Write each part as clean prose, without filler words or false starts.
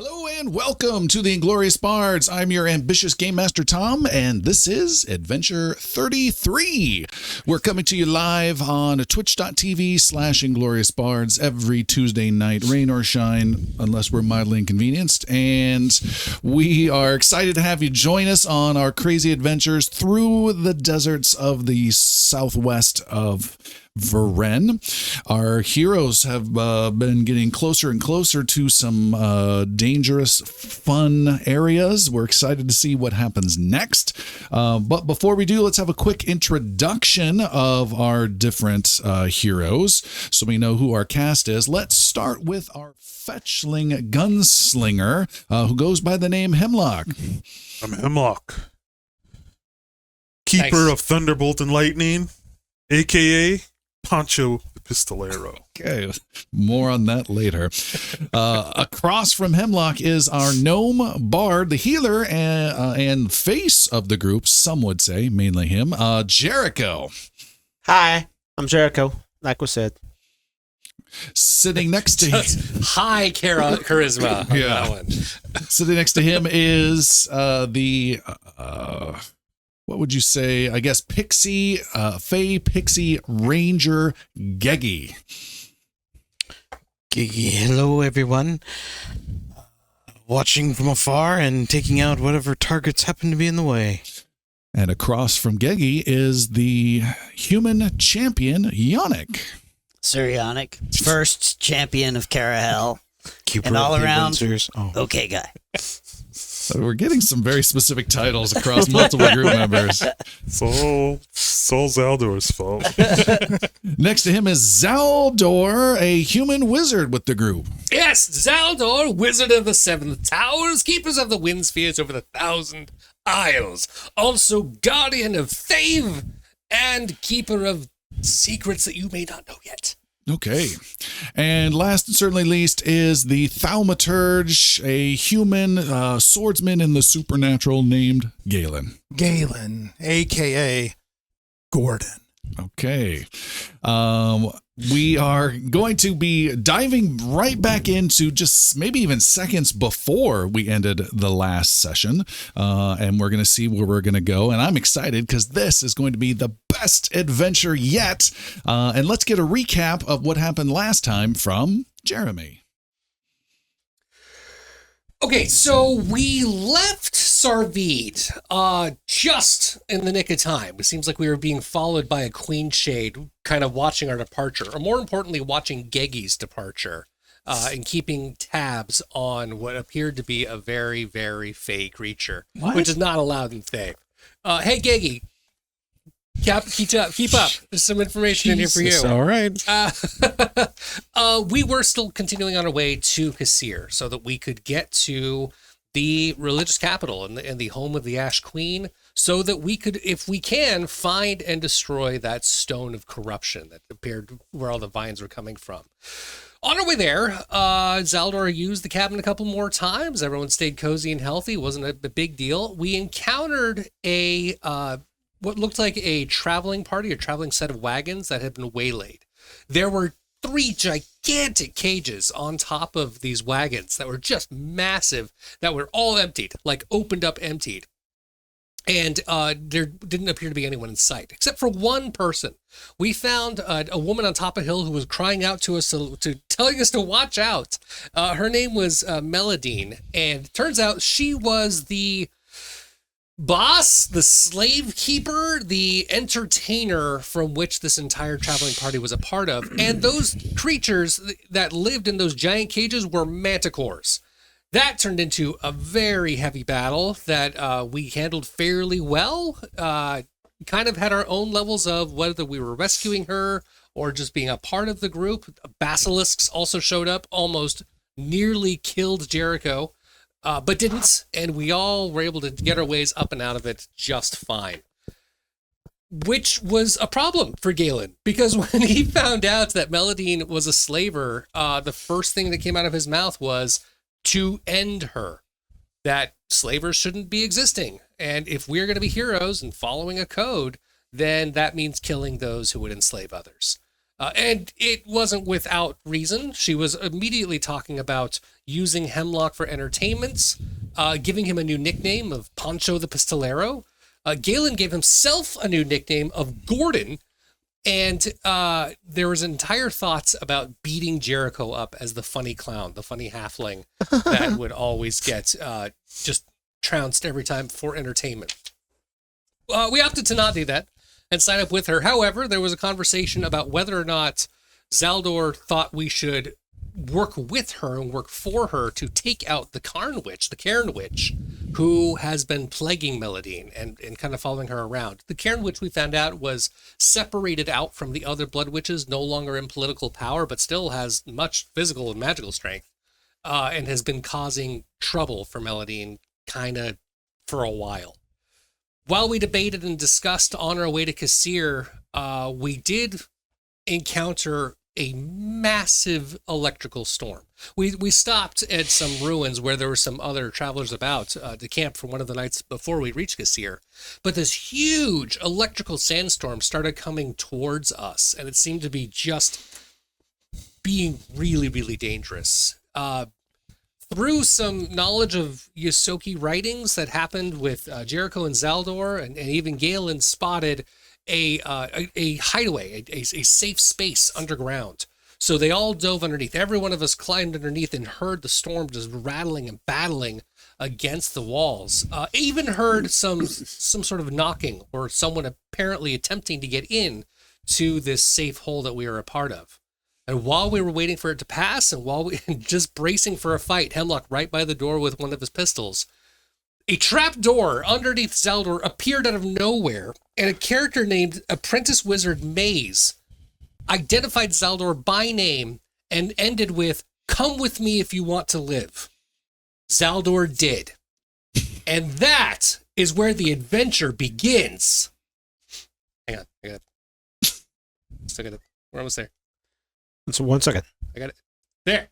Hello and welcome to the Inglorious Bards. I'm your ambitious Game Master Tom, and this is Adventure 33. We're coming to you live on twitch.tv/Inglorious Bards every Tuesday night, rain or shine, unless we're mildly inconvenienced. And we are excited to have you join us on our crazy adventures through the deserts of the southwest of Varen. Our heroes have been getting closer and closer to some dangerous, fun areas. We're excited to see what happens next. But before we do, let's have a quick introduction of our different heroes so we know who our cast is. Let's start with our fetchling gunslinger who goes by the name Hemlock. I'm Hemlock, keeper of Thunderbolt and Lightning, a.k.a. Pancho the Pistolero. Okay, more on that later. Across from Hemlock is our gnome Bard, the healer and face of the group, some would say, mainly him, Jericho. Hi, I'm Jericho, like we said. Sitting next to him. High charisma on that one. Sitting next to him is what would you say? I guess Pixie, Fey Pixie Ranger Geggy. Geggy, hello everyone. Watching from afar and taking out whatever targets happen to be in the way. And across from Geggy is the human champion, Yannick. Sir Yannick, first champion of Carahel. Keeper and all of the around, Adventures. okay guy. So we're getting some very specific titles across multiple group members. It's all Zaldor's fault. Next to him is Zaldor, a human wizard with the group. Yes, Zaldor, Wizard of the Seven Towers, Keepers of the Wind Spheres over the 1,000 Isles, also Guardian of Thave, and Keeper of Secrets that you may not know yet. Okay. And last and certainly least is the Thaumaturge, a human swordsman in the supernatural named Galen. Galen, a.k.a. Gordon. Okay. We are going to be diving right back into just maybe even seconds before we ended the last session. And we're going to see where we're going to go. And I'm excited because this is going to be the best adventure yet. And let's get a recap of what happened last time from Jeremy. Okay, so we left Sarvid just in the nick of time. It seems like we were being followed by a queen shade, kind of watching our departure, or more importantly, watching Geggy's departure, and keeping tabs on what appeared to be a very, very fey creature, which is not allowed in Thave. Hey, Geggy, keep up. There's some information in here for you. All right. We were still continuing on our way to Kassir so that we could get to the religious capital and the home of the Ash Queen, so that we could, if we can, find and destroy that stone of corruption that appeared where all the vines were coming from. On our way there, Zaldor used the cabin a couple more times. Everyone stayed cozy and healthy. It wasn't a big deal. We encountered what looked like a traveling party, a traveling set of wagons that had been waylaid. There were 3 gigantic cages on top of these wagons that were just massive, that were all emptied, like opened up emptied. And there didn't appear to be anyone in sight, except for one person. We found a woman on top of a hill who was crying out to us, telling us to watch out. Her name was Melodine, and it turns out she was the boss, the slave keeper, the entertainer from which this entire traveling party was a part of. And those creatures that lived in those giant cages were manticores. That turned into a very heavy battle that we handled fairly well. Kind of had our own levels of whether we were rescuing her or just being a part of the group. Basilisks also showed up, almost nearly killed Jericho. But didn't, and we all were able to get our ways up and out of it just fine. Which was a problem for Galen, because when he found out that Melodine was a slaver, the first thing that came out of his mouth was to end her. That slavers shouldn't be existing. And if we're going to be heroes and following a code, then that means killing those who would enslave others. And it wasn't without reason. She was immediately talking about using Hemlock for entertainments, giving him a new nickname of Pancho the Pistolero. Galen gave himself a new nickname of Gordon. And there was entire thoughts about beating Jericho up as the funny clown, the funny halfling that would always get just trounced every time for entertainment. We opted to not do that and sign up with her. However, there was a conversation about whether or not Zaldor thought we should work with her and work for her to take out the Cairn Witch, who has been plaguing Meladine and kind of following her around. The Cairn Witch, we found out, was separated out from the other Blood Witches, no longer in political power, but still has much physical and magical strength, and has been causing trouble for Meladine kind of for a while. While we debated and discussed on our way to Kassir, we did encounter a massive electrical storm. We stopped at some ruins where there were some other travelers about to camp for one of the nights before we reached Kassir. But this huge electrical sandstorm started coming towards us, and it seemed to be just being really, really dangerous. Through some knowledge of Yosoki writings that happened with Jericho and Zaldor, and even Galen spotted a hideaway, a safe space underground. So they all dove underneath. Every one of us climbed underneath and heard the storm just rattling and battling against the walls. Even heard some sort of knocking or someone apparently attempting to get in to this safe hole that we were a part of. And while we were waiting for it to pass, and while we just bracing for a fight, Hemlock right by the door with one of his pistols, a trap door underneath Zaldor appeared out of nowhere, and a character named Apprentice Wizard Maze identified Zaldor by name and ended with, "Come with me if you want to live." Zaldor did. And that is where the adventure begins. Hang on. Still got it. We're almost there. So 1 second. I got it. There.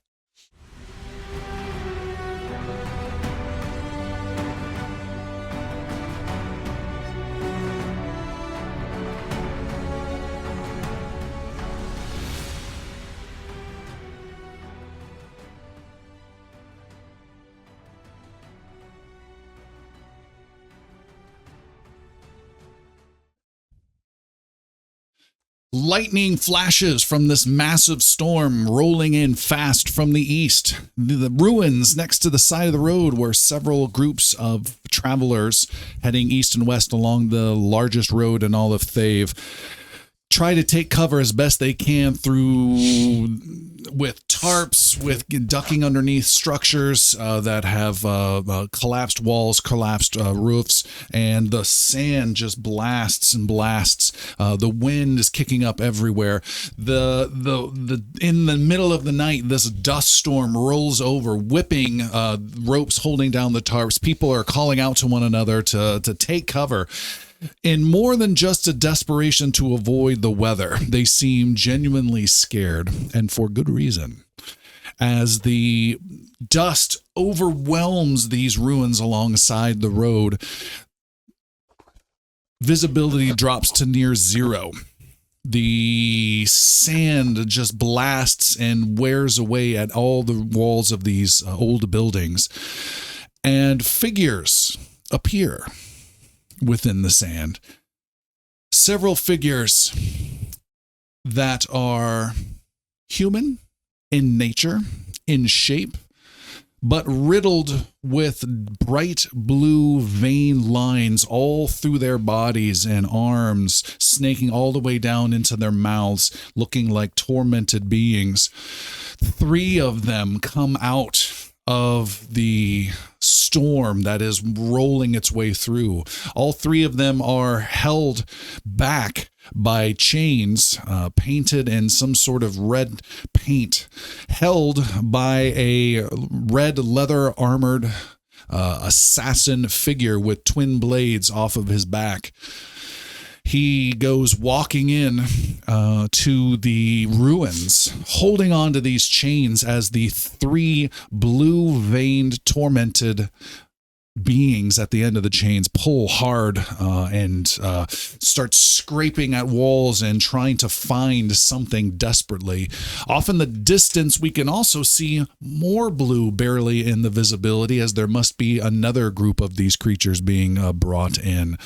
Lightning flashes from this massive storm rolling in fast from the east. The ruins next to the side of the road were several groups of travelers heading east and west along the largest road in all of Thave. Try to take cover as best they can with tarps, with ducking underneath structures that have collapsed walls, collapsed roofs, and the sand just blasts and blasts. The wind is kicking up everywhere. The in the middle of the night, this dust storm rolls over, whipping ropes holding down the tarps. People are calling out to one another to take cover. In more than just a desperation to avoid the weather, they seem genuinely scared, and for good reason. As the dust overwhelms these ruins alongside the road, visibility drops to near zero. The sand just blasts and wears away at all the walls of these old buildings, and figures appear within the sand. Several figures that are human in nature, in shape, but riddled with bright blue vein lines all through their bodies and arms, snaking all the way down into their mouths, looking like tormented beings. 3 of them come out of the storm that is rolling its way through. All 3 of them are held back by chains painted in some sort of red paint, held by a red leather armored assassin figure with twin blades off of his back. He goes walking in to the ruins, holding on to these chains as the 3 blue-veined, tormented beings at the end of the chains pull hard and start scraping at walls and trying to find something desperately. Off in the distance, we can also see more blue barely in the visibility, as there must be another group of these creatures being brought in.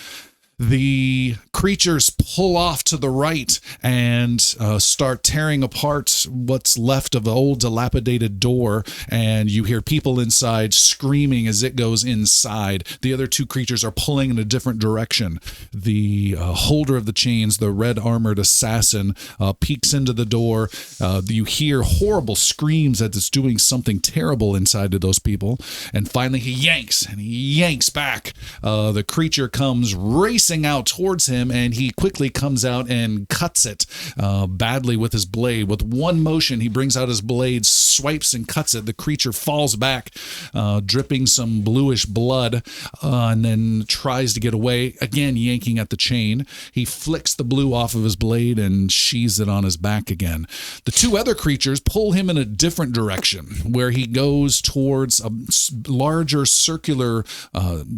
The creatures pull off to the right and start tearing apart what's left of the old dilapidated door, and you hear people inside screaming as it goes inside. The other two creatures are pulling in a different direction. The holder of the chains, the red armored assassin, peeks into the door. You hear horrible screams that it's doing something terrible inside of those people, and finally he yanks back. The creature comes racing out towards him, and he quickly comes out and cuts it badly with his blade. With one motion, he brings out his blade, swipes and cuts it. The creature falls back, dripping some bluish blood, and then tries to get away, again yanking at the chain. He flicks the blue off of his blade and sheathes it on his back again. The two other creatures pull him in a different direction, where he goes towards a larger circular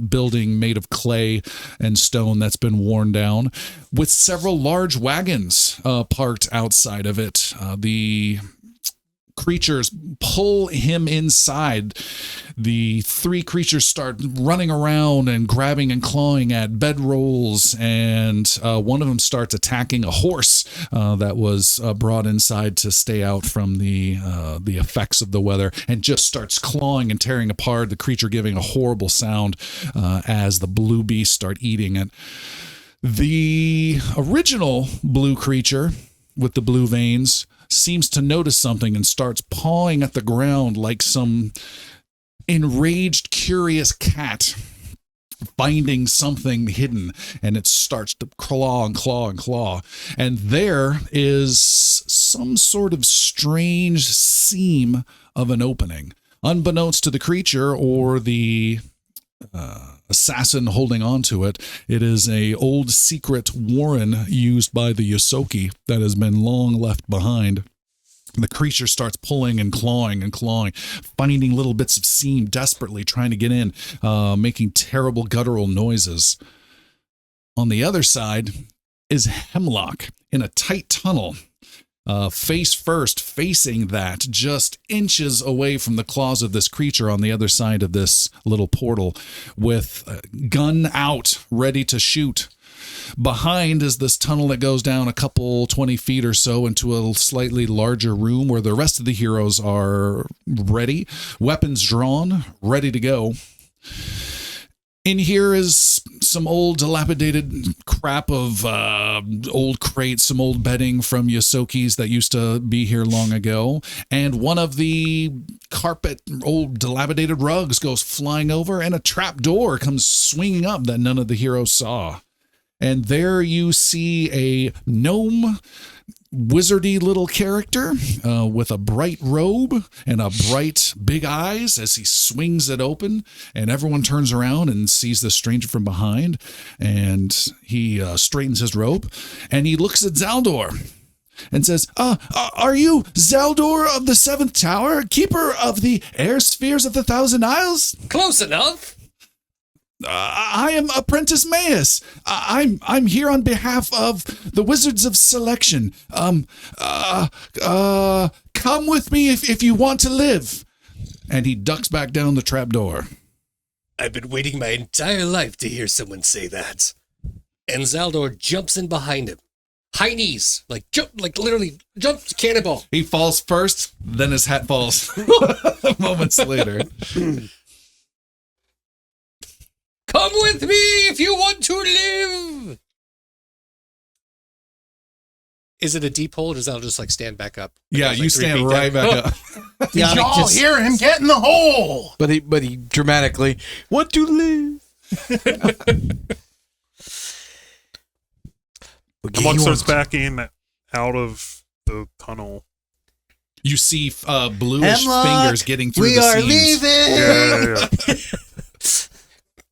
building made of clay and stone that's been worn down, with several large wagons parked outside of it. The creatures pull him inside. The three creatures start running around and grabbing and clawing at bedrolls, and one of them starts attacking a horse that was brought inside to stay out from the effects of the weather, and just starts clawing and tearing apart, the creature giving a horrible sound as the blue beasts start eating it. The original blue creature with the blue veins seems to notice something and starts pawing at the ground like some enraged, curious cat finding something hidden, and it starts to claw and claw and claw. And there is some sort of strange seam of an opening. Unbeknownst to the creature or the assassin holding on to it, it is a old secret warren used by the Yosoki that has been long left behind. The creature starts pulling and clawing, finding little bits of seam, desperately trying to get in, making terrible guttural noises. On the other side is Hemlock in a tight tunnel, face first, facing that, just inches away from the claws of this creature on the other side of this little portal, with gun out, ready to shoot. Behind is this tunnel that goes down a couple 20 feet or so into a slightly larger room where the rest of the heroes are ready, weapons drawn, ready to go. In here is some old dilapidated crap of old crates, some old bedding from Yosokis that used to be here long ago. And one of the carpet, old dilapidated rugs goes flying over, and a trap door comes swinging up that none of the heroes saw. And there you see a gnome, wizardy little character with a bright robe and a bright big eyes as he swings it open, and everyone turns around and sees the stranger from behind, and he straightens his robe and he looks at Zaldor and says, are you Zaldor of the Seventh Tower, keeper of the air spheres of the Thousand Isles? Close enough. I am Apprentice Maius. I'm here on behalf of the Wizards of Selection. Come with me if you want to live. And he ducks back down the trapdoor. I've been waiting my entire life to hear someone say that. And Zaldor jumps in behind him. High knees, literally jumps, cannonball. He falls first, then his hat falls moments later. Come with me if you want to live. Is it a deep hole, or does that just stand back up? Yeah, you stand right back up. Did y'all hear him get in the hole? But he dramatically, want to live. Someone starts backing out of the tunnel. You see bluish Hemlock, fingers getting through we the are seams. leaving. Yeah.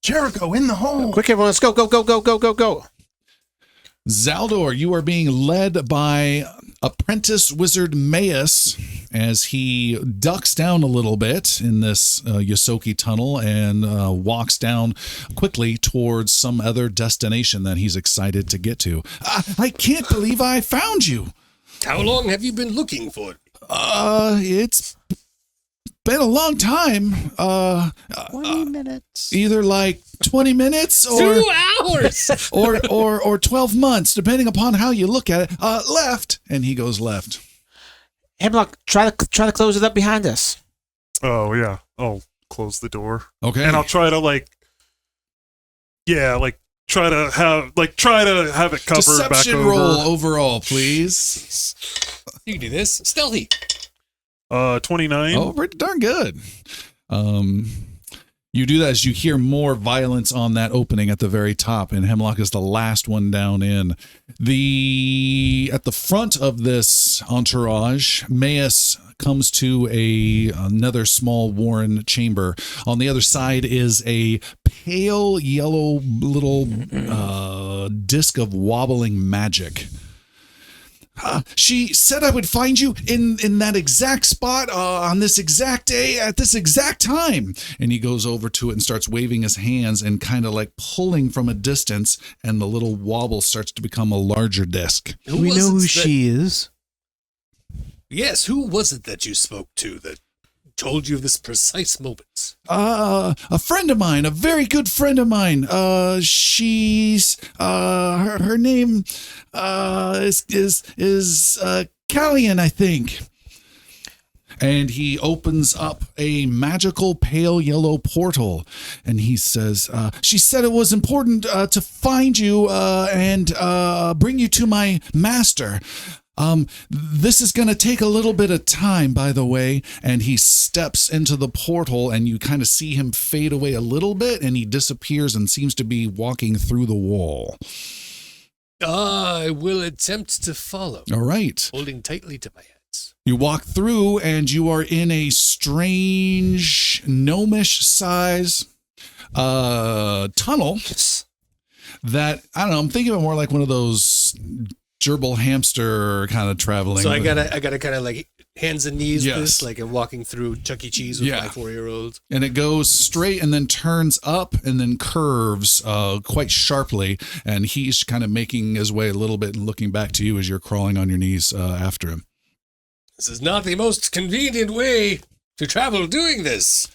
Jericho in the hole. Quick, everyone, let's go. Zaldor, you are being led by apprentice wizard Maius, as he ducks down a little bit in this Yosoki tunnel and walks down quickly towards some other destination that he's excited to get to. I can't believe I found you. How long have you been looking for? It's been a long time. 20 minutes. Either like 20 minutes or 2 hours. or 12 months, depending upon how you look at it. Left, and he goes left. Hemlock, try to close it up behind us. Oh yeah, I'll close the door. Okay. And I'll try to try to have it covered Deception back over. roll overall, please. You can do this. Stealthy. 29. Oh, pretty darn good. You do that as you hear more violence on that opening at the very top, and Hemlock is the last one down in. At the front of this entourage, Maius comes to another small worn chamber. On the other side is a pale yellow little disc of wobbling magic. She said I would find you in that exact spot on this exact day at this exact time. And he goes over to it and starts waving his hands and kind of like pulling from a distance, and the little wobble starts to become a larger disc. We know who she is. Yes, who was it that you spoke to that told you this precise moment? A friend of mine, a very good friend of mine. She's her name is Callian, I think. And he opens up a magical pale yellow portal, and he says, she said it was important to find you and bring you to my master. This is going to take a little bit of time, by the way. And he steps into the portal, and you kind of see him fade away a little bit, and he disappears and seems to be walking through the wall. I will attempt to follow. All right. Holding tightly to my hands. You walk through, and you are in a strange, gnomish size tunnel that, I don't know, I'm thinking of more like one of those gerbil hamster kind of traveling. So I gotta kind of like hands and knees Yes. this, like I'm walking through Chuck E. Cheese with Yeah. my 4-year-old. And it goes straight and then turns up and then curves quite sharply. And he's kind of making his way a little bit and looking back to you as you're crawling on your knees after him. This is not the most convenient way to travel doing this.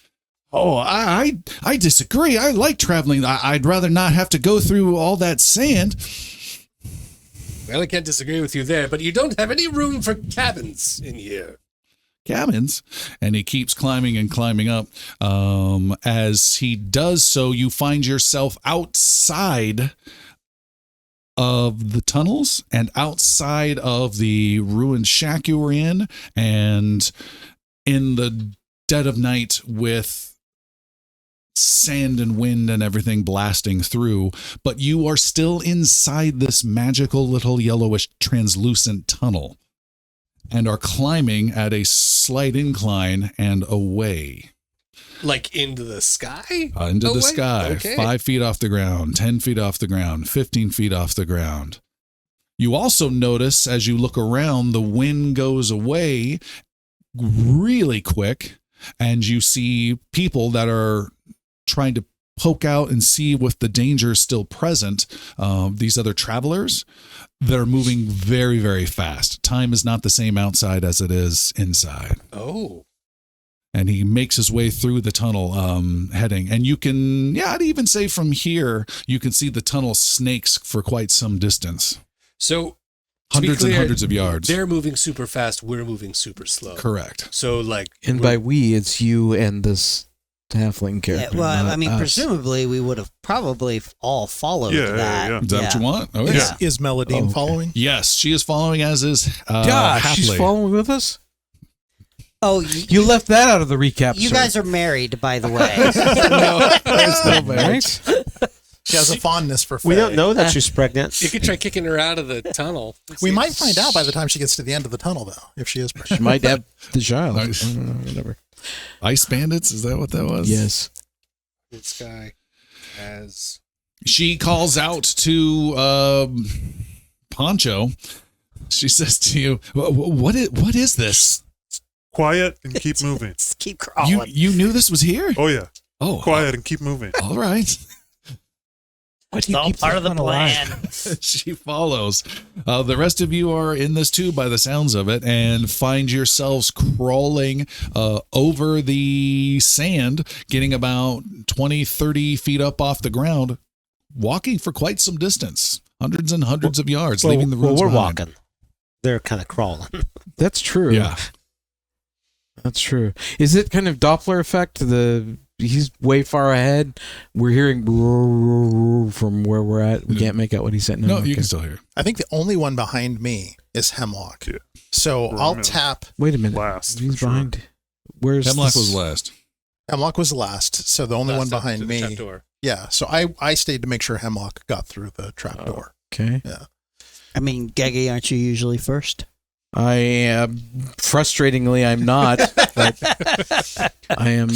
Oh, I disagree. I like traveling. I'd rather not have to go through all that sand. Well, I can't disagree with you there, but you don't have any room for cabins in here. Cabins, and he keeps climbing and climbing up. As he does so, you find yourself outside of the tunnels and outside of the ruined shack you were in, and in the dead of night with sand and wind and everything blasting through, but you are still inside this magical little yellowish translucent tunnel and are climbing at a slight incline and away. Like into the sky? Into the Away? sky, Okay. 5 feet off the ground, 10 feet off the ground, 15 feet off the ground. You also notice as you look around, the wind goes away really quick, and you see people that are trying to poke out and see if the danger is still present. These other travelers, they're moving very, very fast. Time is not the same outside as it is inside. Oh. And he makes his way through the tunnel heading. And you can, I'd even say from here, you can see the tunnel snakes for quite some distance. So, Hundreds and hundreds of yards. They're moving super fast. We're moving super slow. Correct. So, like, And by we, it's you and this halfling character. Yeah, well, not I mean, us. presumably we would have probably all followed Yeah, that. yeah. Is that what you want? Oh, Yeah. yeah. Is Meladine okay. following? Yes, she is following, as is Gosh, she's Hapley. following with us? Oh, You left that out of the recap, you sir. guys are married, by the way. There's no marriage. She has a fondness for Faye. We don't know that she's pregnant. you could try kicking her out of the tunnel. We might find out by the time she gets to the end of the tunnel, though, if she is She pregnant. might have the child. Nice. I don't know, whatever. Ice bandits, is that what that was? Yes. This guy has. She calls out to Poncho, She says to you, what is this? Quiet and keep moving. Just keep crawling. You knew this was here? Oh yeah. Oh, Quiet and keep moving. all right. What It's all part of the plan. She follows. The rest of you are in this tube by the sounds of it and find yourselves crawling over the sand, getting about 20, 30 feet up off the ground, walking for quite some distance, hundreds and hundreds of yards, leaving the ruins we're behind. walking. They're kind of crawling. That's true. Yeah. That's true. Is it kind of Doppler effect? He's way far ahead. We're hearing from where we're at. We can't make out what he's saying. No, okay. you can still hear. I think the only one behind me is Hemlock. Yeah. So I'll Roman. tap. Wait a minute. Last, He's for sure. behind. Where's Hemlock this- was last. Hemlock was last. So the only one Last up behind to the me. trapdoor. Yeah. So I stayed to make sure Hemlock got through the trap door. Okay. Yeah. I mean, Geggy, aren't you usually first? I am frustratingly I'm not, but I am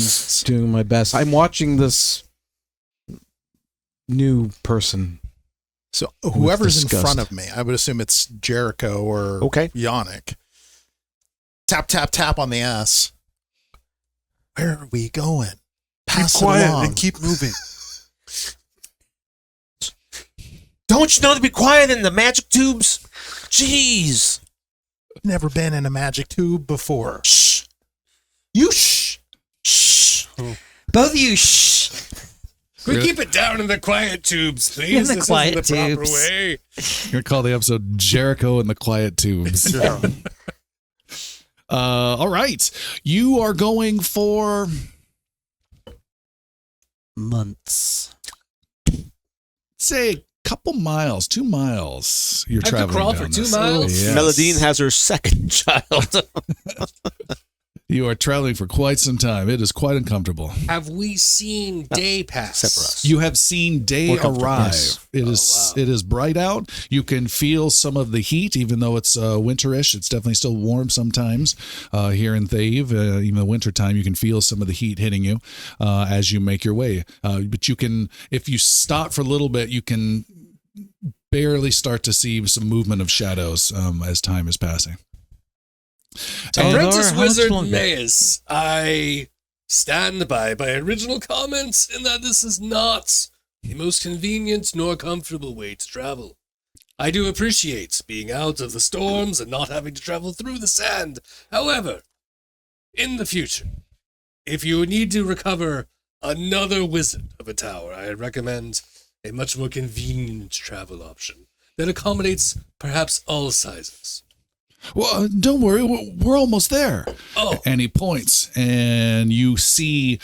doing my best. I'm watching this new person. So whoever's in disgust. front of me, I would assume it's Jericho or Okay. Yannick. Tap, tap, tap on the ass. Where are we going? Keep Pass it quiet along. and keep moving. Don't you know to be quiet in the magic tubes? Jeez. Never been in a magic tube before. Shh. You shh. Shh. Both of you, shh. We keep it down in the quiet tubes, please. In the This quiet isn't the proper tubes. way. You're going to call the episode Jericho and the Quiet Tubes. Yeah. All right. You are going for Months. say a couple miles, 2 miles. You're I have to traveling crawl down for 2 this. miles? Yes. Meladine has her second child. You are traveling for quite some time. It is quite uncomfortable. Have we seen day pass? except for us. You have seen day More comfortable, arrive. yes. It is wow. it is bright out. You can feel some of the heat, even though it's winterish. It's definitely still warm sometimes here in Thave. Even the wintertime, you can feel some of the heat hitting you as you make your way. But you can, if you stop for a little bit, you can barely start to see some movement of shadows as time is passing. Apprentice how much Wizard longer? Maze, I stand by my original comments in that this is not the most convenient nor comfortable way to travel. I do appreciate being out of the storms and not having to travel through the sand. However, in the future, if you need to recover another wizard of a tower, I recommend a much more convenient travel option that accommodates perhaps all sizes. Well, don't worry, we're almost there. Oh, And he points, and you see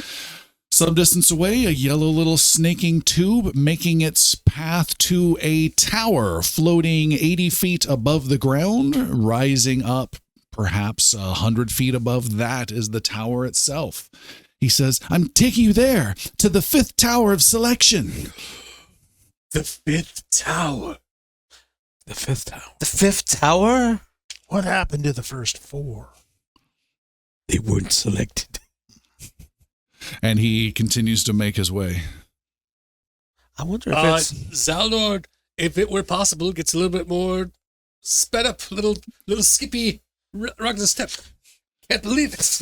some distance away a yellow little snaking tube making its path to a tower floating 80 feet above the ground, rising up perhaps 100 feet above that is the tower itself. He says, I'm taking you there, to the 5th tower of selection. the 5th tower. The 5th tower. The 5th tower? What happened to the first 4? They weren't selected. And he continues to make his way. I wonder if it's... Zaldor, if it were possible, gets a little bit more sped up, little skippy, rock the step. Can't believe it.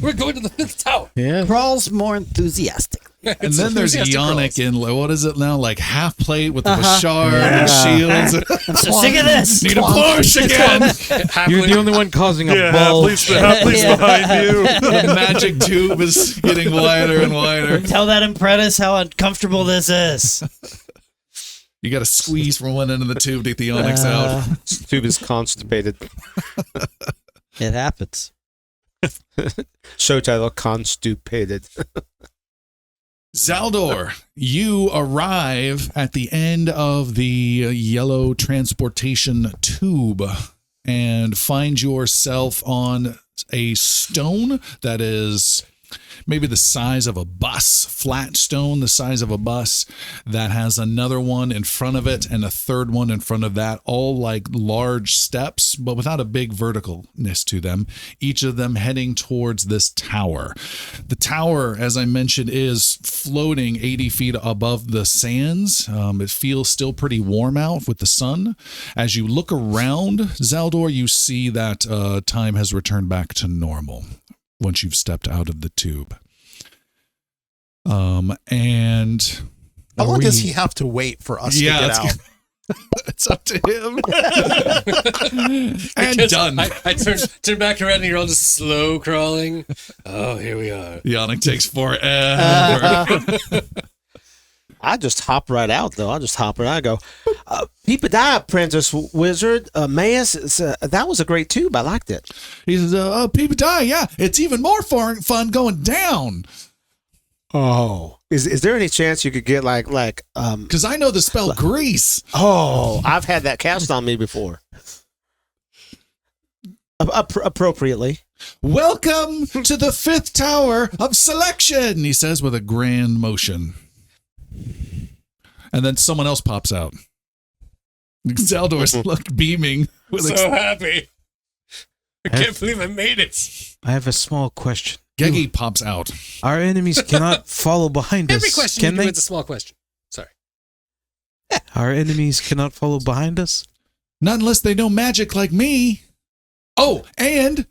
We're going to the 5th tower. Yeah. Crawls more enthusiastic. And then there's Yannick in, what is it now, like half plate with the Bashard Yeah. and shields. I'm so sick of this. Need a push again. You're the only one causing a Yeah, bulge. half police behind you. The magic tube is getting wider and wider. Tell that apprentice how uncomfortable this is. You got to squeeze from one end of the tube to get the onyx out. Tube is constipated. It happens. Show title, Constipated. Zaldor, you arrive at the end of the yellow transportation tube and find yourself on a stone that is maybe the size of a bus, flat stone the size of a bus, that has another one in front of it and a third one in front of that, all like large steps, but without a big verticalness to them, each of them heading towards this tower. The tower, as I mentioned, is floating 80 feet above the sands. It feels still pretty warm out with the sun. As you look around, Zaldor, you see that time has returned back to normal once you've stepped out of the tube. And How long does he have to wait for us to get out? It's up to him. And Because done. I turn back around and you're all just slow crawling. Oh, here we are. Yannick takes forever. I just hop right out, though. I just hop right out. I go, Peep die, Apprentice Wizard. Mayus, that was a great tube. I liked it. He says, people die. Yeah, it's even more fun going down. Oh. Is there any chance you could get Because I know the spell grease. Oh, I've had that cast on me before. Appropriately. Welcome to the 5th tower of selection, he says with a grand motion. And then someone else pops out. Zaldor's beaming. So happy. I can't believe I made it. I have a small question. Geggy pops out. Our enemies cannot follow behind us. Every question Can you do they? is a small question. Sorry. Our enemies cannot follow behind us. Not unless they know magic like me. Oh, and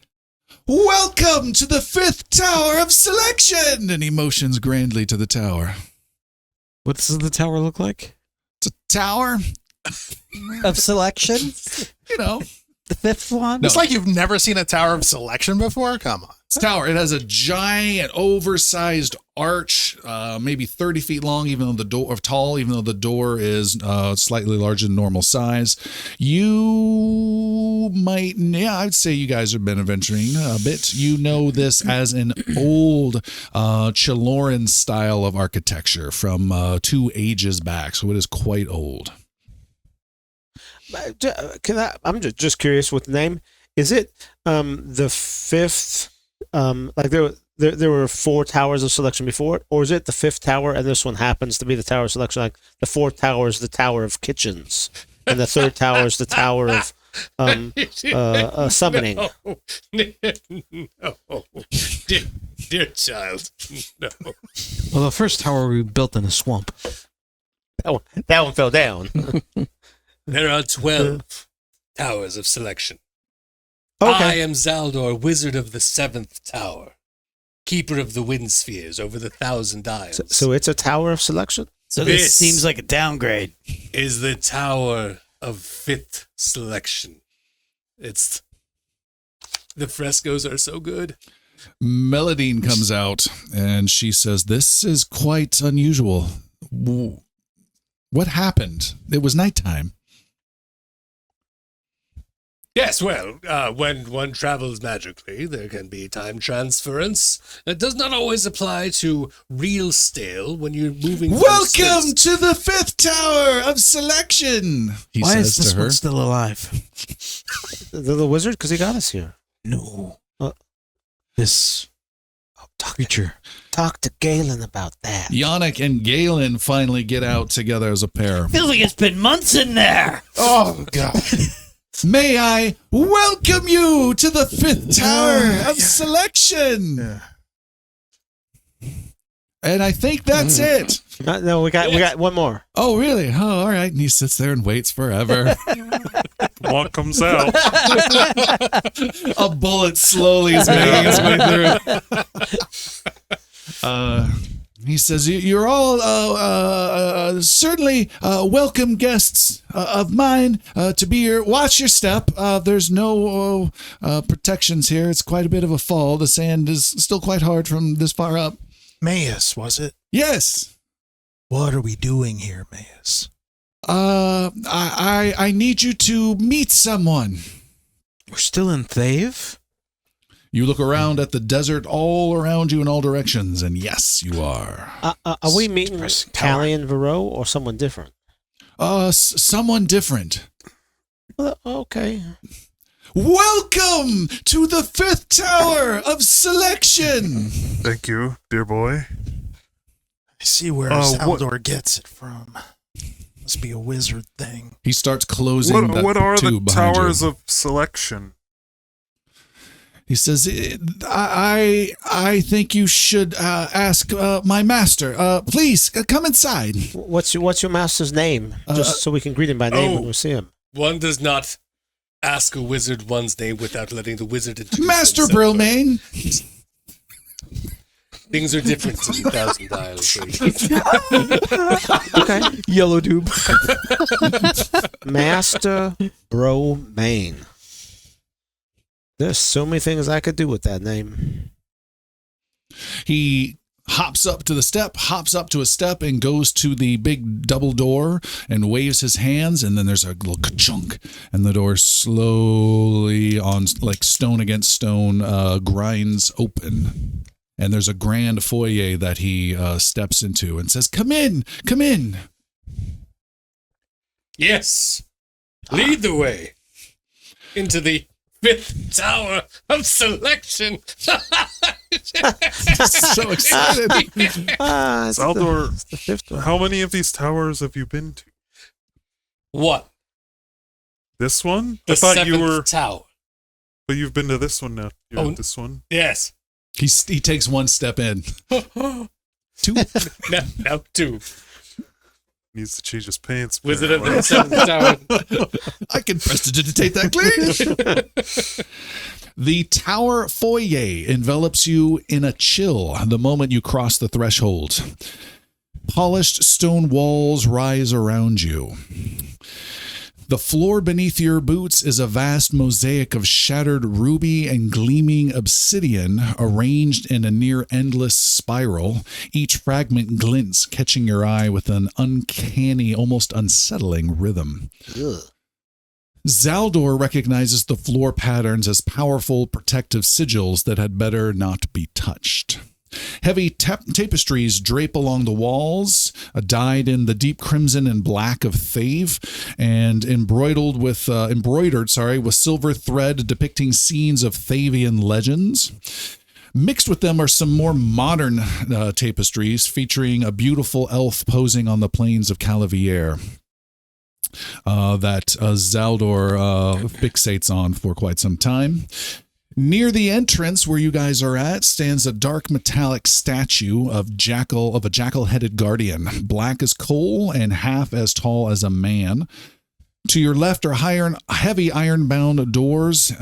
welcome to the 5th tower of selection. And he motions grandly to the tower. What does the tower look like? It's a tower, Of selection, you know. the 5th one. No. It's like you've never seen a tower of selection before. Come on. It's a tower. It has a giant, oversized arch, maybe 30 feet long, even though the door is slightly larger than normal size. I'd say you guys have been adventuring a bit. You know this as an old Chiloran style of architecture from 2 ages back, so it is quite old. I'm just curious with the name. Is it the 5th? Like there were 4 towers of selection before it, or is it the 5th tower and this one happens to be the tower of selection? Like the 4th tower is the tower of kitchens, and the 3rd tower is the tower of summoning. No. Dear child. No. Well, the first tower we built in a swamp. That one fell down. There are 12 towers of selection. Okay. I am Zaldor, wizard of the 7th tower, keeper of the wind spheres over the 1,000 isles. So it's a tower of selection? So this This- seems like a downgrade. Is the tower of 5th selection. The frescoes are so good. Meladine comes out and she says, "This is quite unusual. What happened? It was nighttime." Yes, well, when one travels magically, there can be time transference. It does not always apply to real stale when you're moving. from Welcome states. to the 5th tower of selection, he Why says is this to her. one still alive? The wizard? Because he got us here. No. This creature. Talk to Galen about that. Yannick and Galen finally get out together as a pair. Feels like it's been months in there. Oh, God. May I welcome you to the 5th tower of selection? Yeah. And I think that's it. No, we got one more. Oh, really? Oh, all right. And he sits there and waits forever. One comes out. A bullet slowly is making its way through. He says, "You're all certainly welcome guests of mine to be here. Watch your step. There's no protections here. It's quite a bit of a fall. The sand is still quite hard from this far up." Mayus, was it? Yes. What are we doing here, Mayus? I need you to meet someone. We're still in Thave? You look around at the desert all around you in all directions, and yes, you are. Are we meeting Depressing tower. Callie and Varro or someone different? Someone different. Well, okay. Welcome to the 5th Tower of Selection. Thank you, dear boy. I see where Zaldor gets it from. Must be a wizard thing. He starts closing the What are the tube behind towers you. of selection? He says, I think you should ask my master. Please, come inside. What's your master's name? Just so we can greet him by name when we see him. One does not ask a wizard one's name without letting the wizard introduce Master himself. Brilmain. Things are different in Thousand Isles. Okay. Yellow tube. Master Bro-Main. There's so many things I could do with that name. He hops up to a step, and goes to the big double door and waves his hands, and then there's a little ka-chunk, and the door slowly, on like stone against stone, grinds open. And there's a grand foyer that he steps into and says, Come in. Yes. Lead the way into the 5th Tower of Selection. So excited. It's Zaldor, it's the 5th one. how many of these towers have you been to? What? This one? The I thought 7th you were, Tower. but you've been to this one now. You're Oh. at this one. Yes. He takes one step in. Two. Now 2. Needs to change his pants. Wizard of the apparently. 7th Tower. I can prestidigitate that clearly. The tower foyer envelops you in a chill the moment you cross the threshold. Polished stone walls rise around you. The floor beneath your boots is a vast mosaic of shattered ruby and gleaming obsidian arranged in a near-endless spiral. Each fragment glints, catching your eye with an uncanny, almost unsettling rhythm. Ugh. Zaldor recognizes the floor patterns as powerful protective sigils that had better not be touched. Heavy tapestries drape along the walls, dyed in the deep crimson and black of Thave, and embroidered with silver thread depicting scenes of Thavian legends. Mixed with them are some more modern tapestries featuring a beautiful elf posing on the plains of Calavier that Zaldor fixates on for quite some time. Near the entrance where you guys are at stands a dark metallic statue of a jackal-headed guardian, black as coal and half as tall as a man. To your left are heavy iron-bound doors,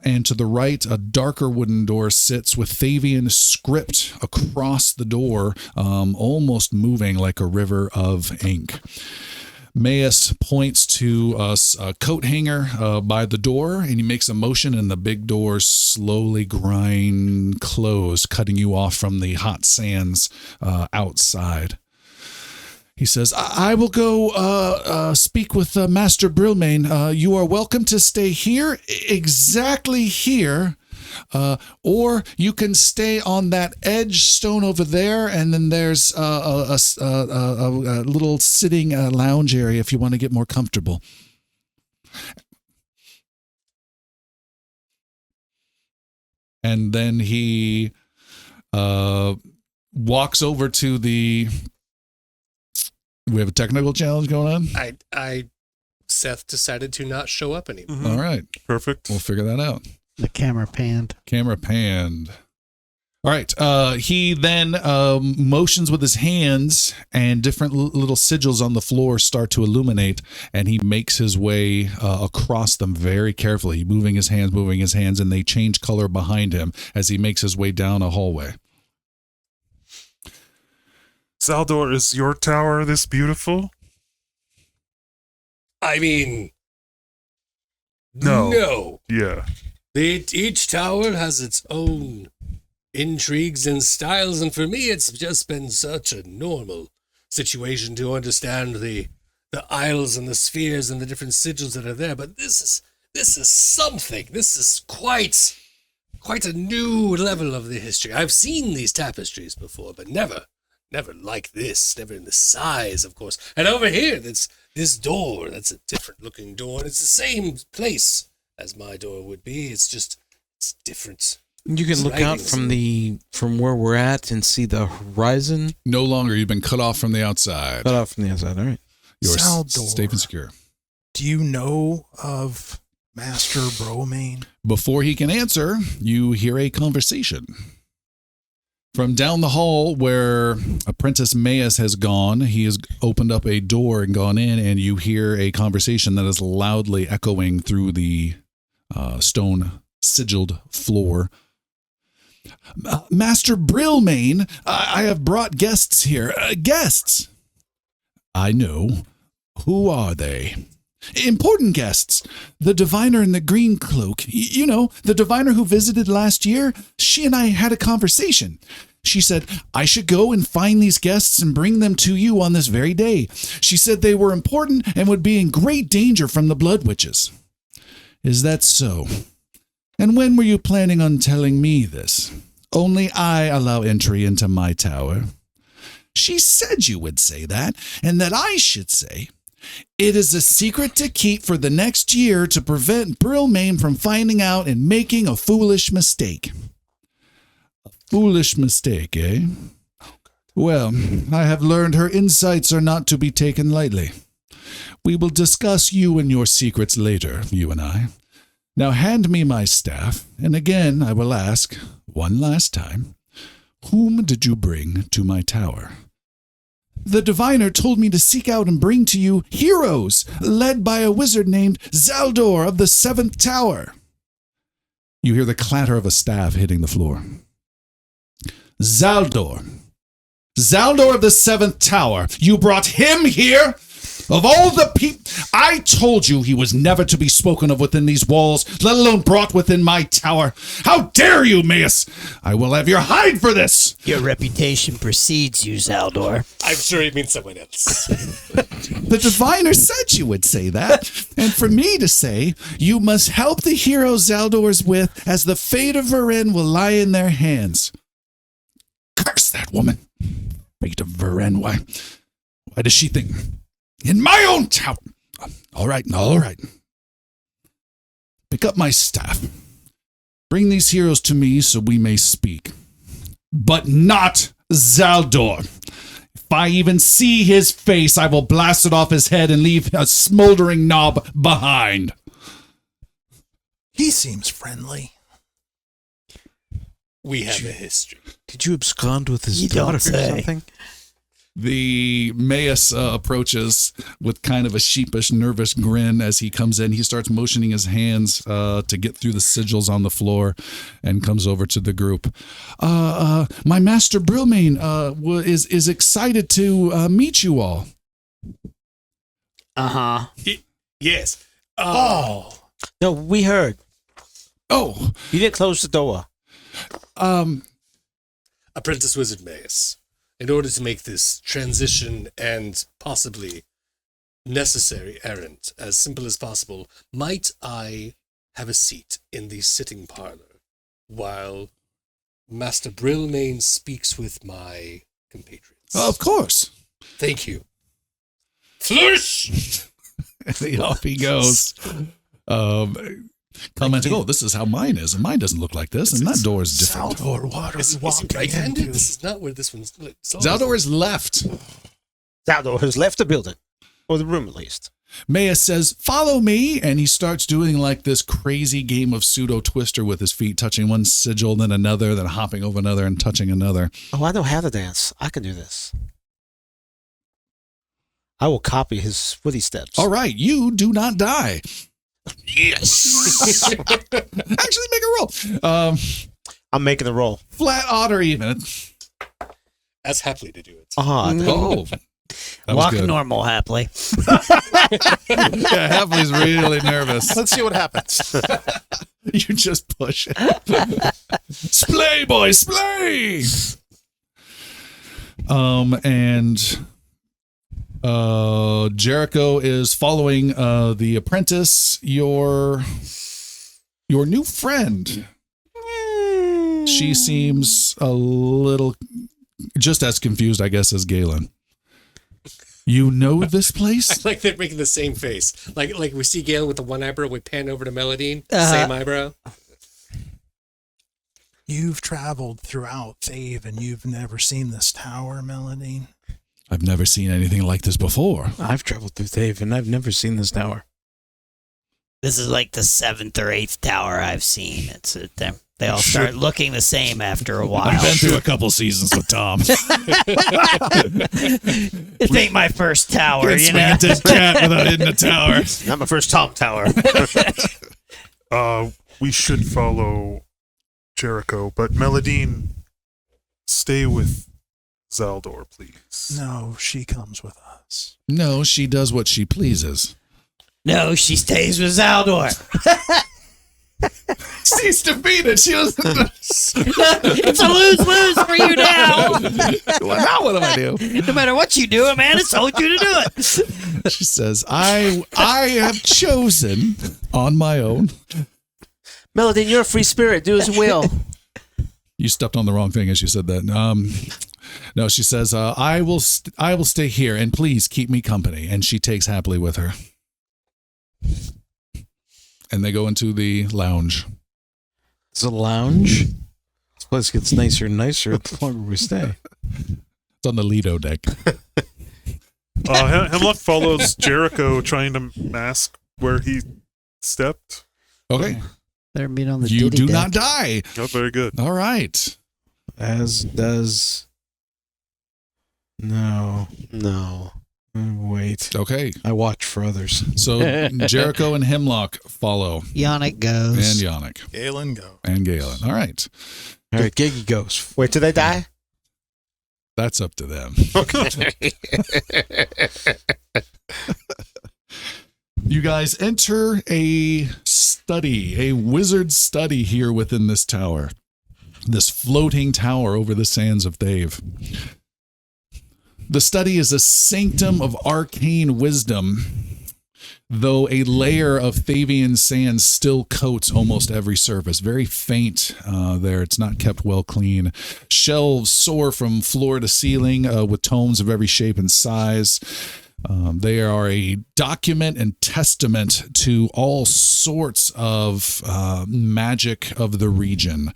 and to the right, a darker wooden door sits with Thavian script across the door, almost moving like a river of ink. Maus points to a coat hanger by the door, and he makes a motion, and the big doors slowly grind closed, cutting you off from the hot sands outside. He says, I will go speak with Master Brilmain. You are welcome to stay here, exactly here, or you can stay on that edge stone over there, and then there's a little sitting lounge area if you want to get more comfortable. And then he walks over to the... We have a technical challenge going on? Seth decided to not show up anymore. Mhm. All right. Perfect. We'll figure that out. The camera panned. Camera panned. All right. He then motions with his hands, and different little sigils on the floor start to illuminate, and he makes his way across them very carefully, moving his hands, and they change color behind him as he makes his way down a hallway. Zaldor, is your tower this beautiful? I mean, No. No. Yeah. Each tower has its own intrigues and styles, and for me, it's just been such a normal situation to understand the isles and the spheres and the different sigils that are there. But this is something. This is quite a new level of the history. I've seen these tapestries before, but never like this. Never in the size, of course. And over here, that's this door. That's a different looking door. And it's the same place as my door would be. It's different. You can look out from where we're at and see the horizon. No longer. You've been cut off from the outside. Cut off from the outside. All right. You're Zaldor. safe and secure. Do you know of Master Bromane? Before he can answer, you hear a conversation. From down the hall where Apprentice Maius has gone, he has opened up a door and gone in, and you hear a conversation that is loudly echoing through the stone sigilled floor. Master Brillmane, I have brought guests here. Guests! I know. Who are they? Important guests. The diviner in the green cloak. You know, the diviner who visited last year. She and I had a conversation. She said, I should go and find these guests and bring them to you on this very day. She said they were important and would be in great danger from the blood witches. Is that so? And when were you planning on telling me this? Only I allow entry into my tower. She said you would say that, and that I should say, it is a secret to keep for the next year to prevent Brillmane from finding out and making a foolish mistake. A foolish mistake, eh? Well, I have learned her insights are not to be taken lightly. We will discuss you and your secrets later, you and I. Now hand me my staff, and again I will ask, one last time, whom did you bring to my tower? The diviner told me to seek out and bring to you heroes, led by a wizard named Zaldor of the 7th Tower. You hear the clatter of a staff hitting the floor. Zaldor. Zaldor of the 7th Tower. You brought him here? Of all the people, I told you he was never to be spoken of within these walls, let alone brought within my tower. How dare you, Maius? I will have your hide for this. Your reputation precedes you, Zaldor. I'm sure it means someone else. The diviner said you would say that, and for me to say, you must help the hero Zaldor's with, as the fate of Varen will lie in their hands. Curse that woman. Fate of Varen, why does she think... In my own tower. All right. Pick up my staff. Bring these heroes to me so we may speak. But not Zaldor. If I even see his face, I will blast it off his head and leave a smoldering knob behind. He seems friendly. We have a history. Did you abscond with his You don't daughter or say. something? The Maius approaches with kind of a sheepish, nervous grin as he comes in. He starts motioning his hands to get through the sigils on the floor and comes over to the group. My master Brillmane is excited to meet you all. Uh-huh. Yes. Oh. No, we heard. Oh, You didn't close the door. Apprentice Wizard Maius. In order to make this transition and possibly necessary errand as simple as possible, might I have a seat in the sitting parlor while Master Brillmane speaks with my compatriots? of course. Thank you. Flourish! And off he goes. Commenting, oh, this is how mine is, and mine doesn't look like this, and that door is different. Zaldor, what are Is we he walking right-handed? into? This is not where this one's... Zaldor is left. Zaldor has left the building. Or the room, at least. Maius says, follow me, and he starts doing like this crazy game of pseudo twister with his feet, touching one sigil, then another, then hopping over another and touching another. Oh, I know how to dance. I can do this. I will copy his footy steps. All right, you do not die. Yes. Actually, make a roll. I'm making the roll. Flat, odd, or even. As happily to do it. Odd. Oh, that was Walk good. normal, happily. Yeah, Happy's really nervous. Let's see what happens. You just push it. Splay, boy, splay. And Jericho is following the apprentice, your new friend. She seems a little just as confused, I guess, as Galen. You know this place? Like they're making the same face. Like we see Galen with the one eyebrow, we pan over to Meladine, same eyebrow. You've traveled throughout Thave and you've never seen this tower, Meladine? I've never seen anything like this before. I've traveled through Thave and I've never seen this tower. This is like the 7th or 8th tower I've seen. They all start looking the same after a while. I've been through a couple seasons with Tom. It ain't my first tower, you know? Can't swing a dead cat without hitting a tower. Not my first top tower. We should follow Jericho, but Meladine, stay with Zaldor, please. No, she comes with us. No, she does what she pleases. No, she stays with Zaldor. She's defeated. She was. It's a lose-lose for you now. Well, now what do I do? No matter what you do, Amanda told you to do it. She says, I have chosen on my own. Meladine, you're a free spirit. Do as you will. You stepped on the wrong thing as you said that. No, she says, I will stay here and please keep me company. And she takes happily with her. And they go into the lounge. It's a lounge. This place gets nicer and nicer the longer we stay. It's on the Lido deck. Hemlock follows Jericho, trying to mask where he stepped. Okay. Better meet on the You Diddy do deck. not die. Oh, very good. All right. As does. No. Wait. Okay. I watch for others. So Jericho and Hemlock follow. Yannick goes. And Yannick. Galen, go. And Galen. All right. All right, Giggy goes. Wait, do they die? That's up to them. You guys enter a study, a wizard study here within this tower. This floating tower over the sands of Thave. The study is a sanctum of arcane wisdom, though a layer of Thavian sand still coats almost every surface. Very faint there. It's not kept well clean. Shelves soar from floor to ceiling with tomes of every shape and size. They are a document and testament to all sorts of magic of the region.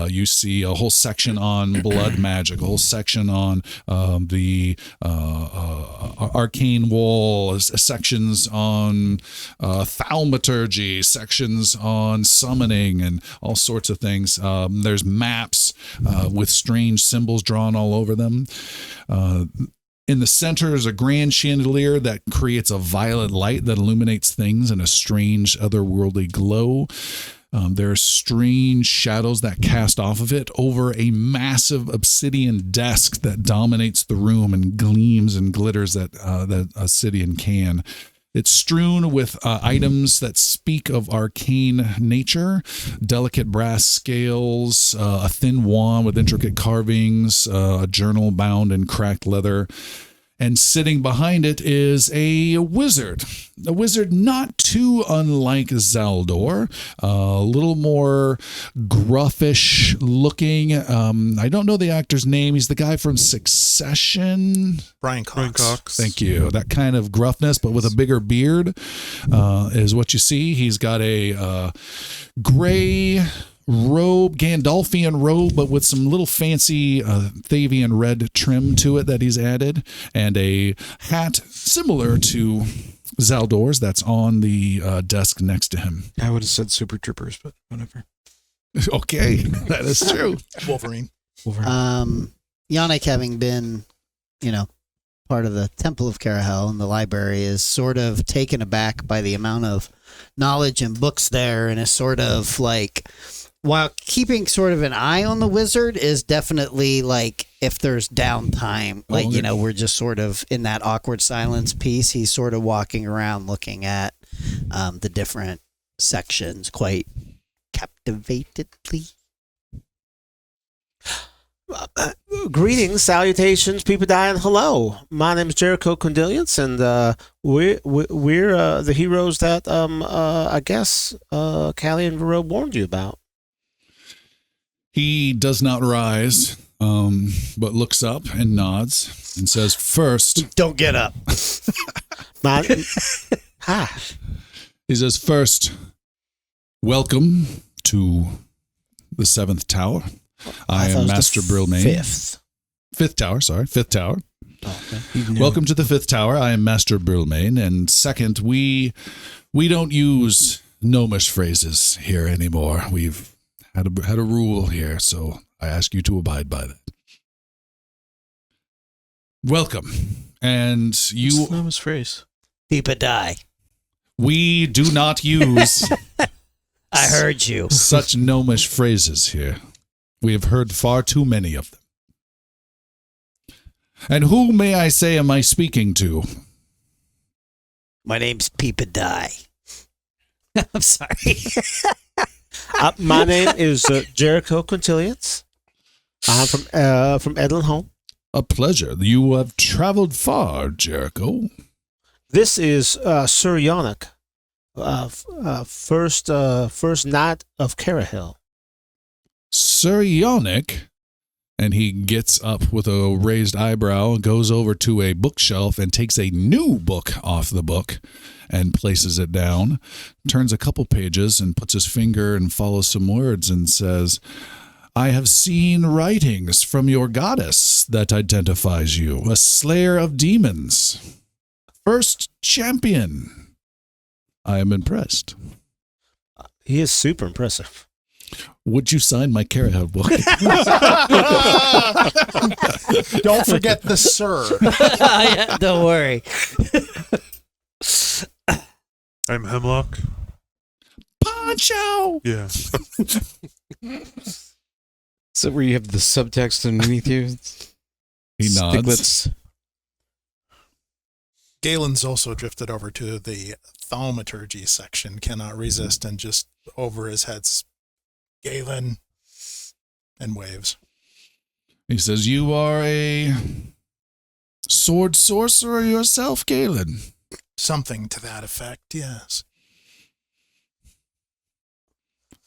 You see a whole section on blood magic, a whole section on the arcane wall, sections on thaumaturgy, sections on summoning, and all sorts of things. There's maps with strange symbols drawn all over them. In the center is a grand chandelier that creates a violet light that illuminates things in a strange otherworldly glow. There are strange shadows that cast off of it over a massive obsidian desk that dominates the room and gleams and glitters that obsidian can. It's strewn with items that speak of arcane nature, delicate brass scales, a thin wand with intricate carvings, a journal bound in cracked leather. And sitting behind it is a wizard not too unlike Zaldor, a little more gruffish looking. I don't know the actor's name. He's the guy from Succession. Brian Cox. Thank you. That kind of gruffness, but with a bigger beard, is what you see. He's got a gray robe, Gandalfian robe, but with some little fancy Thavian red trim to it that he's added, and a hat similar to Zaldor's that's on the desk next to him. I would have said Super Troopers, but whatever. Okay, that is true. Wolverine. Yannick, having been, part of the Temple of Carahel and the library, is sort of taken aback by the amount of knowledge and books there, and is sort of like, while keeping sort of an eye on the wizard, is definitely like, if there's downtime, like, we're just sort of in that awkward silence piece, he's sort of walking around looking at the different sections quite captivatedly. Greetings, salutations, people dying. Hello, my name is Jericho Condilience, and we're the heroes that I guess Callie and Vero warned you about. He does not rise. but looks up and nods and says, "First," Don't get up. My, hi. he says, "First, welcome to the 7th tower. I thought it am was the Master Brillmain. Fifth tower. You know. Welcome to the 5th tower. I am Master Brillmain. And second, we don't use gnomish phrases here anymore. We've had a rule here, so I ask you to abide by that. Welcome. And you, What's the phrase? People die. we do not use I heard you. such gnomish phrases here. We have heard far too many of them. And who, may I say, am I speaking to? My name's People Die. I'm sorry. My name is Jericho Quintilians. I'm from Edlinholm. A pleasure. You have traveled far, Jericho. This is Sir Yannick, first knight of Carahill. Sir Yannick, and he gets up with a raised eyebrow, goes over to a bookshelf and takes a new book off the book and places it down, turns a couple pages and puts his finger and follows some words and says, "I have seen writings from your goddess that identifies you, a slayer of demons. First champion. I am impressed. He is super impressive. Would you sign my Carahill book?" Don't forget the sir. Yeah, don't worry. I'm Hemlock. Poncho! Yeah. So where you have the subtext underneath you? He nods. Stiglitz. Galen's also drifted over to the thaumaturgy section, cannot resist, and just over his head's Galen and waves. He says, "You are a sword sorcerer yourself, Galen." Something to that effect, yes.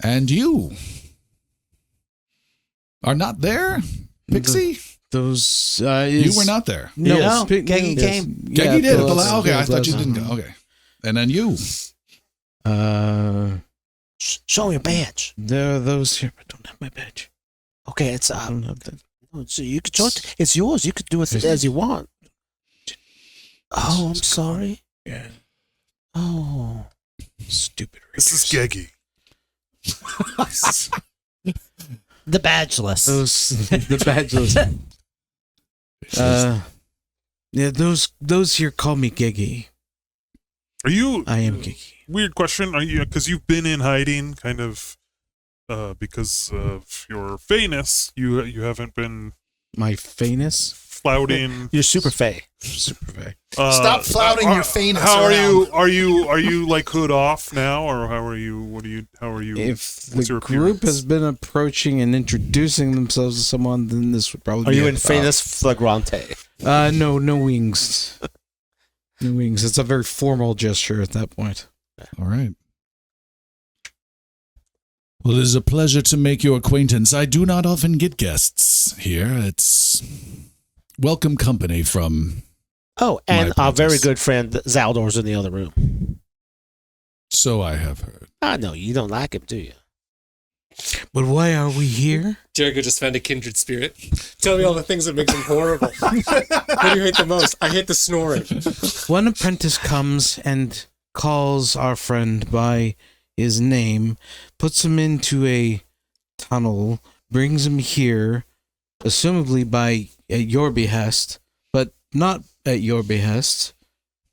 "And you are not there, Pixie? Those You were not there. No, No, Geggy yes. came. Geggy did. those- Okay, I thought you those- didn't go. Okay. And then you. Show your badge. There are those here, but I don't have my badge. Okay, it's I don't have that. so you could show it. It's yours. You could do it as you want. Oh, I'm sorry. Yeah, Oh, stupid. This is readers. Geggy. The badgeless. Those the badges. Yeah, those here call me Giggy. Are you, I am Giggy. weird question, are you, because you've been in hiding kind of, because of your fayness, you haven't been My famous flouting. you're super fey. super vague. Stop flouting your fayness How are around. are you like hood off now, or how are you, how are you? If What's the your group appearance? has been approaching and introducing themselves to someone, then this would probably Are be you a- in famous flagrante? No wings. No wings. It's a very formal gesture at that point. All right. Well, it is a pleasure to make your acquaintance. I do not often get guests here. It's welcome company from... Oh, and My our very apprentice. good friend Zaldor's in the other room. So I have heard. I know you don't like him, do you? But why are we here? Jericho just found a kindred spirit. Tell me all the things that makes him horrible. What do you hate the most? I hate the snoring. One apprentice comes and calls our friend by his name, puts him into a tunnel, brings him here, assumably by at your behest, but not at your behest,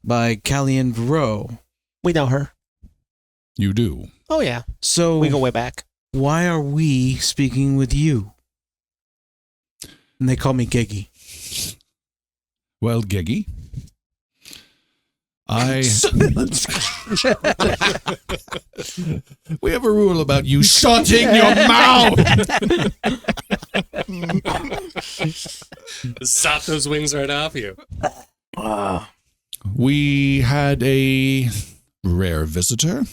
by Callian Vero. We know her. You do. Oh yeah, So we go way back. why are we speaking with you? And they call me Geggy. Well, Giggy, we have a rule about you shutting your mouth. Zap those wings right off you. We had a rare visitor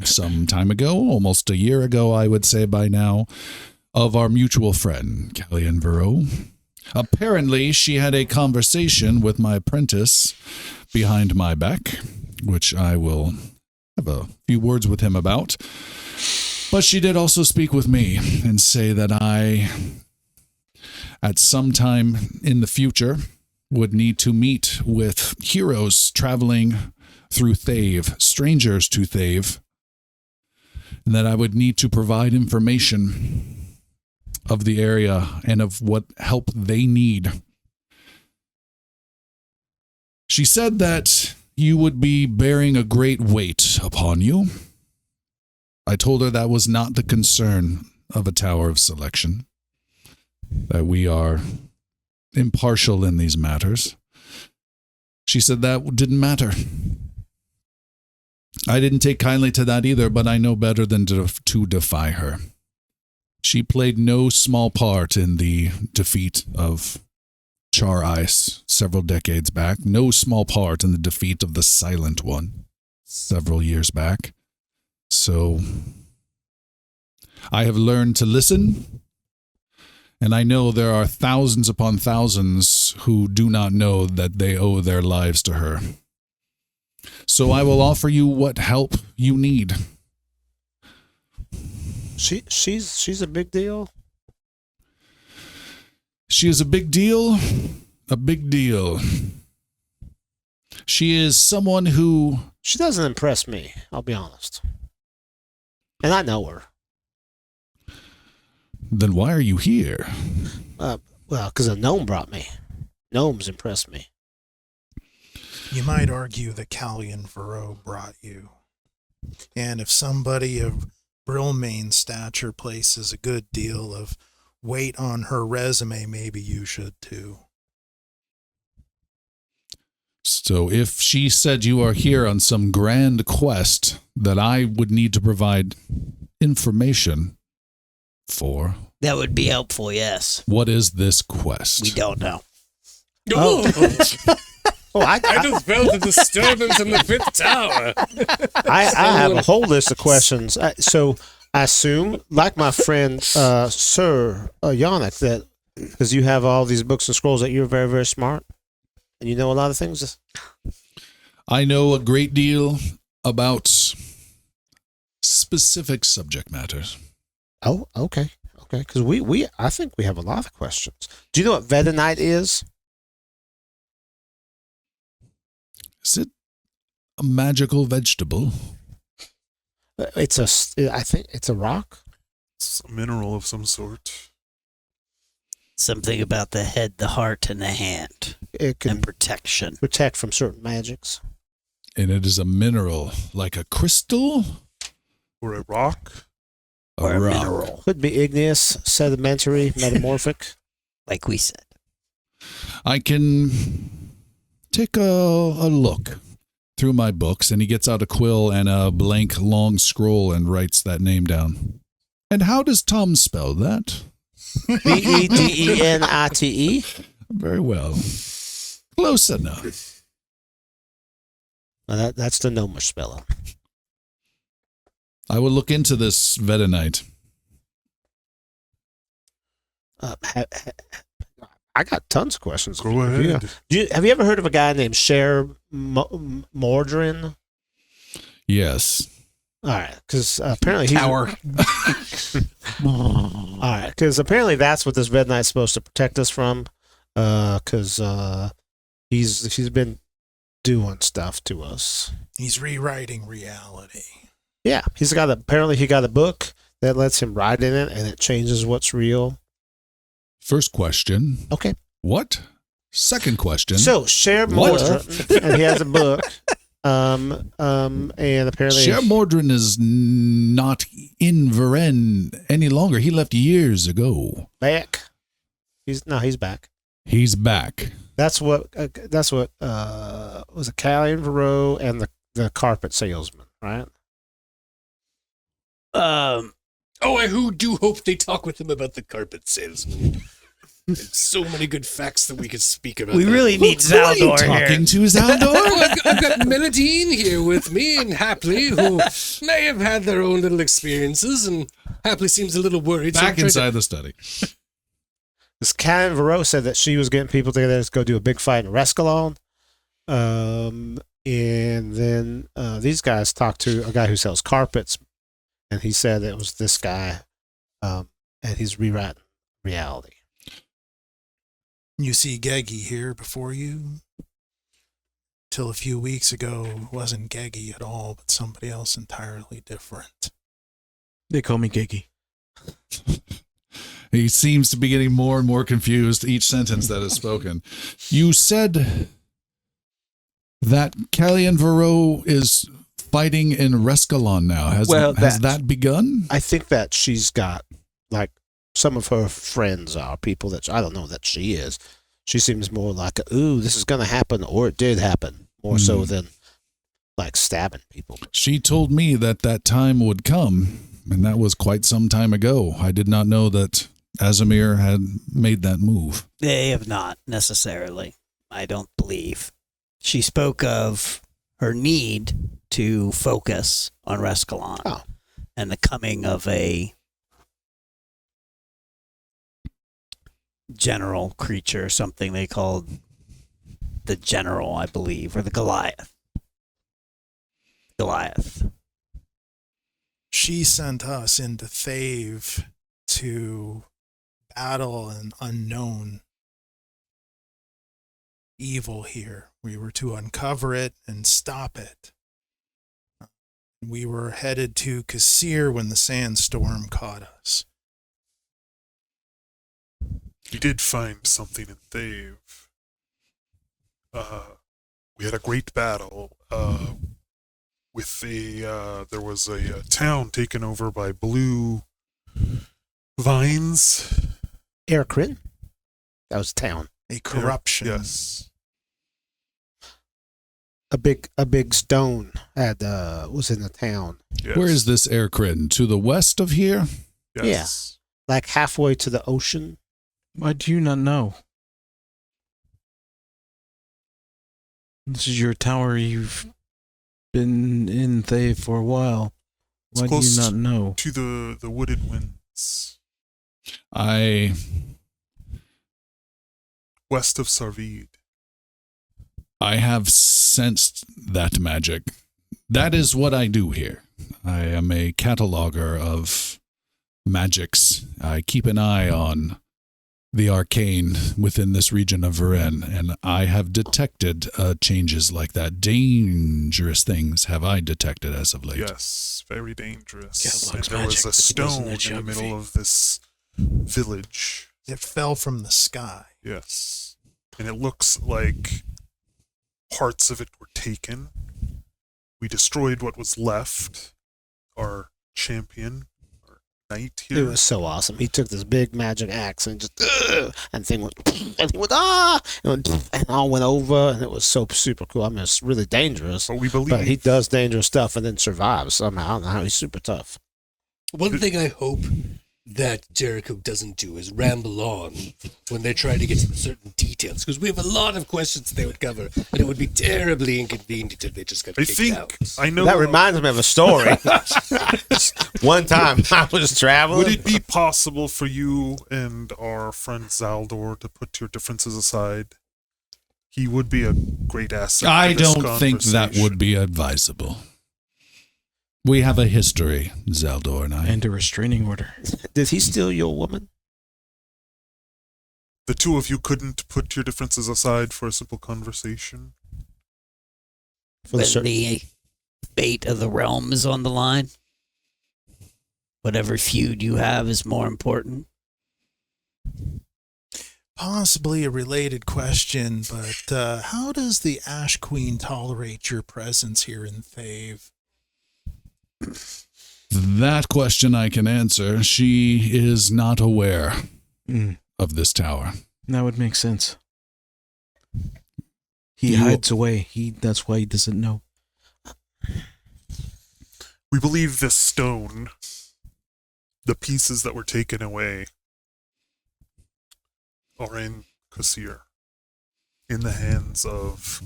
some time ago, almost a year ago, I would say by now. of our mutual friend, Callian Vero. Apparently, she had a conversation with my apprentice behind my back, which I will have a few words with him about. But she did also speak with me and say that I, at some time in the future, would need to meet with heroes traveling through Thave, strangers to Thave, and that I would need to provide information of the area and of what help they need. She said that you would be bearing a great weight upon you. I told her that was not the concern of a Tower of Selection, that we are impartial in these matters. She said that didn't matter. I didn't take kindly to that either, but I know better than to defy her. She played no small part in the defeat of Char Ice several decades back, no small part in the defeat of the Silent One several years back. So I have learned to listen, and I know there are thousands upon thousands who do not know that they owe their lives to her. So I will offer you what help you need. She's a big deal. She is a big deal. A big deal. She is someone who... She doesn't impress me, I'll be honest. And I know her. Then why are you here? Well, because a gnome brought me. Gnomes impress me. You might argue that Callian Vero brought you. And if somebody of Brilmain's stature places a good deal of weight on her resume, maybe you should too. So if she said you are here on some grand quest that I would need to provide information for... That would be helpful, yes. What is this quest? We don't know. I just felt a disturbance in the fifth tower. I have a whole list of questions. So I assume, like my friend Sir Yannick, that because you have all these books and scrolls, that you're very, very smart and you know a lot of things. I know a great deal about specific subject matters. Oh, okay. Because I think we have a lot of questions. Do you know what Vedanite is? Is it a magical vegetable? I think it's a rock. It's a mineral of some sort. Something about the head, the heart, and the hand. It can and protection. Protect from certain magics. And it is a mineral, like a crystal? Or a rock? Or a mineral. Could be igneous, sedimentary, metamorphic. Like we said. I can take a look through my books, and he gets out a quill and a blank long scroll and writes that name down. And how does Tom spell that? Bedenite. Very well. Close enough. Well, that's the gnomish spelling. I will look into this Vedanite. I got tons of questions. Go ahead. Have you ever heard of a guy named Cher Mordrin? Yes. All right, because apparently he's... Tower. All right, because apparently that's what this Red Knight's supposed to protect us from. Because he's been doing stuff to us. He's rewriting reality. Yeah, apparently he got a book that lets him write in it, and it changes what's real. First question. Okay. What? Second question. So Cher Mordrin, and he has a book. And apparently Cher Mordrin is not in Varen any longer. He left years ago. Back. He's back. He's back. That's what was it Callian Vero and the carpet salesman, right? I do hope they talk with him about the carpet salesman. There's so many good facts that we could speak about. We really need Who are you Zaldor here. talking to, Zaldor? I've got Meladine here with me, and Hapley, who may have had their own little experiences, and Happily seems a little worried. Back I'm trying inside the study. This Karen Varro said that she was getting people together to go do a big fight in Rescalon. And then these guys talked to a guy who sells carpets, and he said it was this guy, and he's rewriting reality. You see Geggy here before you. Till a few weeks ago, it wasn't Geggy at all, but somebody else entirely different. They call me Giggy. He seems to be getting more and more confused each sentence that is spoken. You said that Callian Varro is fighting in Rescalon now. Has that begun? I think that she's got, like, some of her friends are people that I don't know that she is. She seems more like, ooh, this is going to happen, or it did happen, more so than, like, stabbing people. She told me that that time would come, and that was quite some time ago. I did not know that Azamir had made that move. They have not necessarily, I don't believe. She spoke of her need to focus on Rescalon and the coming of a general creature, something they called the General, I believe, or the Goliath. She sent us into Thave to battle an unknown evil here. We were to uncover it and stop it. We were headed to Kasir when the sandstorm caught us. We did find something in Thave. We had a great battle with there was a town taken over by blue vines. Ericrin? That was town. A corruption. Yes. A big stone was in the town. Yes. Where is this Aircrin? To the west of here? Yes. Like halfway to the ocean. Why do you not know? This is your tower. You've been in Thave for a while. Why do you not know? To the wooded winds. West of Sarvid. I have sensed that magic. That is what I do here. I am a cataloger of magics. I keep an eye on the arcane within this region of Varen, and I have detected changes like that. Dangerous things have I detected as of late. Yes, very dangerous. Yeah, and there was a stone in the middle of this village. It fell from the sky. Yes. And it looks like parts of it were taken. We destroyed what was left. Our champion, our knight here. It was so awesome. He took this big magic axe and just and thing went and all went over, and it was so super cool. I mean, it's really dangerous, but he does dangerous stuff and then survives somehow. I don't know how he's super tough. One thing I hope that Jericho doesn't do is ramble on when they try to get to certain details, because we have a lot of questions they would cover, and it would be terribly inconvenient if they just got kicked out. I know that reminds me of a story. One time I was traveling. Would it be possible for you and our friend Zaldor to put your differences aside? He would be a great asset. I don't think that would be advisable. We have a history, Zaldor and I. And a restraining order. Did he steal your woman? The two of you couldn't put your differences aside for a simple conversation? When the fate of the realm is on the line, whatever feud you have is more important. Possibly a related question, but how does the Ash Queen tolerate your presence here in Thave? That question I can answer. She is not aware of this tower. That would make sense. He hides away. That's why he doesn't know. We believe this stone, the pieces that were taken away, are in Kasir, in the hands of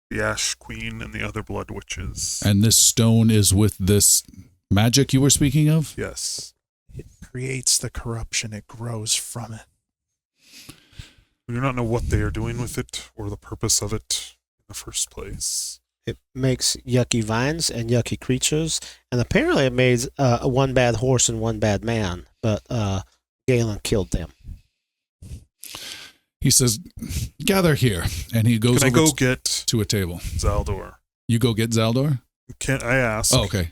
the Ash Queen and the other Blood Witches. And this stone is with this magic you were speaking of? Yes. creates the corruption, it grows from it. We do not know what they are doing with it or the purpose of it in the first place. It makes yucky vines and yucky creatures, and apparently it made one bad horse and one bad man, but Galen killed them. He says, gather here. And he goes Can I over go get to a table. Zaldor? You go get Zaldor? Can I ask? Oh, okay.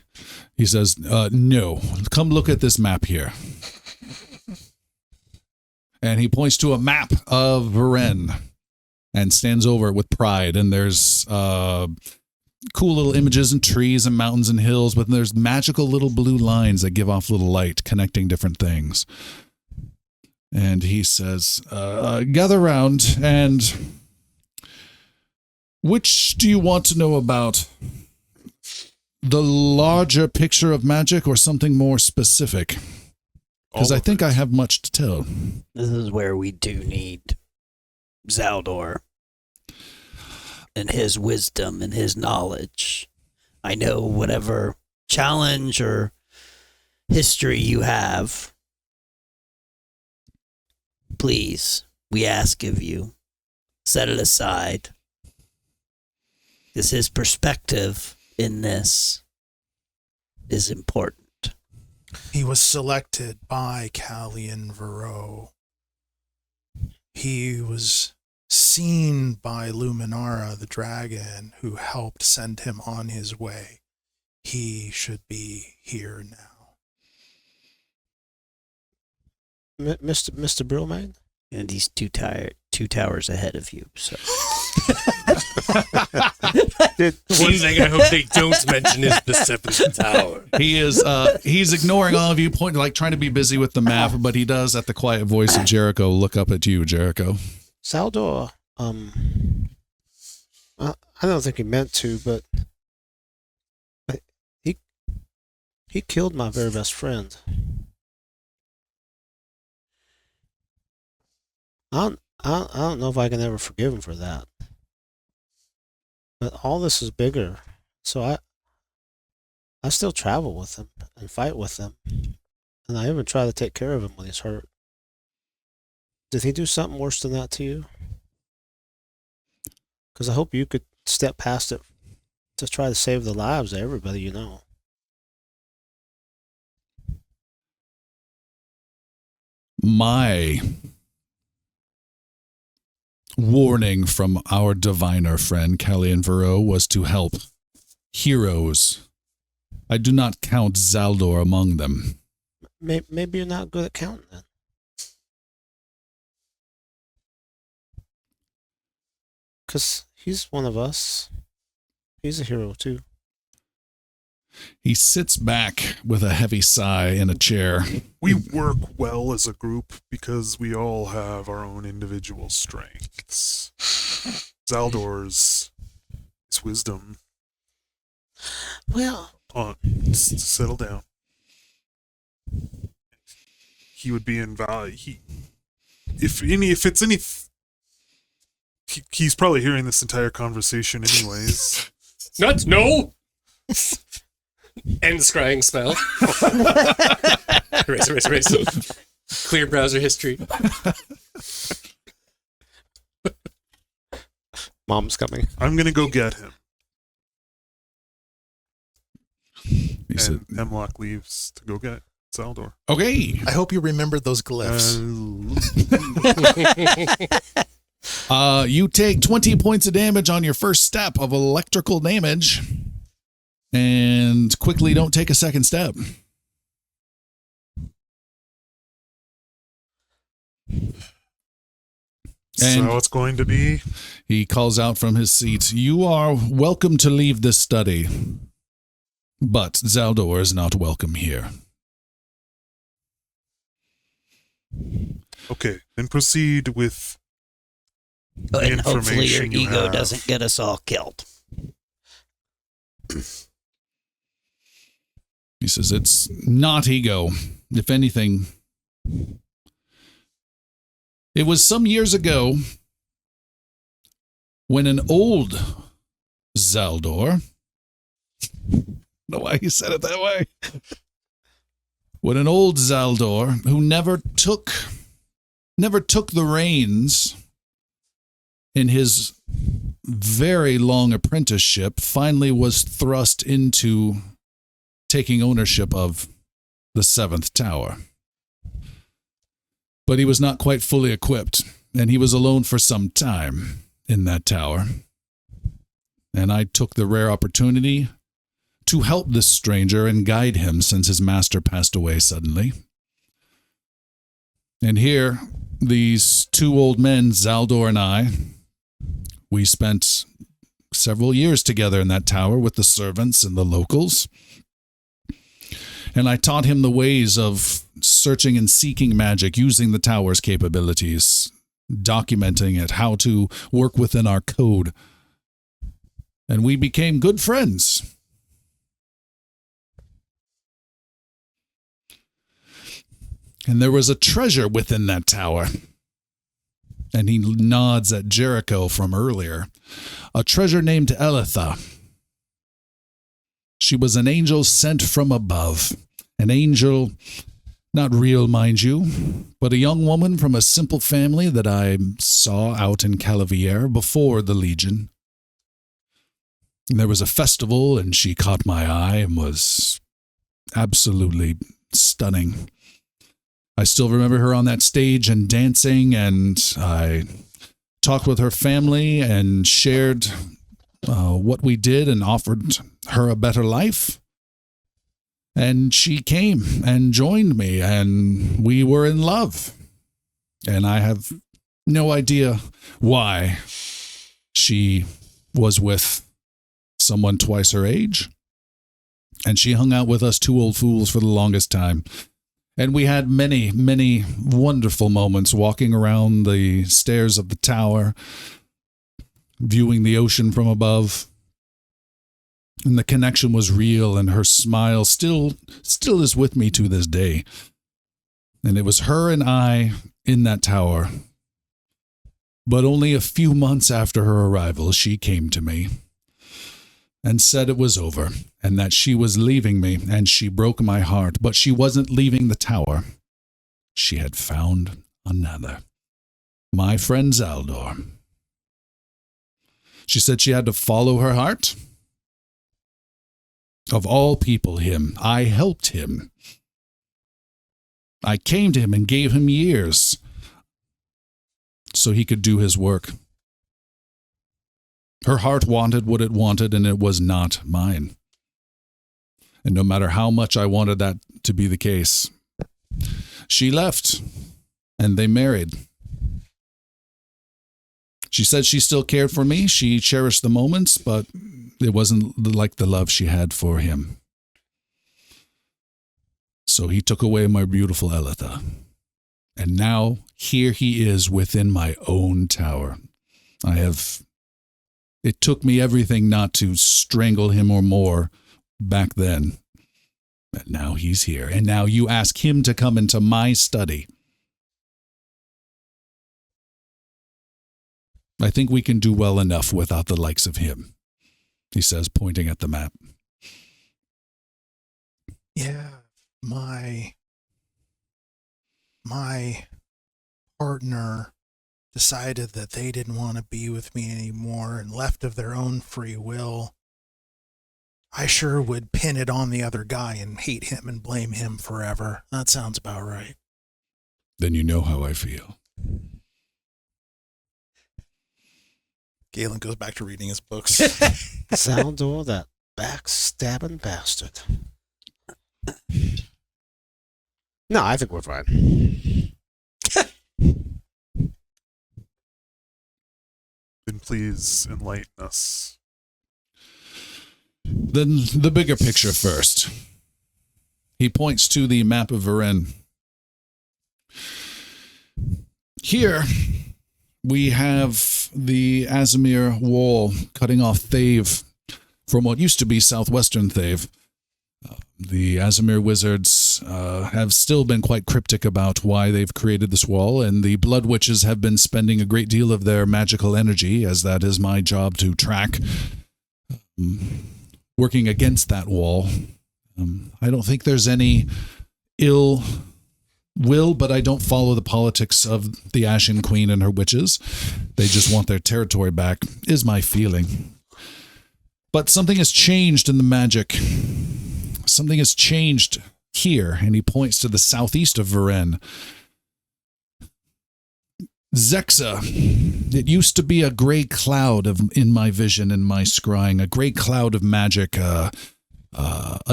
He says, no. Come look at this map here. And he points to a map of Varen and stands over it with pride. And there's cool little images and trees and mountains and hills, but there's magical little blue lines that give off little light connecting different things. And he says, gather round, and which do you want to know about? The larger picture of magic or something more specific? Because I think I have much to tell. This is where we do need Zaldor and his wisdom and his knowledge. I know whatever challenge or history you have, please, we ask of you, set it aside. Because his perspective in this is important. He was selected by Callian Vero. He was seen by Luminara, the dragon, who helped send him on his way. He should be here now. Mr. Brillman? And he's two towers ahead of you, so. One thing I hope they don't mention is the seventh tower. He is he's ignoring all of you, trying to be busy with the map, but he does, at the quiet voice of Jericho, look up at you, Jericho. Zaldor, I don't think he meant to, but he killed my very best friend. I don't know if I can ever forgive him for that. But all this is bigger, so I still travel with him and fight with him, and I even try to take care of him when he's hurt. Did he do something worse than that to you? Because I hope you could step past it to try to save the lives of everybody you know. My warning from our diviner friend Callian Vero was to help heroes. I do not count Zaldor among them. Maybe you're not good at counting then. Because he's one of us. He's a hero too. He sits back with a heavy sigh in a chair. We work well as a group because we all have our own individual strengths. Zaldor's his wisdom. Well, Settle down. He would be in value. He's probably hearing this entire conversation anyways. No! End scrying spell. Erase. Clear browser history. Mom's coming. I'm gonna go get him. He said, And Hemlock leaves to go get Zaldor. okay. I hope you remembered those glyphs. You take 20 points of damage on your first step of electrical damage. And quickly don't take a second step. So it's going to be. He calls out from his seat, you are welcome to leave this study, but Zaldor is not welcome here. Okay, then proceed with And hopefully your information you ego have. doesn't get us all killed. He says, it's not ego. If anything, it was some years ago when an old Zaldor, I don't know why he said it that way, when an old Zaldor who never took the reins in his very long apprenticeship finally was thrust into taking ownership of the seventh tower. But he was not quite fully equipped, and he was alone for some time in that tower. And I took the rare opportunity to help this stranger and guide him since his master passed away suddenly. And here, these two old men, Zaldor and I, we spent several years together in that tower with the servants and the locals. And I taught him the ways of searching and seeking magic, using the tower's capabilities, documenting it, how to work within our code. And we became good friends. And there was a treasure within that tower. And he nods at Jericho from earlier. A treasure named Elitha. She was an angel sent from above. An angel, not real, mind you, but a young woman from a simple family that I saw out in Calavier before the Legion. And there was a festival, and she caught my eye and was absolutely stunning. I still remember her on that stage and dancing, and I talked with her family and shared what we did and offered her a better life. And she came and joined me, and we were in love. And I have no idea why she was with someone twice her age. And she hung out with us two old fools for the longest time. And we had many, many wonderful moments walking around the stairs of the tower, viewing the ocean from above. And the connection was real, and her smile still is with me to this day. And it was her and I in that tower. But only a few months after her arrival, she came to me and said it was over, and that she was leaving me, and she broke my heart. But she wasn't leaving the tower. She had found another. My friend Zaldor. She said she had to follow her heart. Of all people, him. I helped him. I came to him and gave him years so he could do his work. Her heart wanted what it wanted, and it was not mine. And no matter how much I wanted that to be the case, she left, and they married. She said she still cared for me. She cherished the moments, but it wasn't like the love she had for him. So he took away my beautiful Elitha. And now here he is within my own tower. It took me everything not to strangle him or more back then. But now he's here. And now you ask him to come into my study. I think we can do well enough without the likes of him, he says, pointing at the map. Yeah, my partner decided that they didn't want to be with me anymore and left of their own free will, I sure would pin it on the other guy and hate him and blame him forever. That sounds about right. Then you know how I feel. Galen goes back to reading his books. Zaldor, that backstabbing bastard. No, I think we're fine. Then please enlighten us. Then the bigger picture first. He points to the map of Varen. Here, we have the Azimir Wall cutting off Thave from what used to be southwestern Thave. The Azimir wizards have still been quite cryptic about why they've created this wall, and the Blood Witches have been spending a great deal of their magical energy, as that is my job to track, working against that wall. I don't think there's any ill will, but I don't follow the politics of the Ashen Queen and her witches. They just want their territory back, is my feeling. But something has changed in the magic. Something has changed here, and he points to the southeast of Varen. Zexa. It used to be a gray cloud in my vision, in my scrying, a gray cloud of magic, a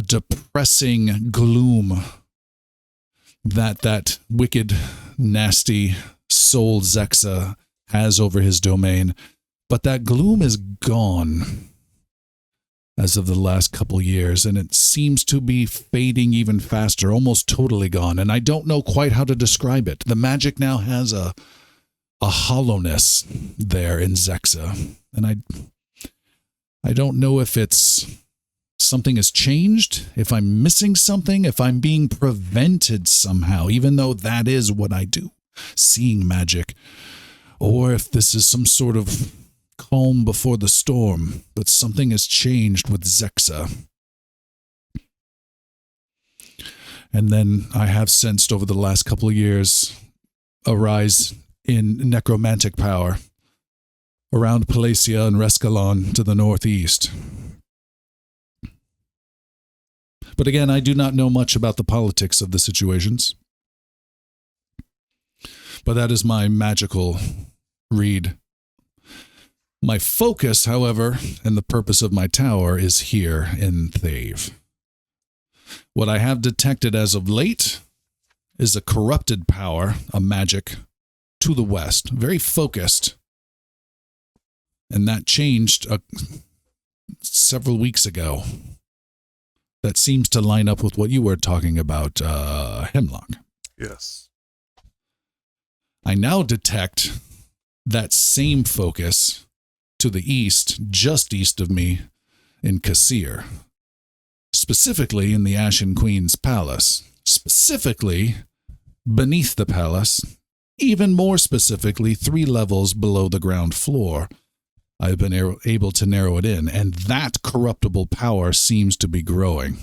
depressing gloom that wicked, nasty soul Zexa has over his domain. But that gloom is gone as of the last couple years, and it seems to be fading even faster, almost totally gone. And I don't know quite how to describe it. The magic now has a hollowness there in Zexa, and I don't know if it's something has changed, if I'm missing something, if I'm being prevented somehow, even though that is what I do, seeing magic, or if this is some sort of calm before the storm, but something has changed with Zexa. And then I have sensed over the last couple of years a rise in necromantic power around Palacia and Rescalon to the northeast. But again, I do not know much about the politics of the situations. But that is my magical read. My focus, however, and the purpose of my tower is here in Thave. What I have detected as of late is a corrupted power, a magic, to the west, very focused. And that changed several weeks ago. That seems to line up with what you were talking about, Hemlock. Yes. I now detect that same focus to the east, just east of me, in Kassir. Specifically in the Ashen Queen's palace. Specifically beneath the palace. Even more specifically, 3 levels below the ground floor. I've been able to narrow it in, and that corruptible power seems to be growing.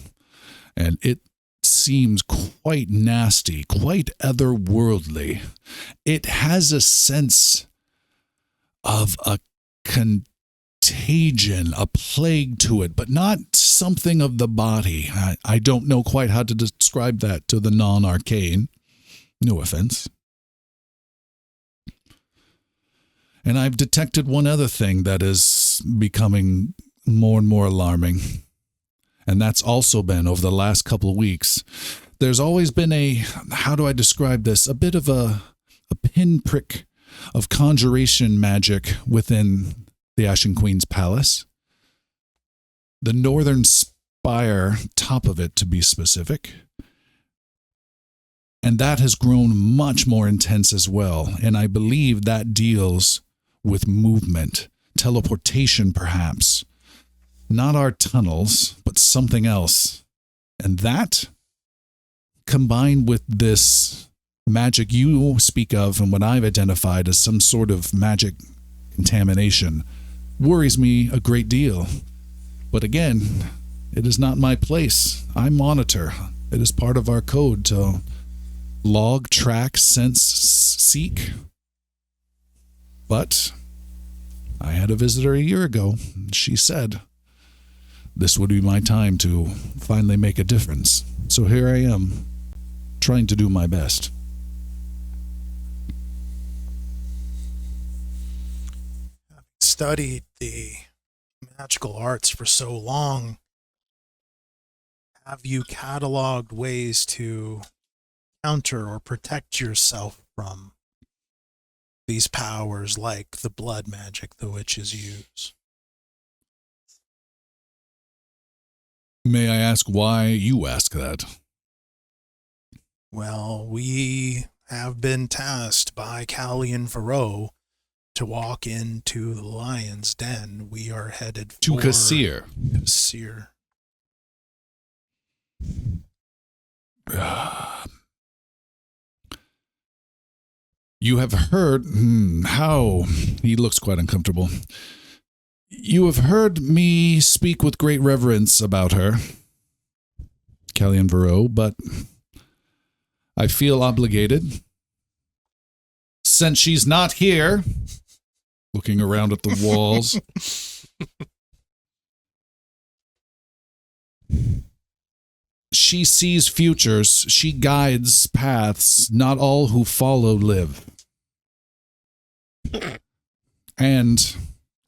And it seems quite nasty, quite otherworldly. It has a sense of a contagion, a plague to it, but not something of the body. I don't know quite how to describe that to the non-arcane. No offense. And I've detected one other thing that is becoming more and more alarming. And that's also been over the last couple of weeks. There's always been how do I describe this? A bit of a pinprick of conjuration magic within the Ashen Queen's palace. The northern spire, top of it to be specific. And that has grown much more intense as well. And I believe that deals with movement, teleportation perhaps. Not our tunnels, but something else. And that, combined with this magic you speak of and what I've identified as some sort of magic contamination, worries me a great deal. But again, it is not my place. I monitor. It is part of our code to log, track, sense, seek. But I had a visitor a year ago. She said this would be my time to finally make a difference. So here I am, trying to do my best. Having studied the magical arts for so long, have you cataloged ways to counter or protect yourself from these powers like the blood magic the witches use? May I ask why you ask that? Well, we have been tasked by Callian Varro to walk into the lion's den. We are headed for To Kassir. Kassir. You have heard how he looks quite uncomfortable. You have heard me speak with great reverence about her, Callian Varro, but I feel obligated. Since she's not here, looking around at the walls, she sees futures. She guides paths. Not all who follow live. And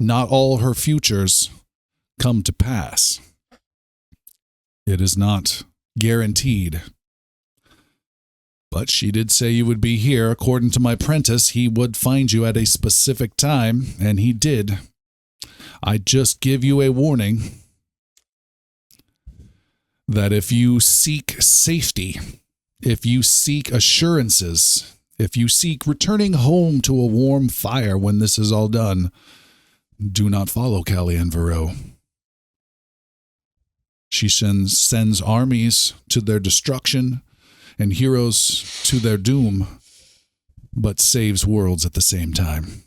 not all her futures come to pass. It is not guaranteed. But she did say you would be here. According to my apprentice, he would find you at a specific time, and he did. I just give you a warning that if you seek safety, if you seek assurances, if you seek returning home to a warm fire when this is all done, do not follow Callian Varro. She sends armies to their destruction and heroes to their doom, but saves worlds at the same time.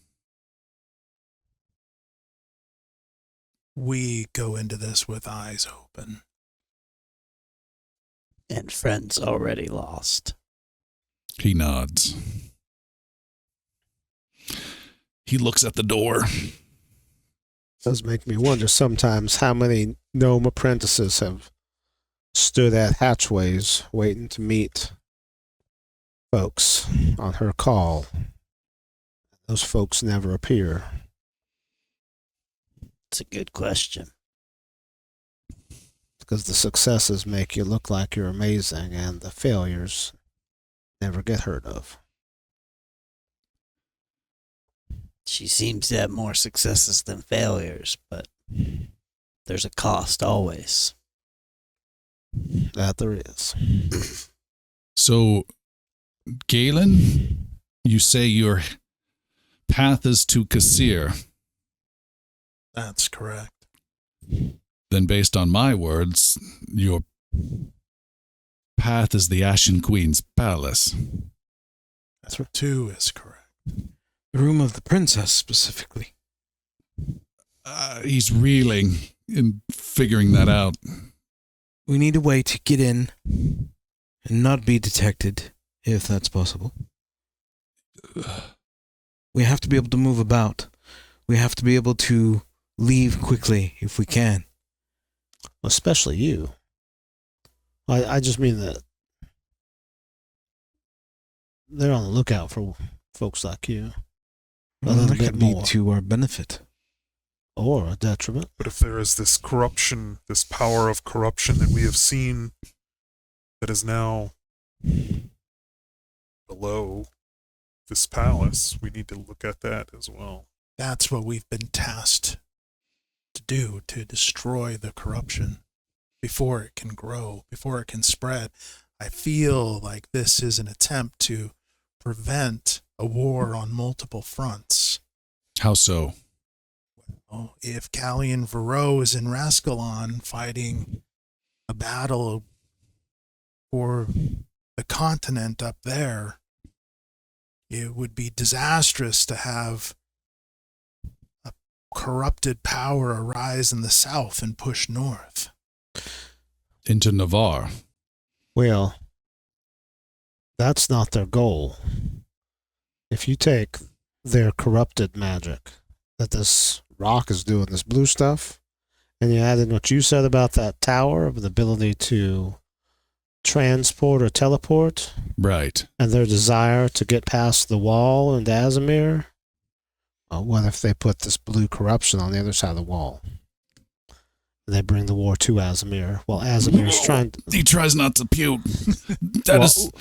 We go into this with eyes open. And friends already lost. He nods. He looks at the door. Does make me wonder sometimes how many gnome apprentices have stood at hatchways waiting to meet folks on her call. Those folks never appear. It's a good question. Because the successes make you look like you're amazing, and the failures never get heard of. She seems to have more successes than failures, but there's a cost always. That there is. So, Galen, you say your path is to Kasir. That's correct. Then based on my words, your path is the Ashen Queen's palace. That's what 2 is correct. The room of the princess, specifically. He's reeling in figuring that out. We need a way to get in and not be detected, if that's possible. We have to be able to move about. We have to be able to leave quickly if we can. Especially you. I just mean that they're on the lookout for folks like you. A Well, little that bit could be more. to our benefit. Or a detriment. But if there is this corruption, this power of corruption that we have seen that is now below this palace, we need to look at that as well. That's what we've been tasked to do, to destroy the corruption before it can grow, before it can spread. I feel like this is an attempt to prevent a war on multiple fronts. How so? Well, if Callian Varro is in Rascalon fighting a battle for the continent up there, it would be disastrous to have a corrupted power arise in the south and push north. Into Navarre. Well, that's not their goal. If you take their corrupted magic, that this rock is doing this blue stuff, and you add in what you said about that tower, of the ability to transport or teleport, Right. and their desire to get past the wall into Azamir, what if they put this blue corruption on the other side of the wall? They bring the war to Azamir, while Azamir's trying to... He tries not to puke. That Well- is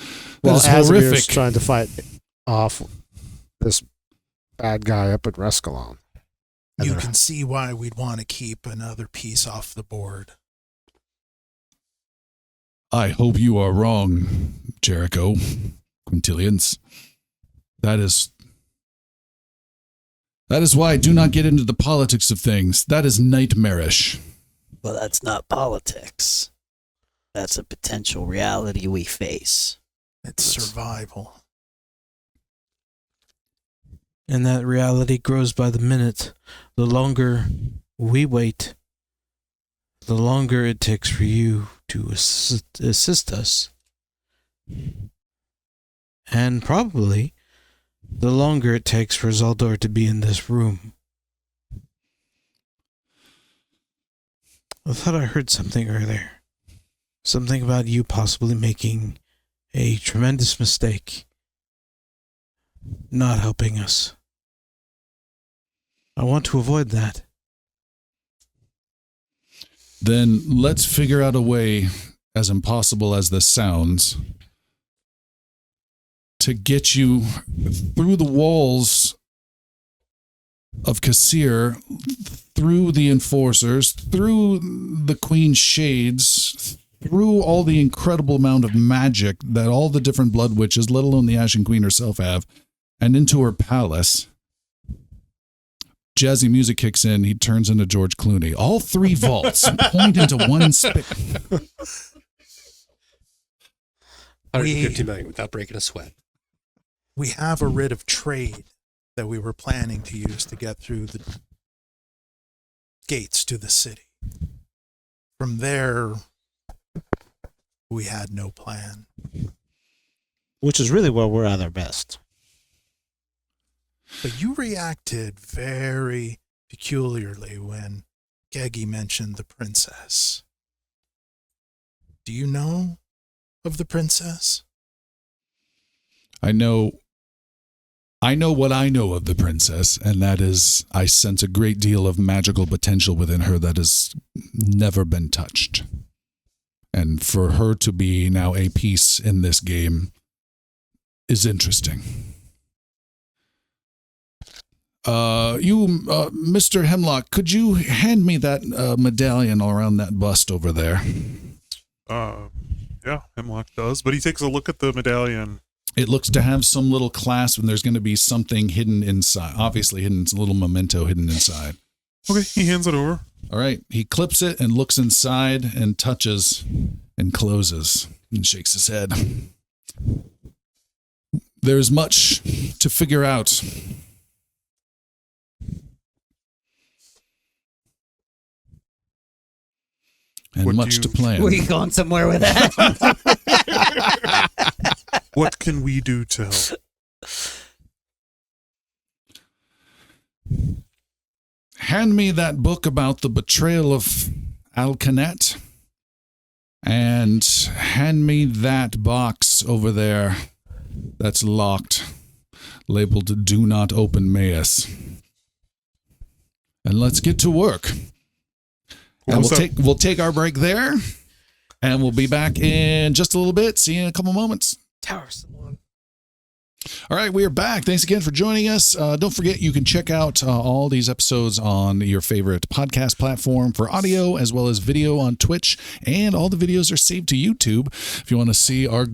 While Azamir's Azamir's trying to fight off this bad guy up at Rescalon. And You they're- can see why we'd want to keep another piece off the board. I hope you are wrong, Jericho. Quintilians. That is why I do not get into the politics of things. That is nightmarish. Well, that's not politics. That's a potential reality we face. It's survival. And that reality grows by the minute. The longer we wait, the longer it takes for you to assist us. and probably the longer it takes for Zaldor to be in this room. I thought I heard something earlier. Something about you possibly making a tremendous mistake. Not helping us. I want to avoid that. Then let's figure out a way, as impossible as this sounds, to get you through the walls of Kassir, through the enforcers, through the Queen's shades, through all the incredible amount of magic that all the different blood witches, let alone the Ashen Queen herself, have, and into her palace. Jazzy music kicks in, he turns into George Clooney. All three vaults point into one spit. 150 million without breaking a sweat. We have a writ of trade that we were planning to use to get through the gates to the city. From there, we had no plan. Which is really where we're at our best. But you reacted very peculiarly when Gegi mentioned the princess. Do you know of the princess? I know what I know of the princess, and that is I sense a great deal of magical potential within her that has never been touched. And for her to be now a piece in this game is interesting. Mr. Hemlock, could you hand me that medallion around that bust over there? Yeah, Hemlock does, but he takes a look at the medallion. It looks to have some little clasp, and there's going to be something hidden inside. Obviously hidden, it's a little memento hidden inside. Okay, he hands it over. All right, he clips it and looks inside and touches and closes and shakes his head. There's much to figure out. And What do much you- to plan. Were you going somewhere with that? What can we do to help? Hand me that book about the betrayal of Alcanet, and hand me that box over there that's locked, labeled "Do Not Open Mayus." And let's get to work. What And was that? we'll take our break there, and we'll be back in just a little bit. See you in a couple moments. Towers. All right, we are back. Thanks again for joining us. Don't forget, you can check out all these episodes on your favorite podcast platform for audio as well as video on Twitch, and all the videos are saved to YouTube if you want to see our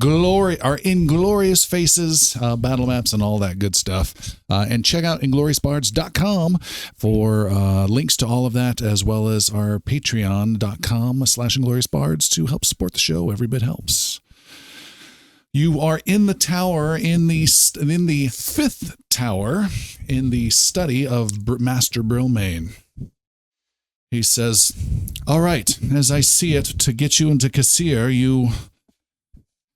inglorious faces, battle maps, and all that good stuff. And check out ingloriousbards.com for links to all of that, as well as our patreon.com/ingloriousbards to help support the show. Every bit helps. You are in the tower, in the fifth tower, in the study of Master Brilmain. He says, "All right, as I see it, to get you into Kassir,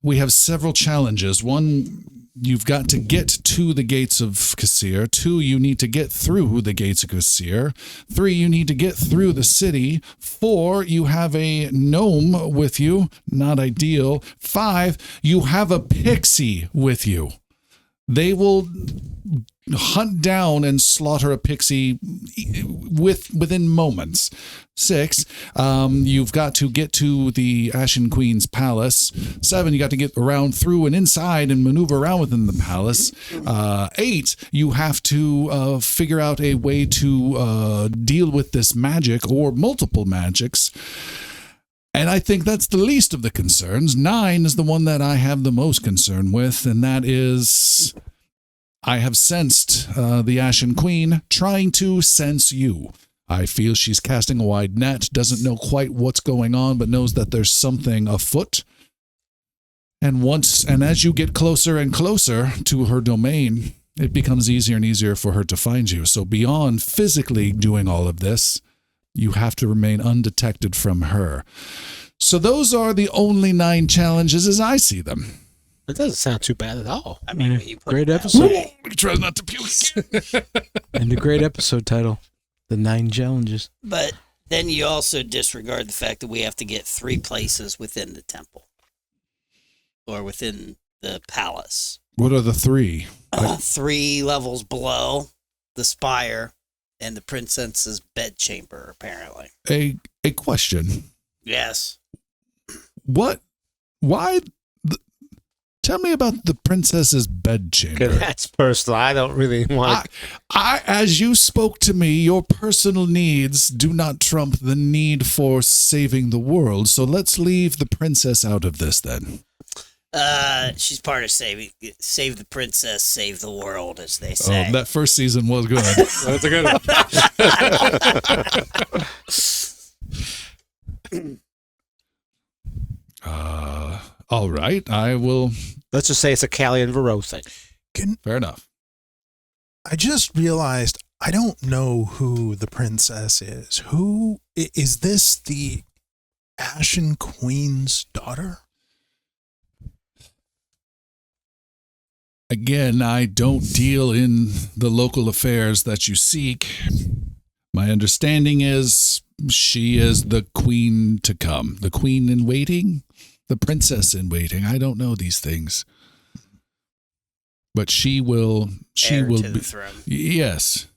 we have several challenges. One, you've got to get to the gates of Kassir. 2, you need to get through the gates of Kassir. 3, you need to get through the city. 4, you have a gnome with you. Not ideal. 5, you have a pixie with you. They will hunt down and slaughter a pixie within moments. 6, you've got to get to the Ashen Queen's palace. 7, you got to get around through and inside and maneuver around within the palace. 8, you have to figure out a way to deal with this magic or multiple magics. And I think that's the least of the concerns. 9 is the one that I have the most concern with, and that is I have sensed the Ashen Queen trying to sense you. I feel she's casting a wide net, doesn't know quite what's going on, but knows that there's something afoot. And as you get closer and closer to her domain, it becomes easier and easier for her to find you. So beyond physically doing all of this, you have to remain undetected from her. So those are the only 9 challenges as I see them. It doesn't sound too bad at all. I mean, when you put Great it that episode. way. Try not to puke. And a great episode title, The 9 Challenges. But then you also disregard the fact that we have to get 3 places within the temple or within the palace. What are the 3? 3 levels below the spire and the princess's bedchamber, apparently. A question. Yes. What? Why? Tell me about the princess's bedchamber. That's personal. I don't really want. As you spoke to me, your personal needs do not trump the need for saving the world. So let's leave the princess out of this then. She's part of save the princess, save the world, as they say. Oh, that first season was good. That's a good one. All right, I will. Let's just say it's a Callie and Varro thing. Fair enough. I just realized I don't know who the princess is. Who is this? The Ashen Queen's daughter? Again, I don't deal in the local affairs that you seek. My understanding is she is the queen to come, the queen in waiting, the princess in waiting. I don't know these things. But she will Heir to be the throne. Yes.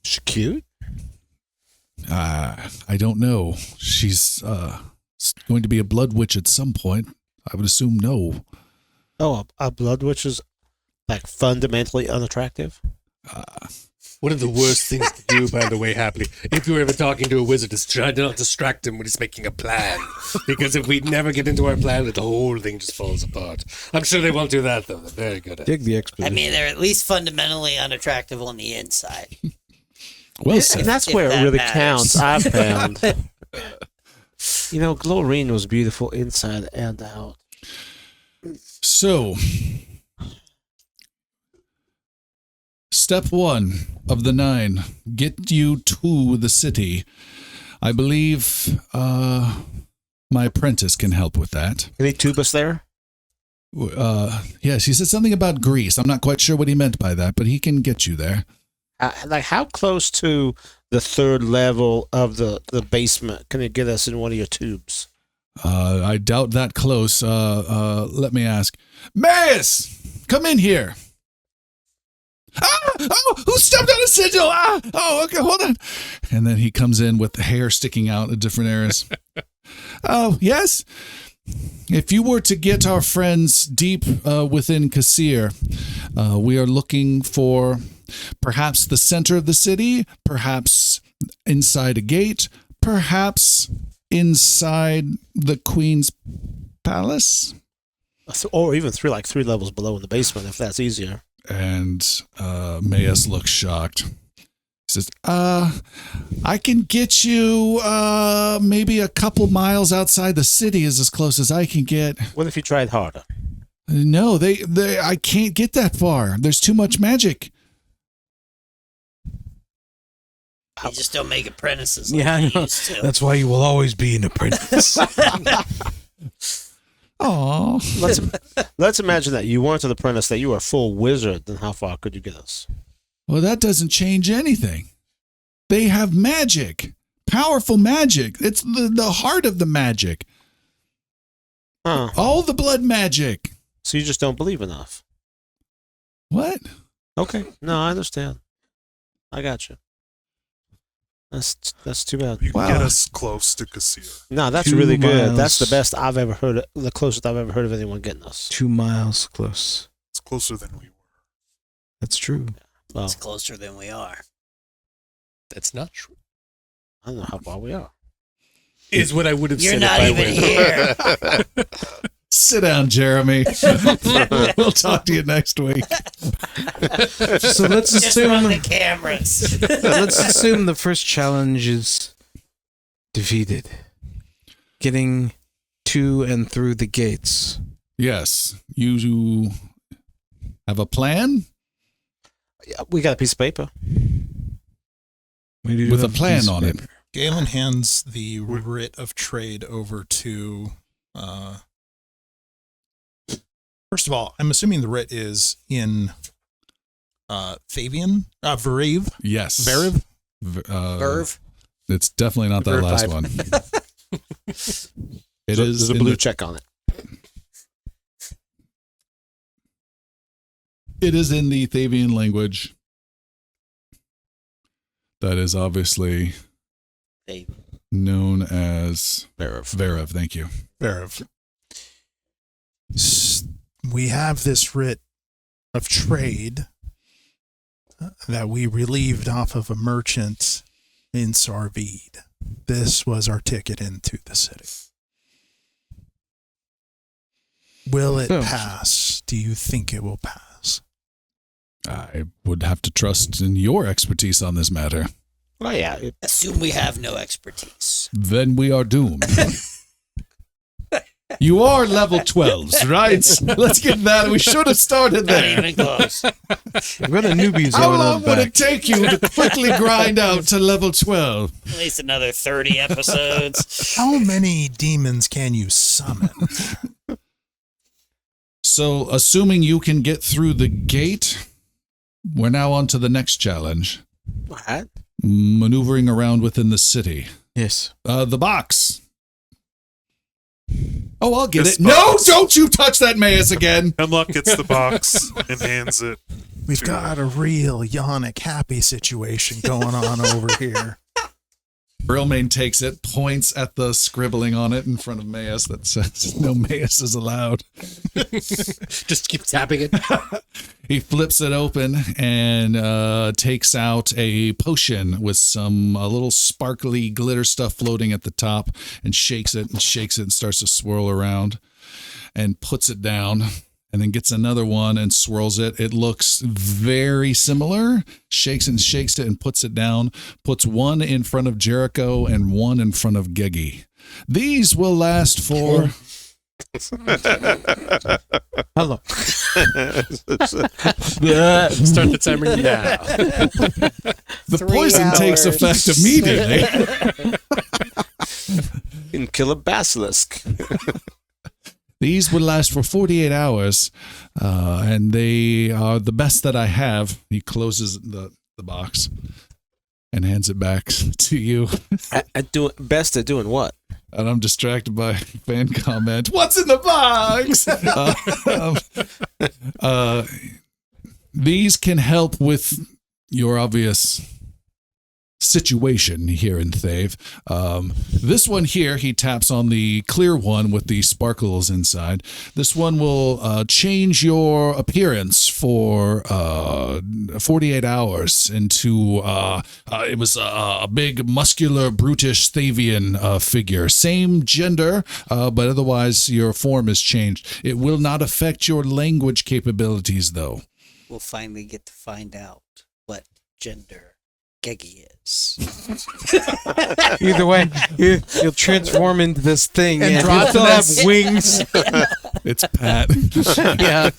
She's cute. I don't know. She's going to be a blood witch at some point. I would assume no. Oh, a blood witch is like fundamentally unattractive. One of the worst things to do, by the way, Happily, if you're ever talking to a wizard, is try to not distract him when he's making a plan. Because if we never get into our plan, the whole thing just falls apart. I'm sure they won't do that, though. They're very good at it. Dig the I exposition. mean, they're at least fundamentally unattractive on the inside. Well And said. that's If where it that really matters. counts, I've found. Glorine was beautiful inside and out. So, step 1 of the 9, get you to the city. I believe my apprentice can help with that. Can he tube us there? Yes, he said something about Greece. I'm not quite sure what he meant by that, but he can get you there. How close to the 3rd level of the basement can it get us in one of your tubes? I doubt that close. Let me ask. Magus, come in here. Oh, who stepped on a sigil? Okay, hold on. And then he comes in with the hair sticking out in different areas. Oh, yes. If you were to get our friends deep within Kasir, we are looking for perhaps the center of the city, perhaps inside a gate, perhaps inside the Queen's palace. Or even 3 levels below in the basement, if that's easier. And Mayus looks shocked. He says, I can get you maybe a couple miles outside the city is as close as I can get. What if you tried harder? No, I can't get that far. There's too much magic. You just don't make apprentices like Yeah, I you know. used to. That's why you will always be an apprentice. Aw. Let's imagine that you weren't an apprentice, that you were a full wizard. Then how far could you get us? Well, that doesn't change anything. They have magic. Powerful magic. It's the heart of the magic. Huh. All the blood magic. So you just don't believe enough. What? Okay. No, I understand. I got you. That's too bad. You can Wow. get us close to Kasir. No, that's 2 really good. That's the miles. best I've ever heard. The closest I've ever heard of anyone getting us. 2 miles close. It's closer than we were. That's true. Well, It's closer than we are. That's not true. I don't know how far we are. Is what I would have You're said not if I even went. here. Sit down, Jeremy. We'll talk to you next week. So let's Just run assume the cameras. let's assume the first challenge is defeated. Getting to and through the gates. Yes. You have a plan? Yeah, we got a piece of paper. We do With a have plan piece of on it. paper. Galen hands the writ of trade over to First of all, I'm assuming the writ is in Thavian? Veriv? Yes. Veriv? Verve. It's definitely not that last one. It is There's a in blue the- check on it. It is in the Thavian language. That is obviously known as Verev. Thank you. Veriv. We have this writ of trade that we relieved off of a merchant in Sarvid. This was our ticket into the city. Will it pass? Do you think it will pass? I would have to trust in your expertise on this matter. Oh, yeah. Assume we have no expertise. Then we are doomed. You are level 12s, right? Let's get that. We should have started Not there. even close. I've got a newbie zone How on long would back. it take you to quickly grind out to level 12? At least another 30 episodes. How many demons can you summon? So, assuming you can get through the gate, we're now on to the next challenge. What? Maneuvering around within the city. Yes. The box. Oh, I'll get This it. No, box. don't you touch that Maus again. Hemlock gets the box and hands it. We've got a real Yannick happy situation going on over here. Brilmain takes it, points at the scribbling on it in front of Maus that says no Maus is allowed. Just keep tapping it. He flips it open and takes out a potion with some little sparkly glitter stuff floating at the top and shakes it and starts to swirl around and puts it down and then gets another one and swirls it. It looks very similar, shakes it and puts it down, puts one in front of Jericho and one in front of Gegi. These will last for... Hello. Start the timer now. The 3 poison takes hours. effect immediately. You can kill a basilisk. These would last for 48 hours, and they are the best that I have. He closes the box and hands it back to you. Best at doing what? And I'm distracted by fan comment. What's in the box? These can help with your obvious situation here in Thave. This one here, he taps on the clear one with the sparkles inside. This one will change your appearance for 48 hours into it was a big muscular brutish Thavian figure, same gender, but otherwise your form is changed. It will not affect your language capabilities though. We'll finally get to find out what gender Gegi is. Either way, you'll transform into this thing And and drop you'll still the have S. wings. It's Pat. Yeah.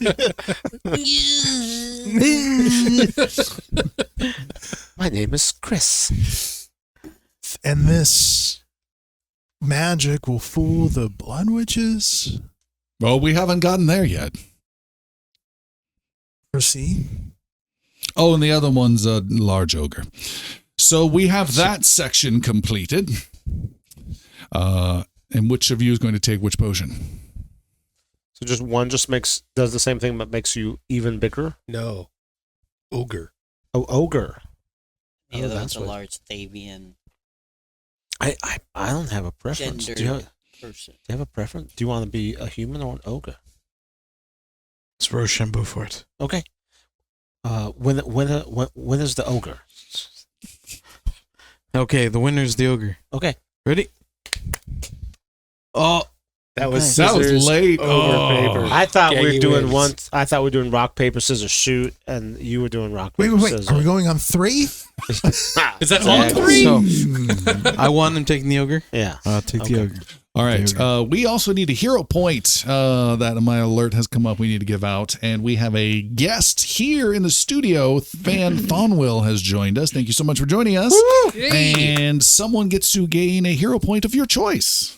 My name is Chris. And this magic will fool the blood witches? Well, we haven't gotten there yet. Proceed. Oh, and the other one's a large ogre. So we have that section completed. And which of you is going to take which potion? So just one does the same thing but makes you even bigger? No. Ogre. Oh, ogre. The Oh, other that's one's a what- large Thavian I don't have a preference. Do you gendered have, person. do you have a preference? Do you want to be a human or an ogre? It's Rochambeau for it. Okay. When is the ogre? Okay, the winner's the ogre. Okay. Ready? Oh, That was That was scissors late. over Oh. paper. I thought we were Gaggy doing wins. one. I thought we were doing rock paper scissors shoot, and you were doing rock Wait, paper wait, wait. scissors. Are we going on 3? Is that all Yeah, three? so I want him taking the ogre. Yeah. I'll take the ogre. All right. We also need a hero point that my alert has come up. We need to give out. And we have a guest here in the studio. Fan Thonwill has joined us. Thank you so much for joining us. Yay. And someone gets to gain a hero point of your choice.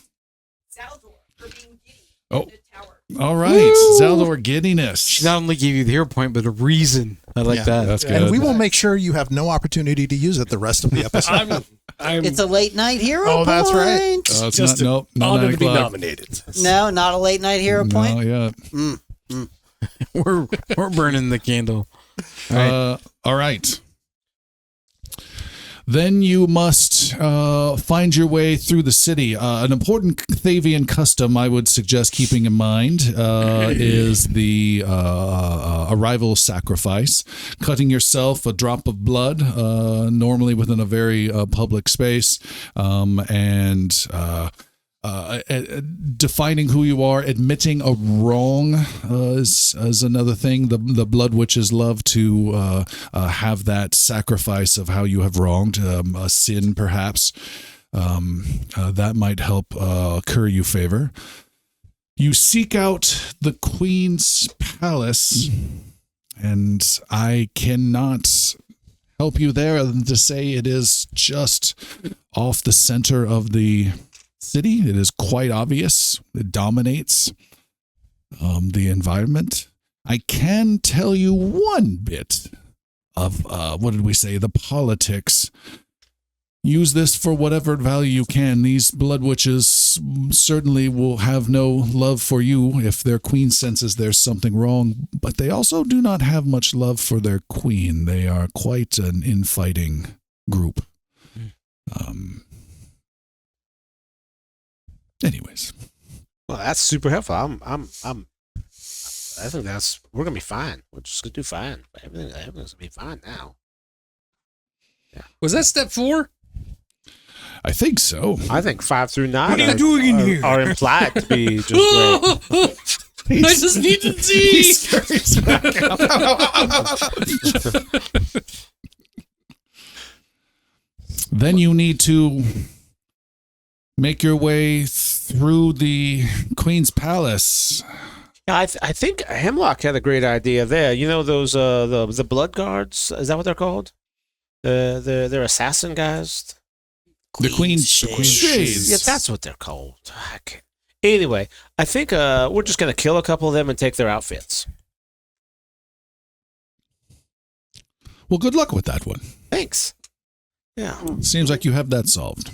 Zaldor for being giddy Oh. in the tower. All right, Zaldor giddiness. She not only gave you the hero point, but a reason. I like Yeah. that. That's good. And we will make sure you have no opportunity to use it the rest of the episode. It's a late night hero Oh, that's right. point. It's just not, no, honor 9 to be o'clock. nominated. No, not a late night hero point. No, yeah. We're burning the candle. All right. Then you must find your way through the city. An important Thavian custom I would suggest keeping in mind is the arrival sacrifice. Cutting yourself a drop of blood, normally within a very public space, and defining who you are, admitting a wrong is another thing. The blood witches love to have that sacrifice of how you have wronged, a sin perhaps. That might help curry you favor. You seek out the Queen's palace, and I cannot help you there other than to say it is just off the center of the city. It is quite obvious. It dominates the environment. I can tell you one bit of, what did we say, the politics. Use this for whatever value you can. These blood witches certainly will have no love for you if their queen senses there's something wrong, but they also do not have much love for their queen. They are quite an infighting group. Anyways. Well, that's super helpful. I think we're gonna be fine. We're just gonna do fine. Everything's gonna be fine now. Was that step 4? I think so. I think 5 through 9 What are you doing in here? are implied to be just great. I just need to see. Then you need to make your way through the Queen's Palace. Yeah, I think Hemlock had a great idea there. You know those the blood guards? Is that what they're called? They're assassin guys. The Queen's Shades. Yeah, that's what they're called. Anyway, I think we're just gonna kill a couple of them and take their outfits. Well, good luck with that one. Thanks. Yeah. Seems like you have that solved.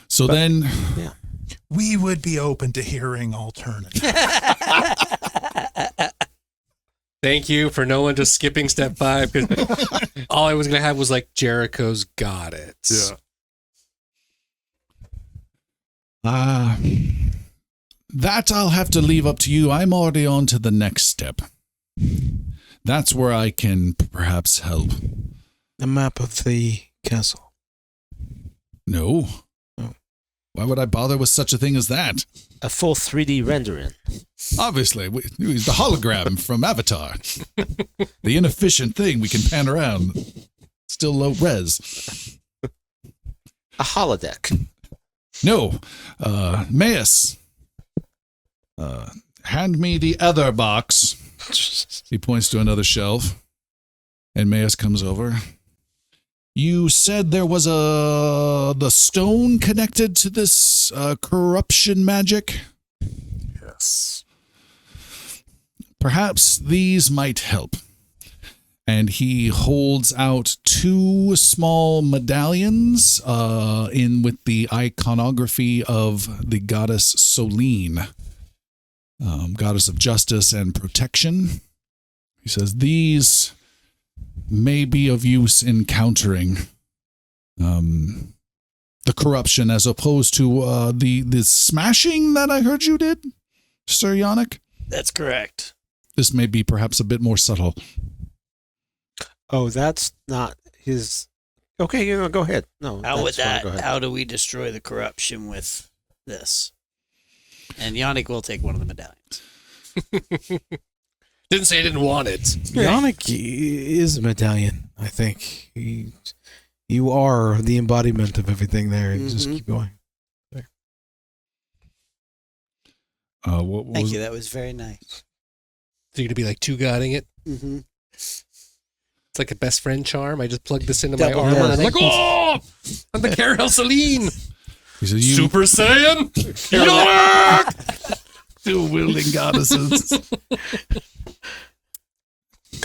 So then, We would be open to hearing alternatives. Thank you for no one just skipping step 5, because all I was going to have was like Jericho's got it. Yeah. that I'll have to leave up to you. I'm already on to the next step. That's where I can perhaps help. A map of the castle. No. Oh. Why would I bother with such a thing as that? A full 3D rendering. Obviously, he's the hologram from Avatar. The inefficient thing we can pan around. Still low res. A holodeck. No. Maeus. Hand me the other box. He points to another shelf. And Maeus comes over. You said there was the stone connected to this corruption magic? Yes. Perhaps these might help. And he holds out 2 small medallions with the iconography of the goddess Solene, goddess of justice and protection. He says, these may be of use in countering the corruption as opposed to the smashing that I heard you did, Sir Yannick. That's correct. This may be perhaps a bit more subtle. Oh, that's not his. Okay, go ahead. No, How would that's fine. that? Go ahead. How do we destroy the corruption with this? And Yannick will take one of the medallions. Didn't say I didn't want it. Yannick is a medallion, I think. You are the embodiment of everything there. And just keep going. What Thank was you. That was very nice. So you're going to be like 2-godding it? Mm-hmm. It's like a best friend charm. I just plug this into Double my armor and I'm thank like, you. oh! I'm the Carol Celine. He says, "You Super Saiyan. dual-wielding goddesses."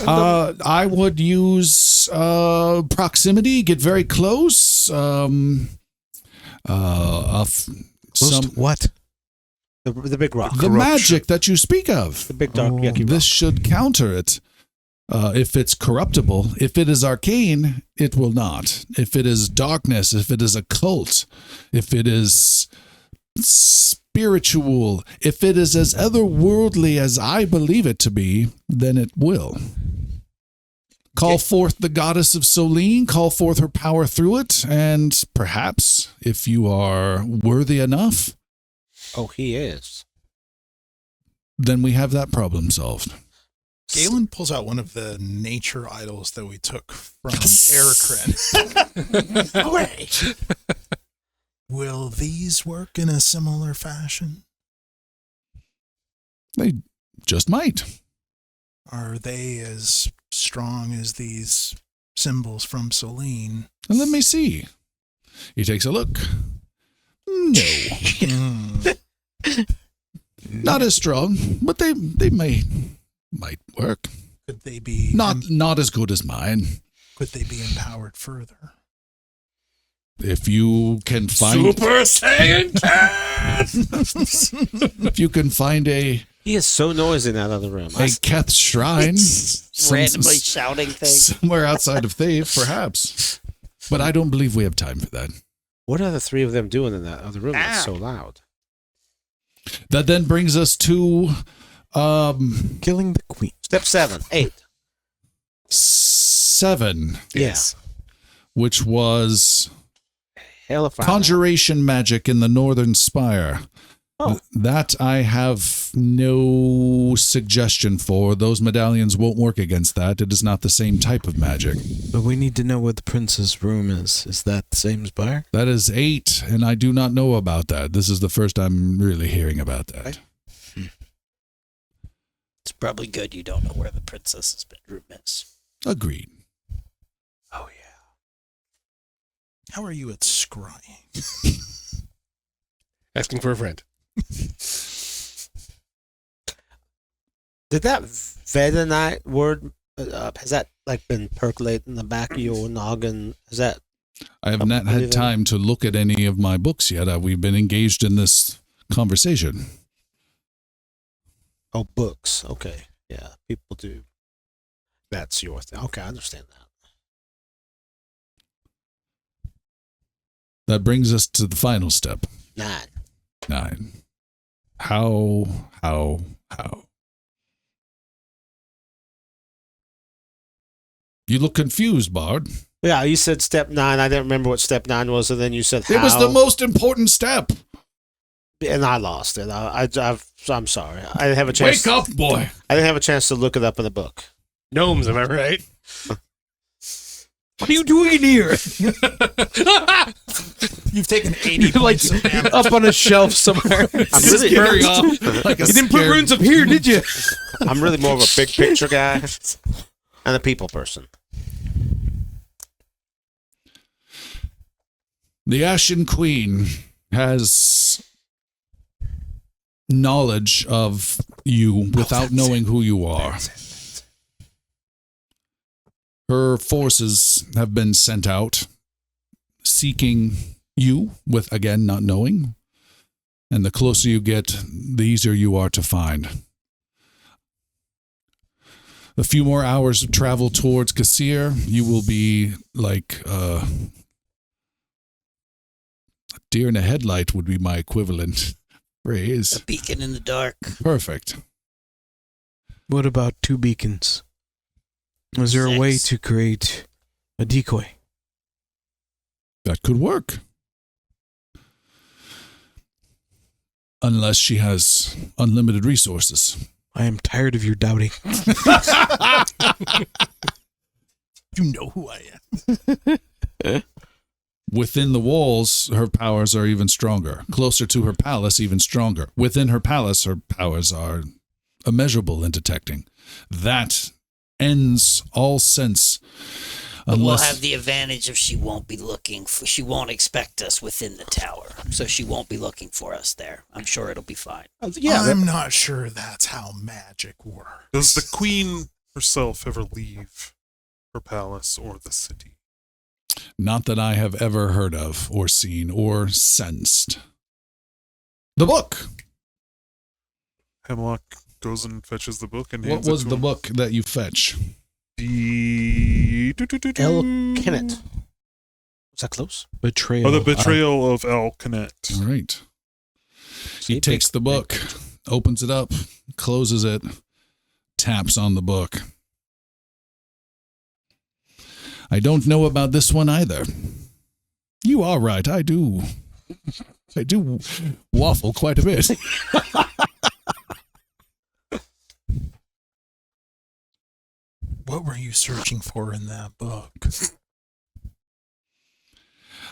I would use proximity. Get very close. What? The big rock. The magic that you speak of. The big dark yucky rock. This should counter it. If it's corruptible, if it is arcane, it will not. If it is darkness, if it is occult, if it is spiritual, if it is as otherworldly as I believe it to be, then it will. Call forth the goddess of Solene, call forth her power through it, and perhaps, if you are worthy enough, Oh, he is. then we have that problem solved. Galen pulls out one of the nature idols that we took from Ericrin. Hooray! Will these work in a similar fashion? They just might. Are they as strong as these symbols from Solene? Let me see. He takes a look. No. Not as strong, but they might work. Could they be Not as good as mine. Could they be empowered further? If you can find Super Saiyan Cat. if you can find a He is so noisy in that other room. Keth shrine Randomly shouting things. somewhere outside of Thave, perhaps. But I don't believe we have time for that. What are the three of them doing in that other room that's so loud? That then brings us to Killing the queen. Step 7, 8. 7, Yes. which was Hell if I know. conjuration magic in the Northern Spire. Oh. That I have no suggestion for. Those medallions won't work against that. It is not the same type of magic. But we need to know what the prince's room is. Is that the same spire? That is 8, and I do not know about that. This is the first I'm really hearing about that. It's probably good you don't know where the princess's bedroom is. Agreed. Oh, yeah. How are you at scrying? Asking for a friend. Did that Vedanite word, has that like been percolating in the back of your noggin? Is that... I have not had time to look at any of my books yet. We've been engaged in this conversation. Oh, books. Okay. Yeah, people do. That's your thing. Okay, I understand that. That brings us to the final step. 9. How? You look confused, Bard. Yeah, you said step 9. I didn't remember what step 9 was, and then you said how. It was the most important step. And I lost it. I'm sorry. I didn't have a chance. Wake up, boy. I didn't have a chance to look it up in the book. Gnomes, am I right? What are you doing in here? You've taken 80 points of damage. Up on a shelf somewhere. I'm really, Very off. Like a You didn't put scared- runes up here, did you? I'm really more of a big picture guy and a people person. The Ashen Queen has knowledge of you without knowing who you are. Her forces have been sent out seeking you with, again, not knowing. And the closer you get, the easier you are to find. A few more hours of travel towards Kassir, you will be like a deer in a headlight would be my equivalent phrase. A beacon in the dark. Perfect. What about 2 beacons? Was there a way 6. to create a decoy? That could work. Unless she has unlimited resources. I am tired of your doubting. You know who I am. Within the walls, her powers are even stronger. Closer to her palace, even stronger. Within her palace, her powers are immeasurable in detecting. That ends all sense But we'll Unless have the advantage of she won't expect us within the tower. So she won't be looking for us there. I'm sure it'll be fine. I'm not sure that's how magic works. Does the queen herself ever leave her palace or the city? not that I have ever heard of or seen or sensed. The book. Hemlock goes and fetches the book and What hands it was to the him. book that you fetch? The El Kennett. Was that close? Betrayal. Oh, the betrayal of El Kennett. All right. He See, takes the book, opens it up, closes it, taps on the book. I don't know about this one either. You are right. I do waffle quite a bit. What were you searching for in that book?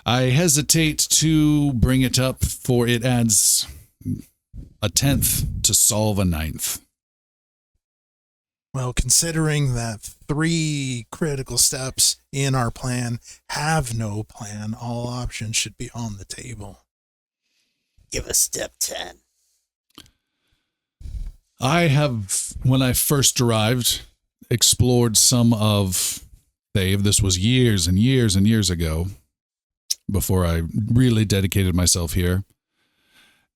I hesitate to bring it up, for it adds a 10th to solve a 9th. Well, considering that 3 critical steps in our plan have no plan, all options should be on the table. Give us step 10. I have, when I first arrived, explored some of Thave. This was years and years and years ago, before I really dedicated myself here,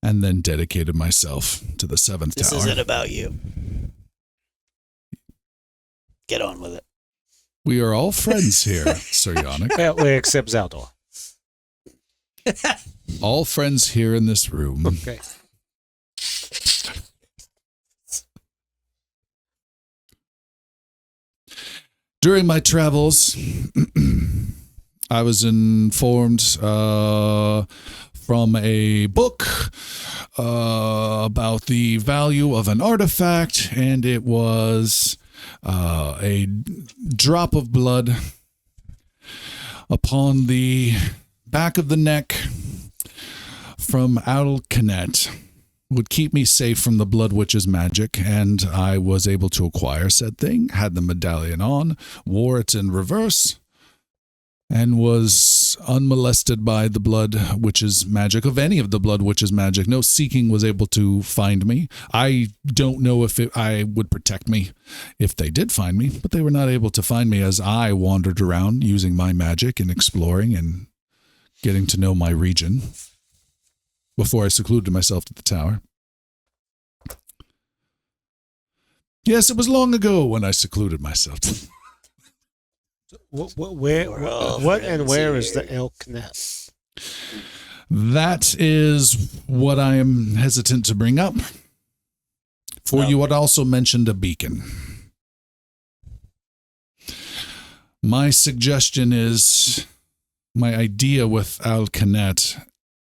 and then dedicated myself to the 7th This tower. isn't about you. Get on with it. We are all friends here, Sir Yannick. Well, except Zaldor. All friends here in this room. Okay. During my travels, I was informed from a book about the value of an artifact, and it was a drop of blood upon the back of the neck from Al-Khanet would keep me safe from the Blood Witch's magic, and I was able to acquire said thing, had the medallion on, wore it in reverse, and was unmolested by the Blood Witch's magic, of any of the Blood Witch's magic. No seeking was able to find me. I don't know if I would protect me if they did find me, but they were not able to find me as I wandered around using my magic and exploring and getting to know my region before I secluded myself to the tower. Yes, it was long ago when I secluded myself. What and where is the El Kennett? That is what I am hesitant to bring up. For you had also mentioned a beacon. My suggestion is, my idea with Al-Khanet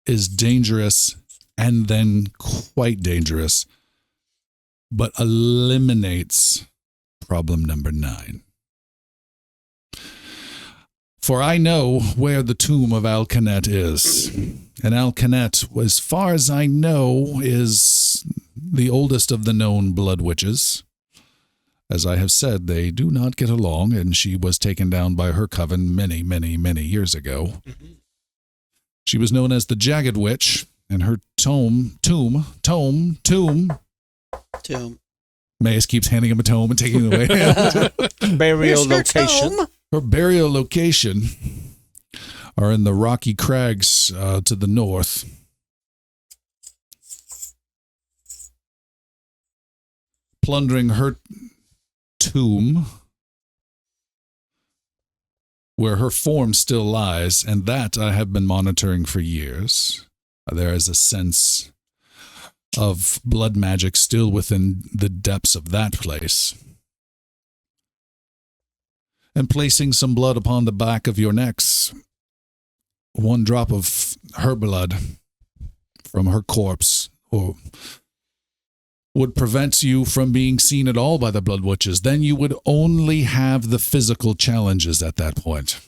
is dangerous and then quite dangerous, but eliminates problem number 9. For I know where the tomb of Al-Khanet is, and Al-Khanet, as far as I know, is the oldest of the known blood witches. As I have said, they do not get along, and she was taken down by her coven many, many, many years ago. She was known as the Jagged Witch, and her tomb. Mace keeps handing him a tome and taking it away. Burial location. Her burial location are in the rocky crags to the north. Plundering her tomb, where her form still lies, and that I have been monitoring for years. There is a sense of blood magic still within the depths of that place. And placing some blood upon the back of your necks, 1 drop of her blood from her corpse, or would prevent you from being seen at all by the blood witches. Then you would only have the physical challenges at that point.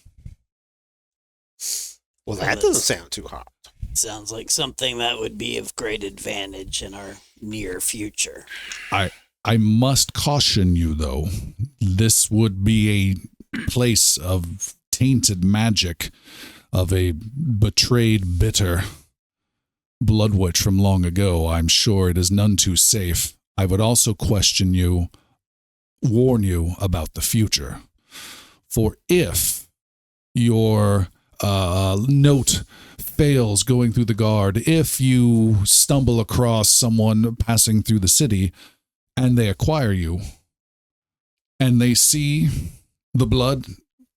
Well, that doesn't sound too hot. Sounds like something that would be of great advantage in our near future. I must caution you, though, this would be a place of tainted magic of a betrayed, bitter blood witch from long ago, I'm sure it is none too safe. I would also warn you about the future. For if your note fails going through the guard, if you stumble across someone passing through the city and they acquire you, and they see the blood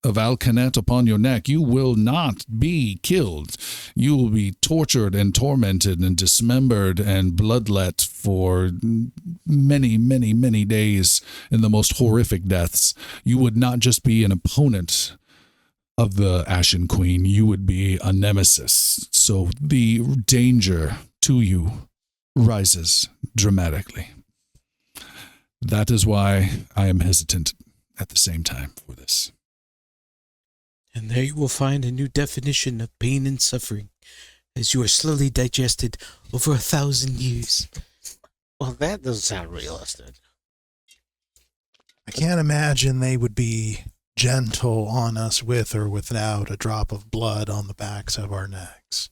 of Alcanet upon your neck, you will not be killed. You will be tortured and tormented and dismembered and bloodlet for many, many, many days in the most horrific deaths. You would not just be an opponent of the Ashen Queen, you would be a nemesis. So the danger to you rises dramatically. That is why I am hesitant at the same time for this. And there you will find a new definition of pain and suffering, as you are slowly digested over 1,000 years. Well, that doesn't sound realistic. I can't imagine they would be gentle on us with or without a drop of blood on the backs of our necks.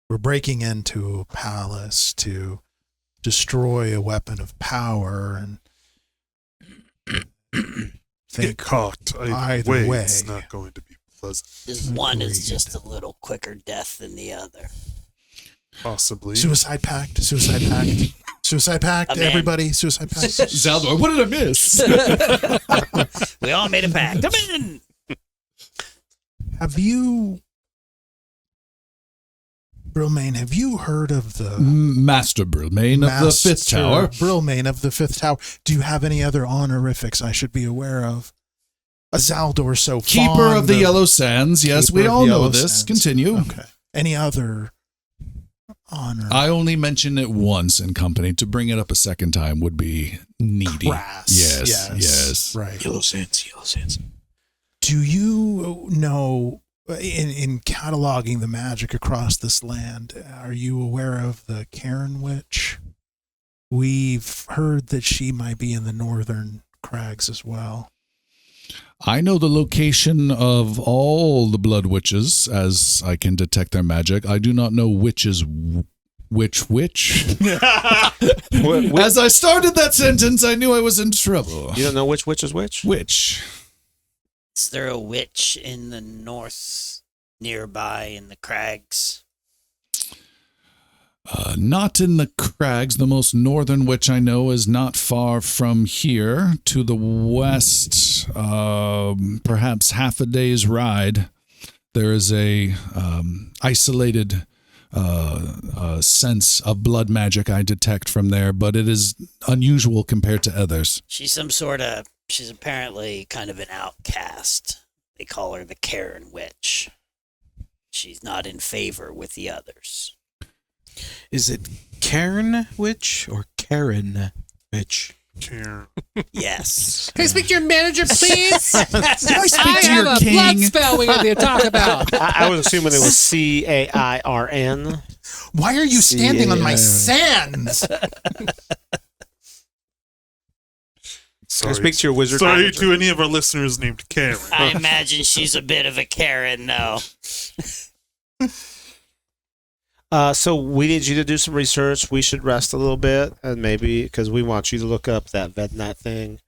We're breaking into a palace to destroy a weapon of power, and Get caught either way. It's not going to be pleasant. This one is just a little quicker death than the other. Possibly. Suicide pact. I'm in. Everybody, suicide pact. Zaldor, what did I miss? We all made a pact. I'm in. Have you, Brilmain, have you heard of the Master Brilmain of the Fifth Tower? Brilmain of the Fifth Tower. Do you have any other honorifics I should be aware of? A Zaldor so Keeper fond of the Yellow Sands. Yes, we Keeper of all the know Yellow this. Sands. Continue. Okay. Any other honor? I only mentioned it once in company. To bring it up a second time would be needy. Crass. Yes. Right. Yellow Sands. Do you know, in cataloging the magic across this land, are you aware of the Karen Witch? We've heard that she might be in the northern crags as well. I know the location of all the blood witches, as I can detect their magic. I do not know which is which. As I started that sentence, I knew I was in trouble. You don't know which witch is which? Which? Is there a witch in the north nearby in the crags? Not in the crags. The most northern witch I know is not far from here. To the west, perhaps half a day's ride, there is a isolated sense of blood magic I detect from there, but it is unusual compared to others. She's apparently kind of an outcast. They call her the Karen Witch. She's not in favor with the others. Is it Karen Witch or Karen Witch? Karen. Yes. Can I speak to your manager, please? Can I speak I to have your a king? blood spell we have to talk about. I was assuming it was CAIRN. Why are you standing on my sands? Can I speak to your wizard Sorry manager? to any of our listeners named Karen. I imagine she's a bit of a Karen, though. So we need you to do some research. We should rest a little bit, and maybe because we want you to look up that Vednat thing.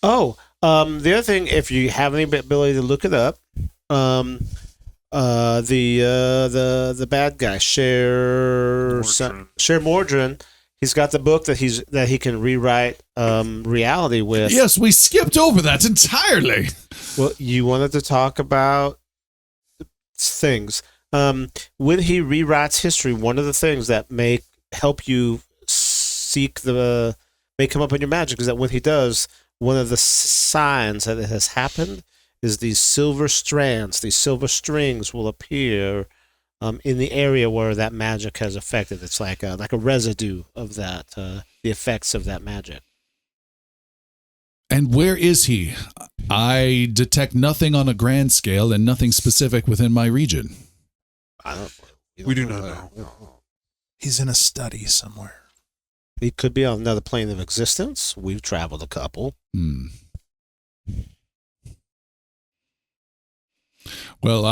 Oh, the other thing, if you have any ability to look it up, the bad guy, Cher Mordrin, he's got the book that he can rewrite reality with. Yes, we skipped over that entirely. Well, you wanted to talk about things. When he rewrites history, one of the things that may help you may come up in your magic is that when he does, one of the signs that it has happened is these silver strands, these silver strings will appear in the area where that magic has affected. It's like a residue of that, the effects of that magic. And where is he? I detect nothing on a grand scale and nothing specific within my region. We do not know. He's in a study somewhere. He could be on another plane of existence. We've traveled a couple. Well,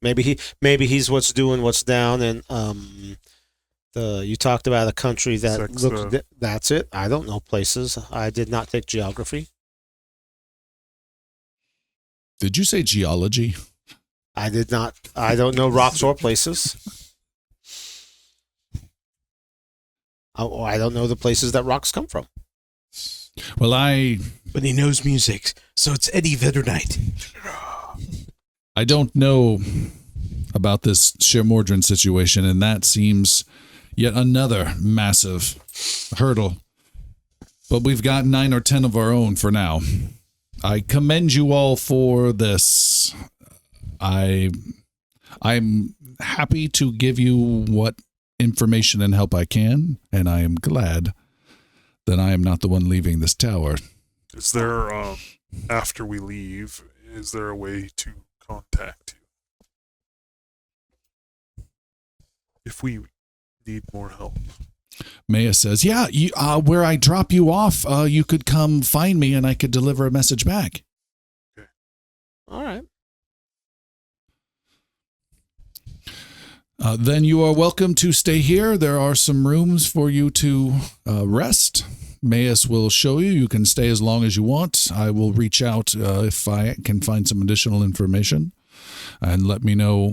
Maybe he's what's doing what's down, and you talked about a country that Sexa. looks. That's it. I don't know places. I did not take geography. did you say geology? I did not. I don't know rocks or places. I don't know the places that rocks come from. Well, But he knows music, so it's Eddie Vedder night. I don't know about this Shermordran situation, and that seems yet another massive hurdle. But we've got 9 or 10 of our own for now. I commend you all for this. I'm happy to give you what information and help I can, and I am glad that I am not the one leaving this tower. Is there, after we leave, is there a way to contact you? If we need more help. Maya says, yeah, where I drop you off, you could come find me and I could deliver a message back. All right. Then you are welcome to stay here. There are some rooms for you to rest. Mayus will show you. You can stay as long as you want. I will reach out if I can find some additional information, and let me know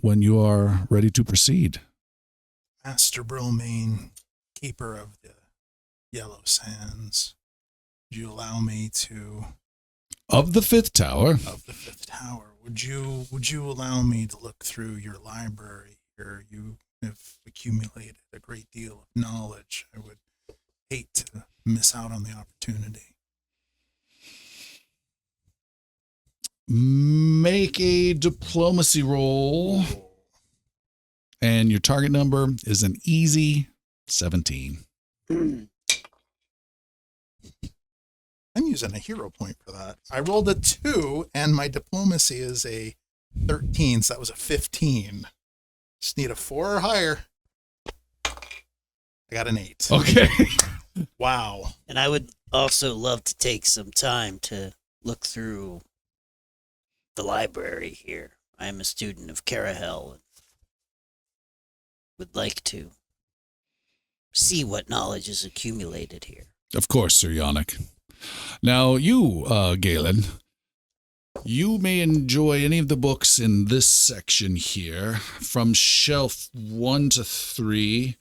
when you are ready to proceed. Master Brilmain, keeper of the Yellow Sands, would you allow me to... Of the 5th tower. Of the 5th tower. Would you allow me to look through your library here? You have accumulated a great deal of knowledge. I would hate to miss out on the opportunity. Make a diplomacy roll. And your target number is an easy 17. I'm using a hero point for that. I rolled a 2, and my diplomacy is a 13, so that was a 15. Just need a 4 or higher. I got an 8. Okay. Wow. And I would also love to take some time to look through the library here. I am a student of Carahel and would like to see what knowledge is accumulated here. Of course, Sir Yannick. Now, you, Galen, you may enjoy any of the books in this section here, from shelf 1 to 3,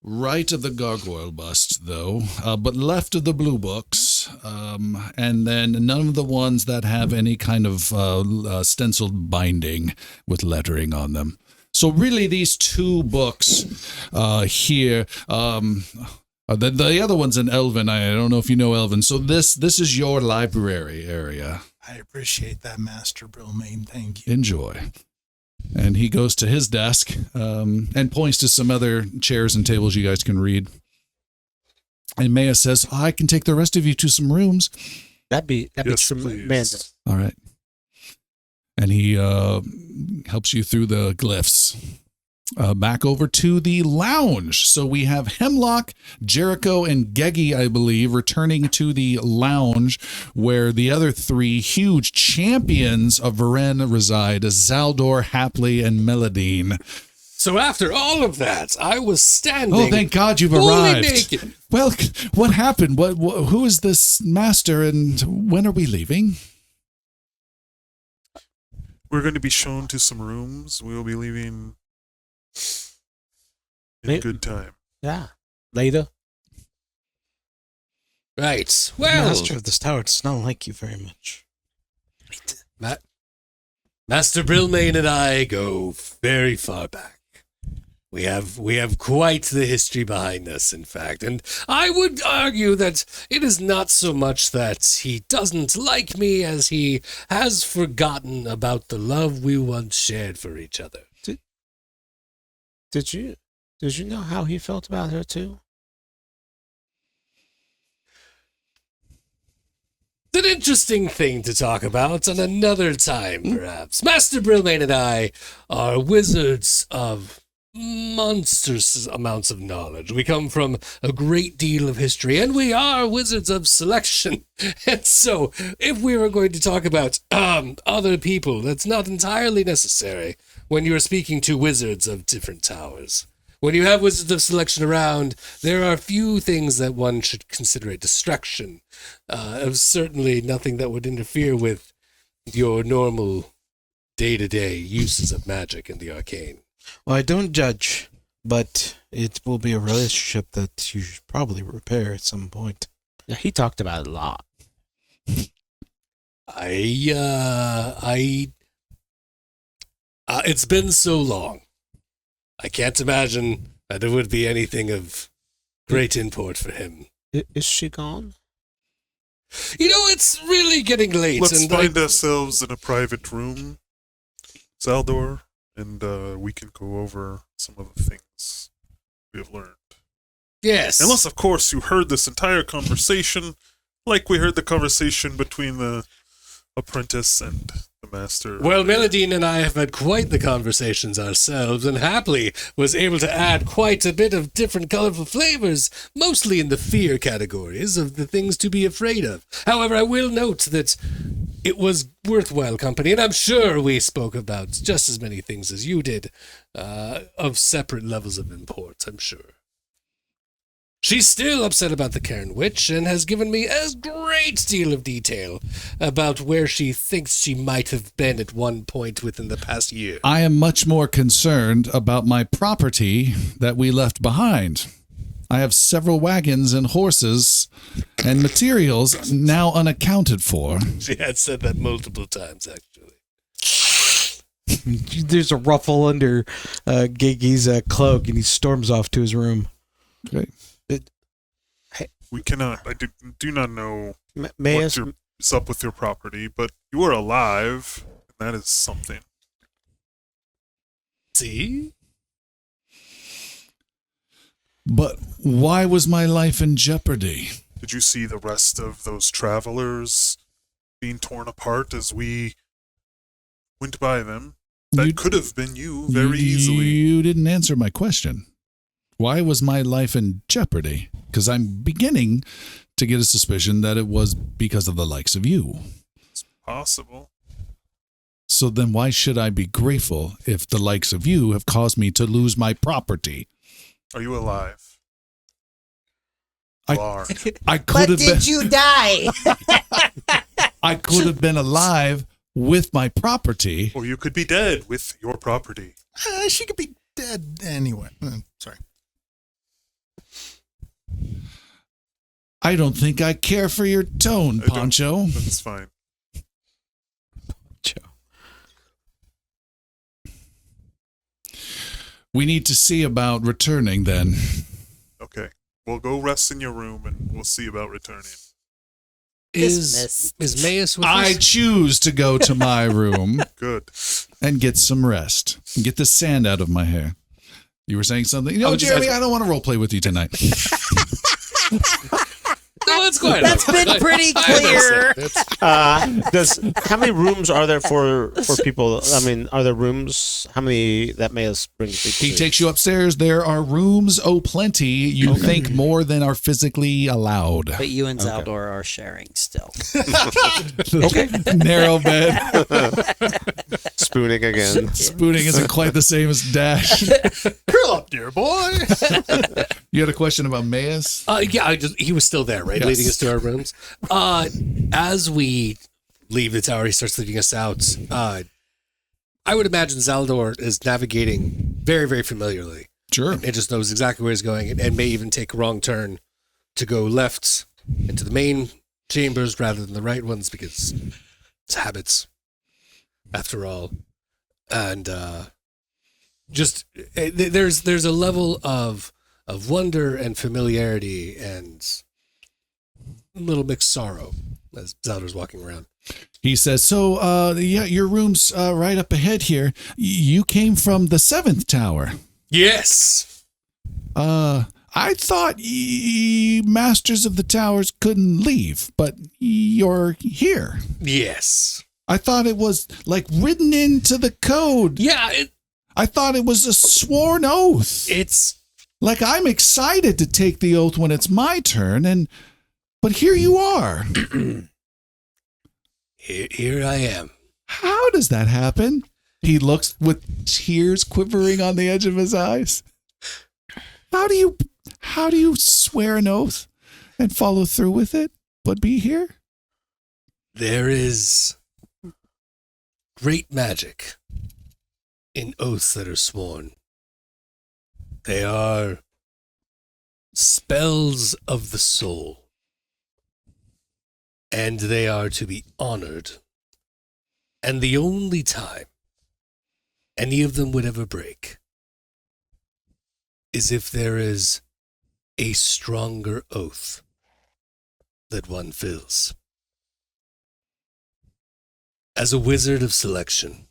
right of the gargoyle bust, though, but left of the blue books, and then none of the ones that have any kind of stenciled binding with lettering on them. So really, these 2 books here... the other one's in Elven. I don't know if you know Elven. So this is your library area. I appreciate that, Master Brilmain. Thank you. Enjoy. And he goes to his desk and points to some other chairs and tables you guys can read. And Maya says, I can take the rest of you to some rooms. That'd be Yes, tremendous. All right. And he helps you through the glyphs. Back over to the lounge. So we have Hemlock, Jericho, and Geggy, I believe, returning to the lounge where the other 3 huge champions of Varen reside, Zaldor, Hapley, and Meladine. So after all of that, I was standing. Oh, thank God you've fully arrived. naked. Well, what happened? Who is this master, and when are we leaving? We're going to be shown to some rooms. We will be leaving in Maybe- good time. Yeah. Later. Right. Well, Master of this tower does not like you very much. Master Brilmain and I go very far back. We have quite the history behind us, in fact, and I would argue that it is not so much that he doesn't like me as he has forgotten about the love we once shared for each other. Did you know how he felt about her too? It's an interesting thing to talk about on another time, perhaps. Master Brilmain and I are wizards of monstrous amounts of knowledge. We come from a great deal of history, and we are wizards of selection. And so, if we were going to talk about other people, that's not entirely necessary when you are speaking to wizards of different towers. When you have wizards of selection around, there are few things that one should consider a distraction. Certainly nothing that would interfere with your normal day-to-day uses of magic and the arcane. Well, I don't judge, but it will be a relationship that you should probably repair at some point. Yeah, he talked about it a lot. It's been so long. I can't imagine that it would be anything of great import for him. Is she gone? It's really getting late. Let's and find ourselves in a private room, Zaldor, and we can go over some of the things we have learned. Yes. Unless, of course, you heard this entire conversation, like we heard the conversation between the apprentice and the master. Well, Meladine and I have had quite the conversations ourselves, and happily was able to add quite a bit of different colorful flavors, mostly in the fear categories of the things to be afraid of. However, I will note that it was worthwhile company, and I'm sure we spoke about just as many things as you did, of separate levels of import, I'm sure. She's still upset about the Cairn Witch and has given me a great deal of detail about where she thinks she might have been at one point within the past year. I am much more concerned about my property that we left behind. I have several wagons and horses and materials now unaccounted for. She had said that multiple times, actually. There's a ruffle under Gigi's cloak, and he storms off to his room. Okay. We cannot, I do not know Mayas, what's up with your property, but you are alive, and that is something. See? But why was my life in jeopardy? Did you see the rest of those travelers being torn apart as we went by them? That could have been you very easily. You didn't answer my question. Why was my life in jeopardy? Because I'm beginning to get a suspicion that it was because of the likes of you. It's possible. So then why should I be grateful if the likes of you have caused me to lose my property? Are you alive? I- You are. I could have been you die? I could have been alive with my property. Or you could be dead with your property. She could be dead anyway. Sorry. I don't think I care for your tone, I don't- Poncho. That's fine. We need to see about returning then. Okay. We'll go rest in your room and we'll see about returning. Is Mayas with I us? choose to go to my room Good. and get some rest and get the sand out of my hair. You were saying something? No, Jeremy, I don't want to role play with you tonight. No, that's quite That's been pretty clear. How many rooms are there for people? I mean, are there rooms? How many that Mayas brings people? He to? takes you upstairs. There are rooms, plenty. You think more than are physically allowed. But you and Zaldor are sharing still. Narrow bed. Spooning again. Spooning isn't quite the same as Dash. Curl up, dear boy. You had a question about Mayas? Yeah, he was still there, right? Yes. Leading us to our rooms. As we leave the tower, he starts leading us out. I would imagine Zaldor is navigating very, very familiarly. Sure. It just knows exactly where he's going and may even take a wrong turn to go left into the main chambers rather than the right ones because it's habits, after all. And there's a level of wonder and familiarity and a little mixed sorrow as Zaldor's walking around. He says, so, your room's right up ahead here. You came from the 7th tower. Yes. I thought Masters of the Towers couldn't leave, but you're here. Yes. I thought it was, like, written into the code. Yeah. I thought it was a sworn oath. It's Like, I'm excited to take the oath when it's my turn, but here you are. here I am. How does that happen? He looks with tears quivering on the edge of his eyes. How do you swear an oath and follow through with it, but be here? There is great magic in oaths that are sworn. They are spells of the soul, and they are to be honored. And the only time any of them would ever break is if there is a stronger oath that one fills. As a wizard of selection,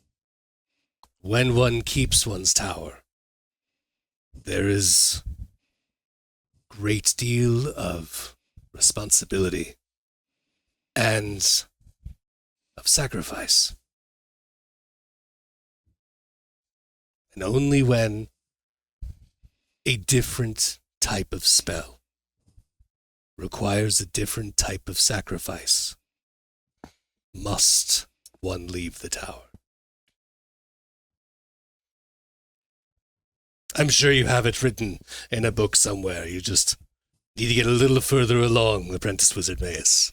when one keeps one's tower, there is great deal of responsibility and of sacrifice. And only when a different type of spell requires a different type of sacrifice must one leave the tower. I'm sure you have it written in a book somewhere. You just need to get a little further along, Apprentice Wizard Maus.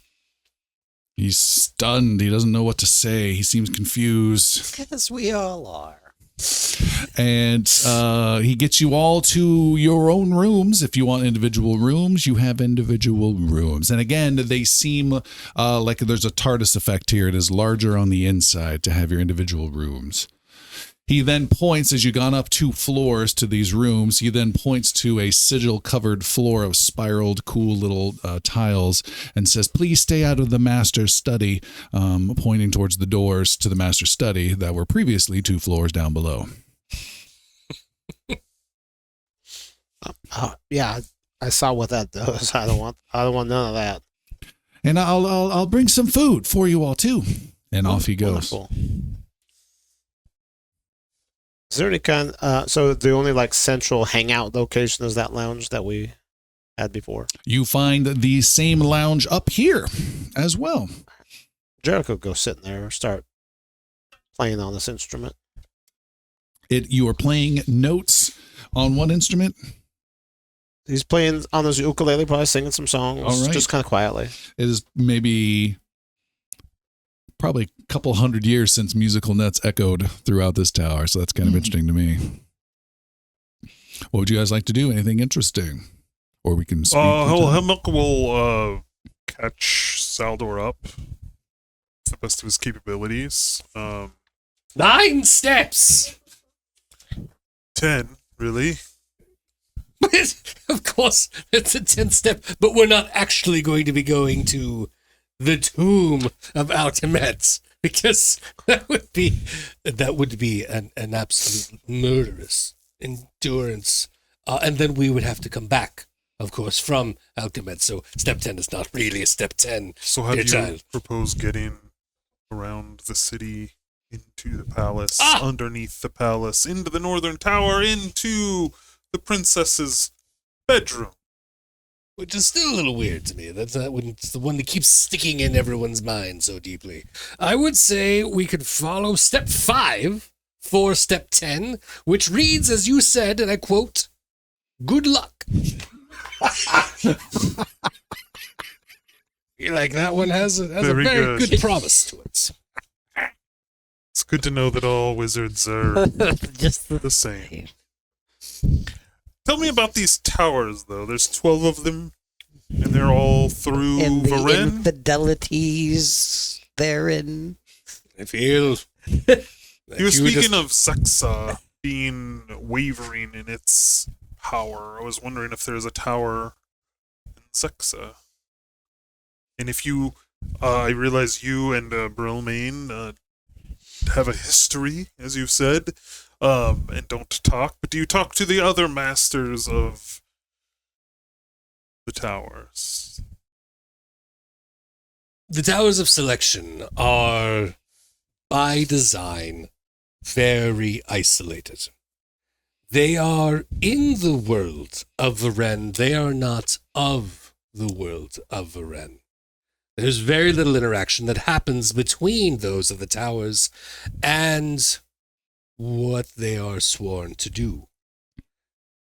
He's stunned. He doesn't know what to say. He seems confused. Because we all are. And he gets you all to your own rooms. If you want individual rooms, you have individual rooms. And again, they seem like there's a TARDIS effect here. It is larger on the inside to have your individual rooms. He then points, as you've gone up 2 floors to these rooms, he then points to a sigil-covered floor of spiraled, cool little tiles and says, please stay out of the master's study, pointing towards the doors to the master's study that were previously 2 floors down below. Yeah, I saw what that does. I don't want none of that. And I'll bring some food for you all, too. And off he goes. Wonderful. Is there any kind? So the only like central hangout location is that lounge that we had before. You find the same lounge up here as well. Jericho go sit in there and start playing on this instrument. You are playing notes on one instrument. He's playing on his ukulele, probably singing some songs, All right. just kind of quietly. It is probably a couple hundred years since musical notes echoed throughout this tower, so that's kind of interesting to me. What would you guys like to do? Anything interesting? Or we can speak. Hemlock will catch Zaldor up to the best of his capabilities. 9 steps! 10, really? Of course, it's a 10th step, but we're not actually going to be going to the tomb of Alchemet, because that would be an absolute murderous endurance. And then we would have to come back, of course, from Alchemet. So step 10 is not really a step 10. So how do dear you child. propose getting around the city, into the palace, underneath the palace, into the northern tower, into the princess's bedroom? Which is still a little weird to me. It's the one that keeps sticking in everyone's mind so deeply. I would say we could follow step 5 for step 10, which reads, as you said, and I quote, good luck. You like that one has a very good promise to it. It's good to know that all wizards are Just the same. Tell me about these towers, though. There's 12 of them, and they're all through and the Varen? infidelities therein. I feel... You were speaking of Sexa being wavering in its power. I was wondering if there's a tower in Sexa. And if you... I realize you and Brilmain have a history, as you said, and don't talk, but do you talk to the other masters of the towers? The Towers of Selection are, by design, very isolated. They are in the world of Varen. They are not of the world of Varen. There's very little interaction that happens between those of the towers and what they are sworn to do.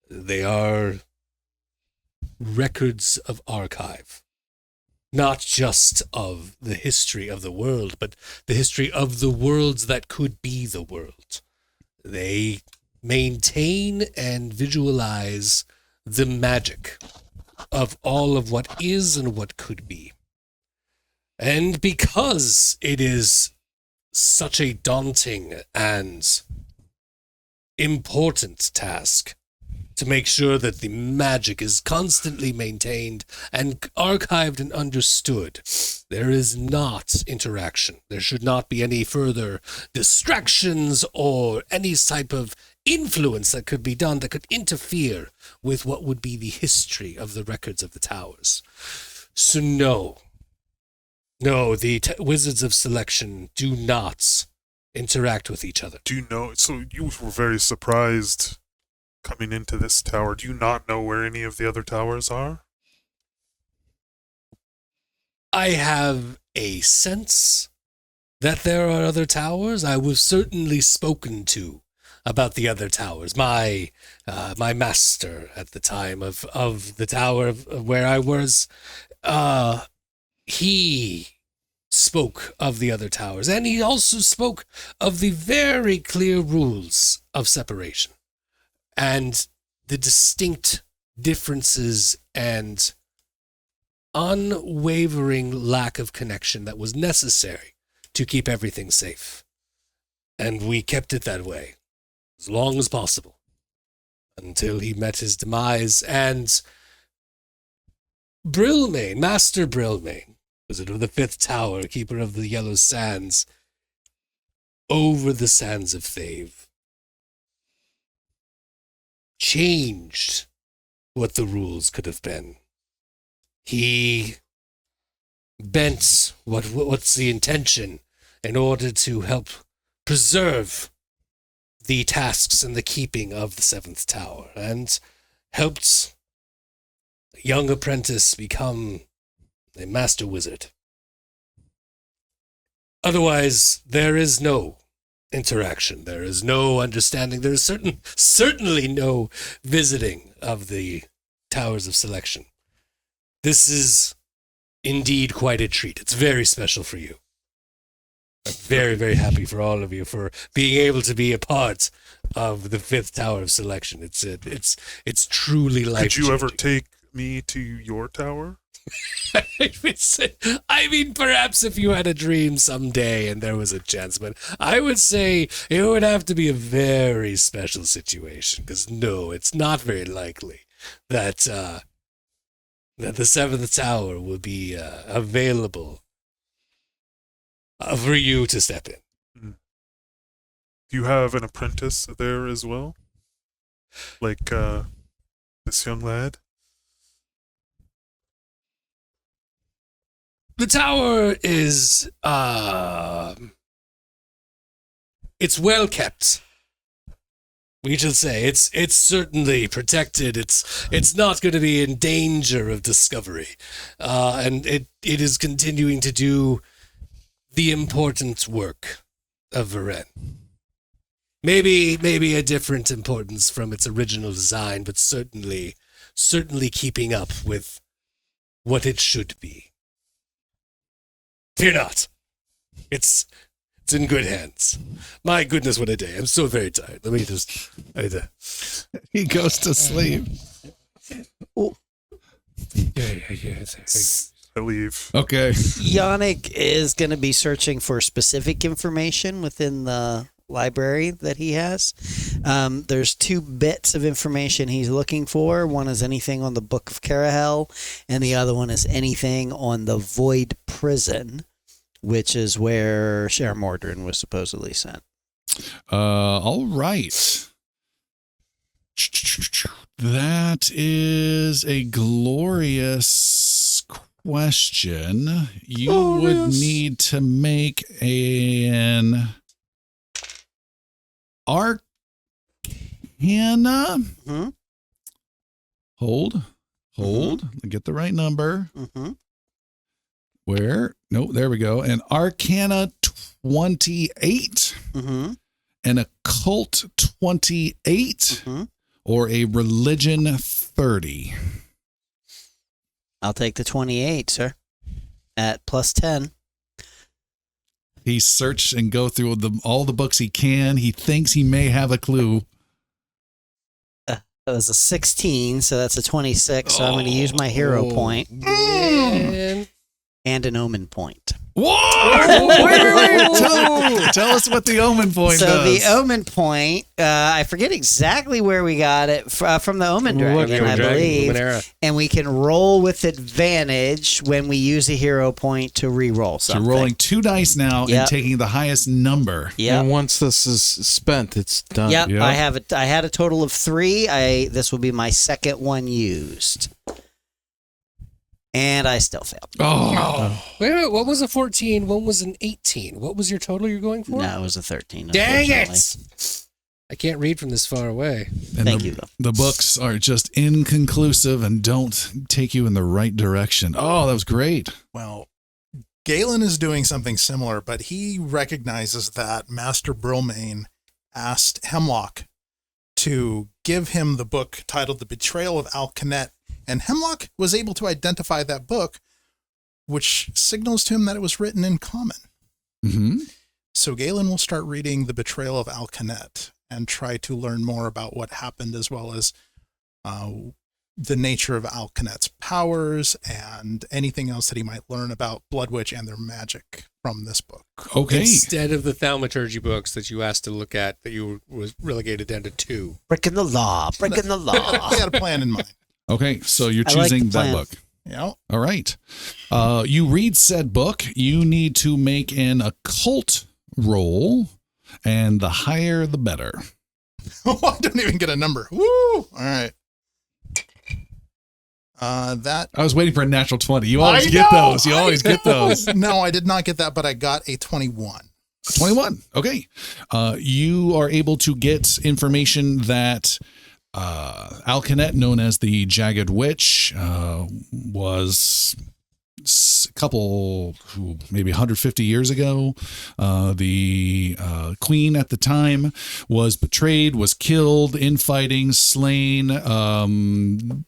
They are records of archive, not just of the history of the world, but the history of the worlds that could be the world. They maintain and visualize the magic of all of what is and what could be. And because it is such a daunting and important task to make sure that the magic is constantly maintained and archived and understood, there is not interaction. There should not be any further distractions or any type of influence that could be done that could interfere with what would be the history of the records of the towers. So no, the Wizards of Selection do not interact with each other. Do you know? So you were very surprised coming into this tower. Do you not know where any of the other towers are? I have a sense that there are other towers. I was certainly spoken to about the other towers. My master at the time of the tower where I was, he spoke of the other towers, and he also spoke of the very clear rules of separation and the distinct differences and unwavering lack of connection that was necessary to keep everything safe. And we kept it that way as long as possible until he met his demise. And Brillmane, Master Brillmane, wizard of the Fifth Tower, keeper of the Yellow Sands, over the sands of Thave, changed what the rules could have been. He bent what's the intention in order to help preserve the tasks and the keeping of the Seventh Tower, and helped a young apprentice become a master wizard. Otherwise, there is no interaction. There is no understanding. There is certainly no visiting of the Towers of Selection. This is indeed quite a treat. It's very special for you. I'm very, very happy for all of you for being able to be a part of the Fifth Tower of Selection. It's truly life-changing. Could you ever take me to your tower? I mean, perhaps if you had a dream someday and there was a chance, but I would say it would have to be a very special situation, because no, it's not very likely that the Seventh Tower will be available for you to step in. Do you have an apprentice there as well? Like this young lad? The tower is, it's well kept. We should say it's certainly protected. It's not going to be in danger of discovery, and it is continuing to do the important work of Varen. Maybe a different importance from its original design, but certainly keeping up with what it should be. Fear not. It's in good hands. My goodness, what a day. I'm so very tired. Let me just... He goes to sleep. I leave. Okay. Yannick is going to be searching for specific information within the library that he has. There's two bits of information he's looking for. One is anything on the Book of Carahel, and the other one is anything on the Void Prison, which is where Share Mordrin was supposedly sent. All right. That is a glorious question. You would need to make an Arcana. Mm-hmm. Hold. Get the right number. Mm-hmm. Where? No, there we go. An Arcana 28. Mm-hmm. An Occult 28. Mm-hmm. Or a Religion 30. I'll take the 28, sir. At plus 10. He searched and go through all the books he can. He thinks he may have a clue. That was a 16, so that's a 26. So I'm going to use my hero point Man. and an omen point. Whoa! Wait. Tell us what the omen point So does. the omen point, I forget exactly where we got it from the omen dragon, I believe. And we can roll with advantage when we use a hero point to re-roll So something. you're rolling 2 dice now and taking the highest number. Yep. And once this is spent, it's done. Yep. Yep. I had a total of 3. This will be my second one used. And I still failed. Oh. Wait, what was a 14? One was an 18. What was your total you're going for? No, it was a 13. Dang unfortunately. it! I can't read from this far away. And Thank you, though. The books are just inconclusive and don't take you in the right direction. Oh, that was great. Well, Galen is doing something similar, but he recognizes that Master Brilmain asked Hemlock to give him the book titled The Betrayal of Alcanet, and Hemlock was able to identify that book, which signals to him that it was written in common. Mm-hmm. So Galen will start reading The Betrayal of Alcanet and try to learn more about what happened, as well as the nature of Alcanet's powers and anything else that he might learn about Blood Witch and their magic from this book. Okay. Instead of the thaumaturgy books that you asked to look at, that you was relegated down to 2. Breaking the law. Breaking the law. I got a plan in mind. Okay, so you're I like choosing the that plan. book. Yeah. All right. You read said book. You need to make an occult roll, and the higher the better. Oh, I don't even get a number. Woo! All right. That I was waiting for a natural 20. You always I get know, those. You I always get know. those. No, I did not get that, but I got a 21. 21. Okay. You are able to get information that Alcanet, known as the Jagged Witch, was a couple, maybe 150 years ago. The queen at the time was betrayed, was killed, infighting, slain,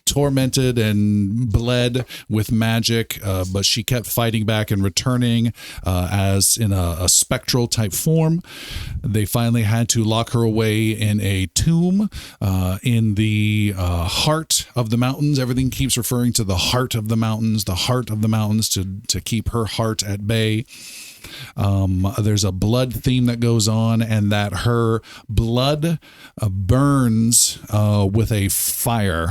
tormented, and bled with magic, but she kept fighting back and returning as in a spectral type form. They finally had to lock her away in a tomb in the heart of the mountains. Everything keeps referring to the heart of the mountains, to keep her heart at bay. There's a blood theme that goes on, and that her blood burns with a fire.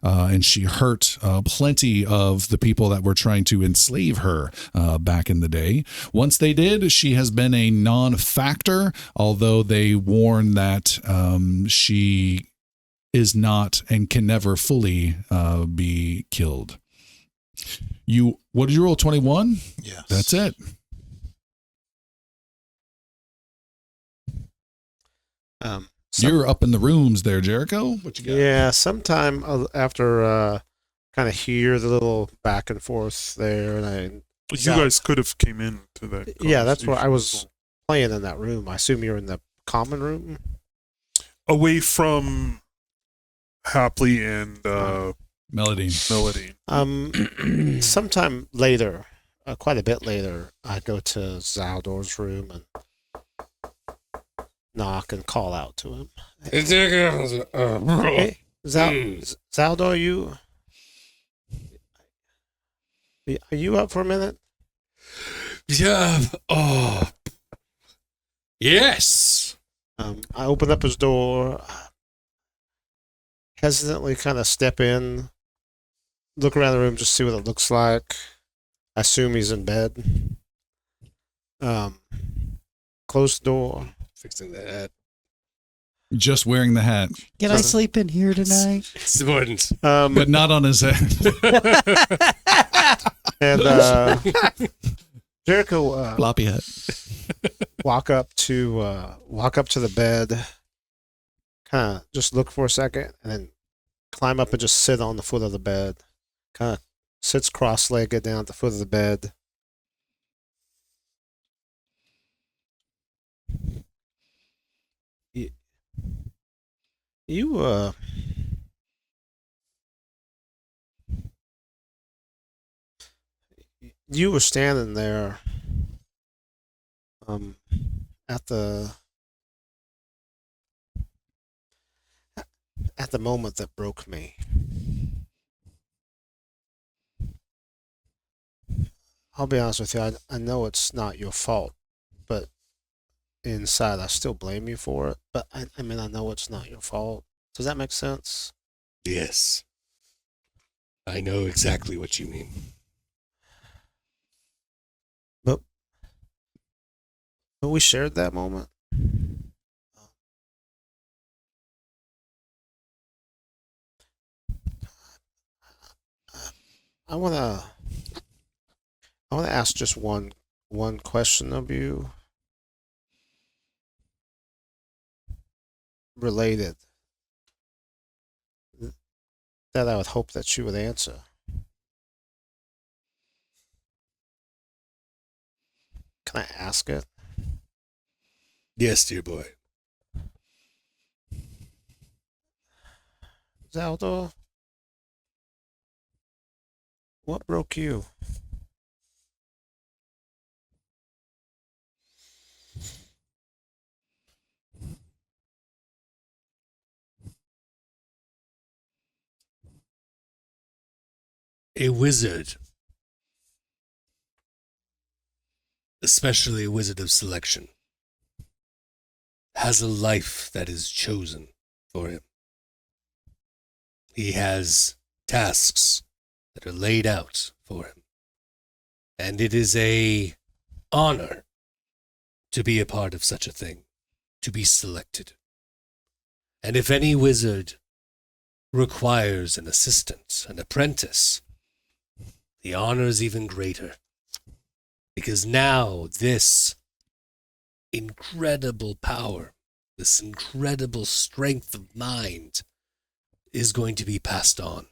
And she hurt plenty of the people that were trying to enslave her back in the day. Once they did, she has been a non-factor, although they warn that she is not and can never fully be killed. What did you roll? 21? Yes. That's it. You're up in the rooms there, Jericho. What you got? Yeah, sometime after kind of hear the little back and forth there, and You guys could have came in to that. yeah, that's what I conversation was as well. playing in that room. I assume you're in the common room. Away from Hapley and Melody. Melody. Sometime later, quite a bit later, I go to Zaldor's room and knock and call out to him. Hey, Zaldor, are you up for a minute? Yeah. Oh. Yes. I open up his door, hesitantly kind of step in, look around the room, just see what it looks like. I assume he's in bed. Close the door. Fixing the hat. Just wearing the hat, Can I sleep in here tonight? It's important. but not on his head. And Jericho Floppy hat. walk up to the bed, kind of just look for a second and then climb up and just sit on the foot of the bed. Kind of sits cross-legged down at the foot of the bed. You, you you were standing there at the moment that broke me. I'll be honest with you, I know it's not your fault, but inside I still blame you for it. But I mean, I know it's not your fault. Does that make sense? Yes. I know exactly what you mean. But we shared that moment. I wanna ask just one question of you, related, that I would hope that you would answer. Can I ask it? Yes, dear boy. Zaldor, what broke you? A wizard, especially a wizard of selection, has a life that is chosen for him. He has tasks that are laid out for him. And it is a honor to be a part of such a thing, to be selected. And if any wizard requires an assistant, an apprentice, the honor is even greater. Because now this incredible power, this incredible strength of mind is going to be passed on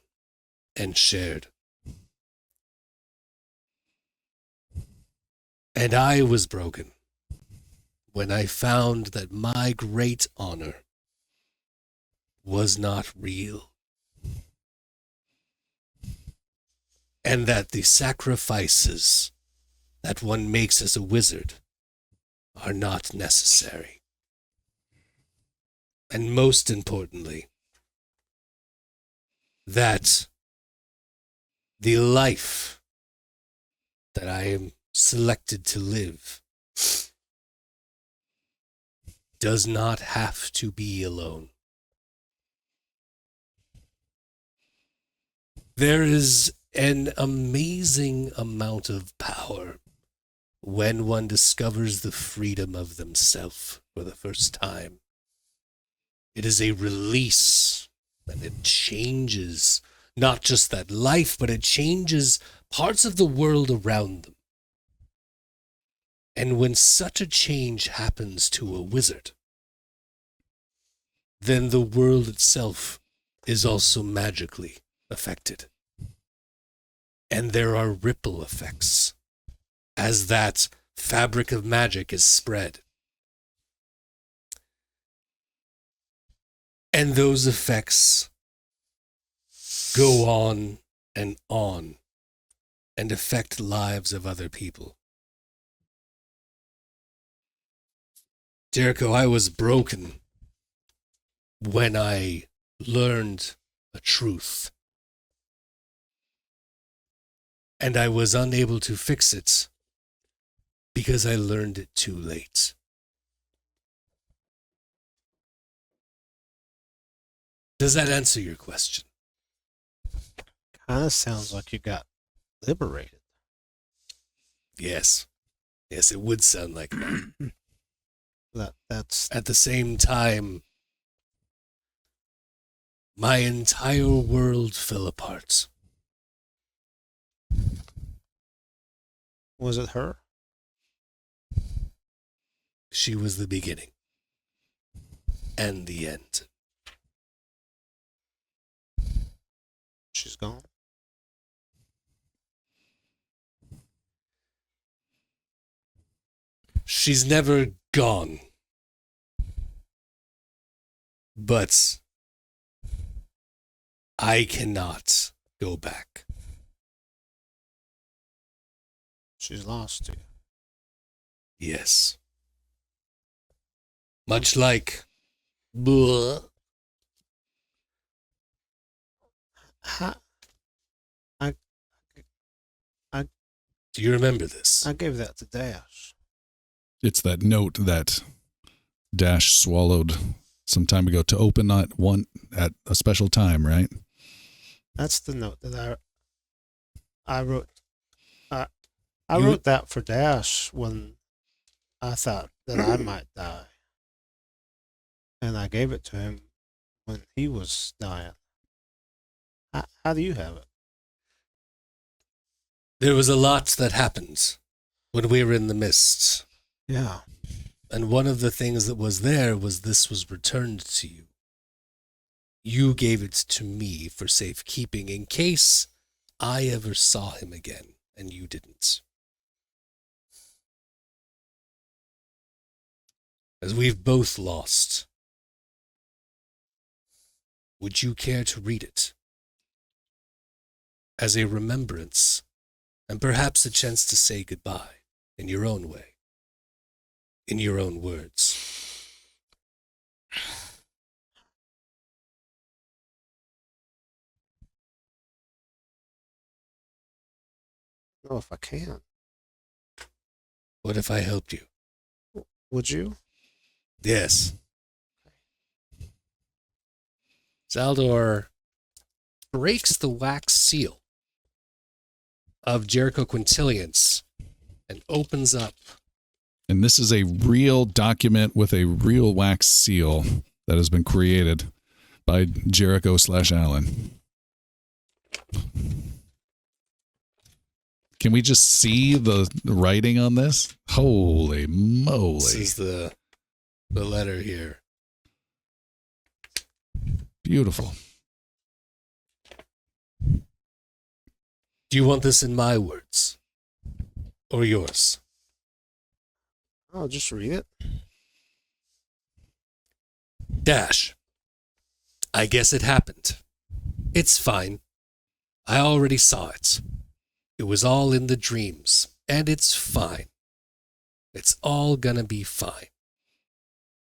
and shared. And I was broken when I found that my great honor was not real. And that the sacrifices that one makes as a wizard are not necessary. And most importantly, that the life that I am selected to live does not have to be alone. There is an amazing amount of power when one discovers the freedom of themselves for the first time. It is a release, and it changes not just that life, but it changes parts of the world around them. And when such a change happens to a wizard, then the world itself is also magically affected. And there are ripple effects as that fabric of magic is spread. And those effects go on and affect lives of other people. Jericho, I was broken when I learned a truth. And I was unable to fix it because I learned it too late. Does that answer your question? Kind of sounds like you got liberated. Yes. Yes, it would sound like that. That's At the same time, my entire world fell apart. Was it her? She was the beginning and the end. She's gone. She's never gone. But I cannot go back. She's lost you. Yes. Much like... Blah. Ha- Do you remember this? I gave that to Dash. It's that note that Dash swallowed some time ago to open not one at a special time, right? That's the note that I wrote. I wrote that for Dash when I thought that I might die. And I gave it to him when he was dying. How do you have it? There was a lot that happened when we were in the mist. Yeah. And one of the things that was there was this was returned to you. You gave it to me for safekeeping in case I ever saw him again, and you didn't. As we've both lost, would you care to read it? As a remembrance, and perhaps a chance to say goodbye in your own way, in your own words. I don't know if I can. What if I helped you? Would you? Yes. Zaldor breaks the wax seal of Jericho Quintilians and opens up. And this is a real document with a real wax seal that has been created by Jericho/Allen. Can we just see the writing on this? Holy moly. This is the letter here. Beautiful. Do you want this in my words? Or yours? I'll just read it. Dash. I guess it happened. It's fine. I already saw it. It was all in the dreams, and it's fine. It's all gonna be fine.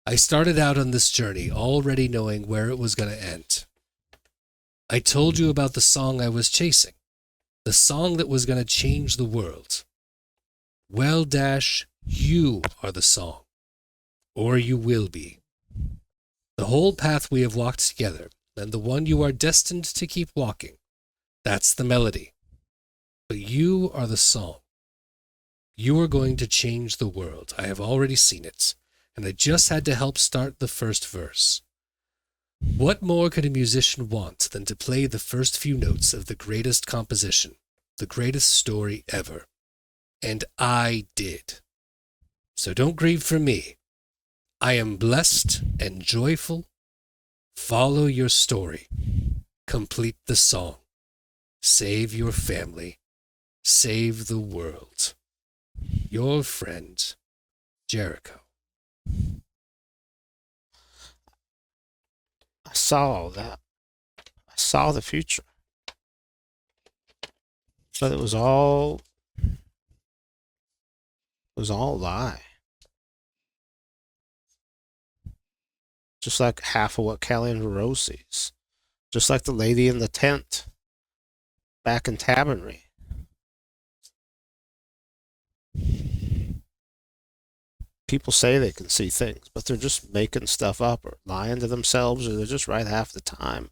I started out on this journey already knowing where it was gonna end. I told you about the song I was chasing, the song that was gonna change the world. Well, Dash, you are the song, or you will be. The whole path we have walked together, and the one you are destined to keep walking, that's the melody. But you are the song. You are going to change the world. I have already seen it, and I just had to help start the first verse. What more could a musician want than to play the first few notes of the greatest composition, the greatest story ever? And I did. So don't grieve for me. I am blessed and joyful. Follow your story. Complete the song. Save your family. Save the world. Your friend, Jericho. I saw all that. I saw the future. But it was all a lie. Just like half of what Callie and Rose sees. Just like the lady in the tent back in Tavernry. People say they can see things, but they're just making stuff up or lying to themselves, or they're just right half the time.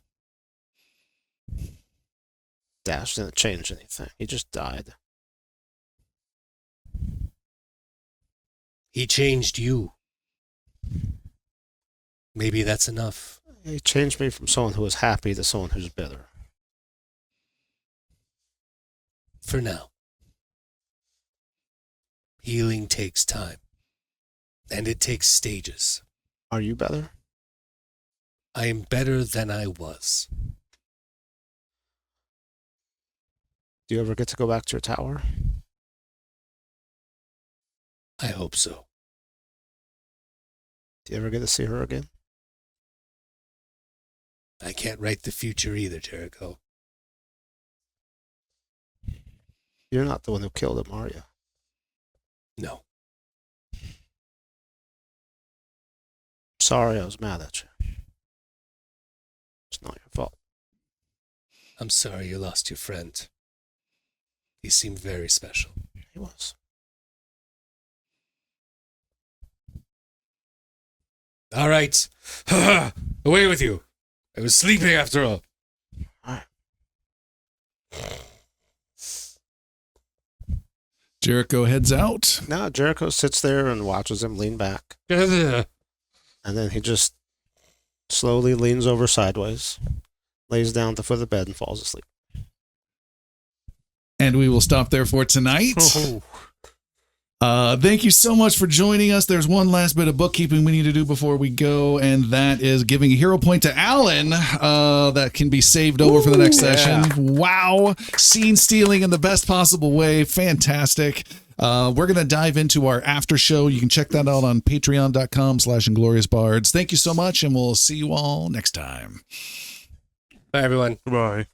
Dash didn't change anything. He just died. He changed you. Maybe that's enough. He changed me from someone who was happy to someone who's bitter. For now. Healing takes time. And it takes stages. Are you better? I am better than I was. Do you ever get to go back to your tower? I hope so. Do you ever get to see her again? I can't write the future either, Jericho. You're not the one who killed him, are you? No. Sorry, I was mad at you. It's not your fault. I'm sorry you lost your friend. He seemed very special. He was. All right. Away with you. I was sleeping after all. Jericho heads out. No, Jericho sits there and watches him lean back. All And then he just slowly leans over sideways, lays down at the foot of the bed, and falls asleep. And we will stop there for tonight. Thank you so much for joining us. There's one last bit of bookkeeping we need to do before we go, and that is giving a hero point to Alan that can be saved over for the next session. Wow. Scene stealing in the best possible way. Fantastic. We're going to dive into our after show. You can check that out on patreon.com/ingloriousbards. Thank you so much, and we'll see you all next time. Bye, everyone. Goodbye.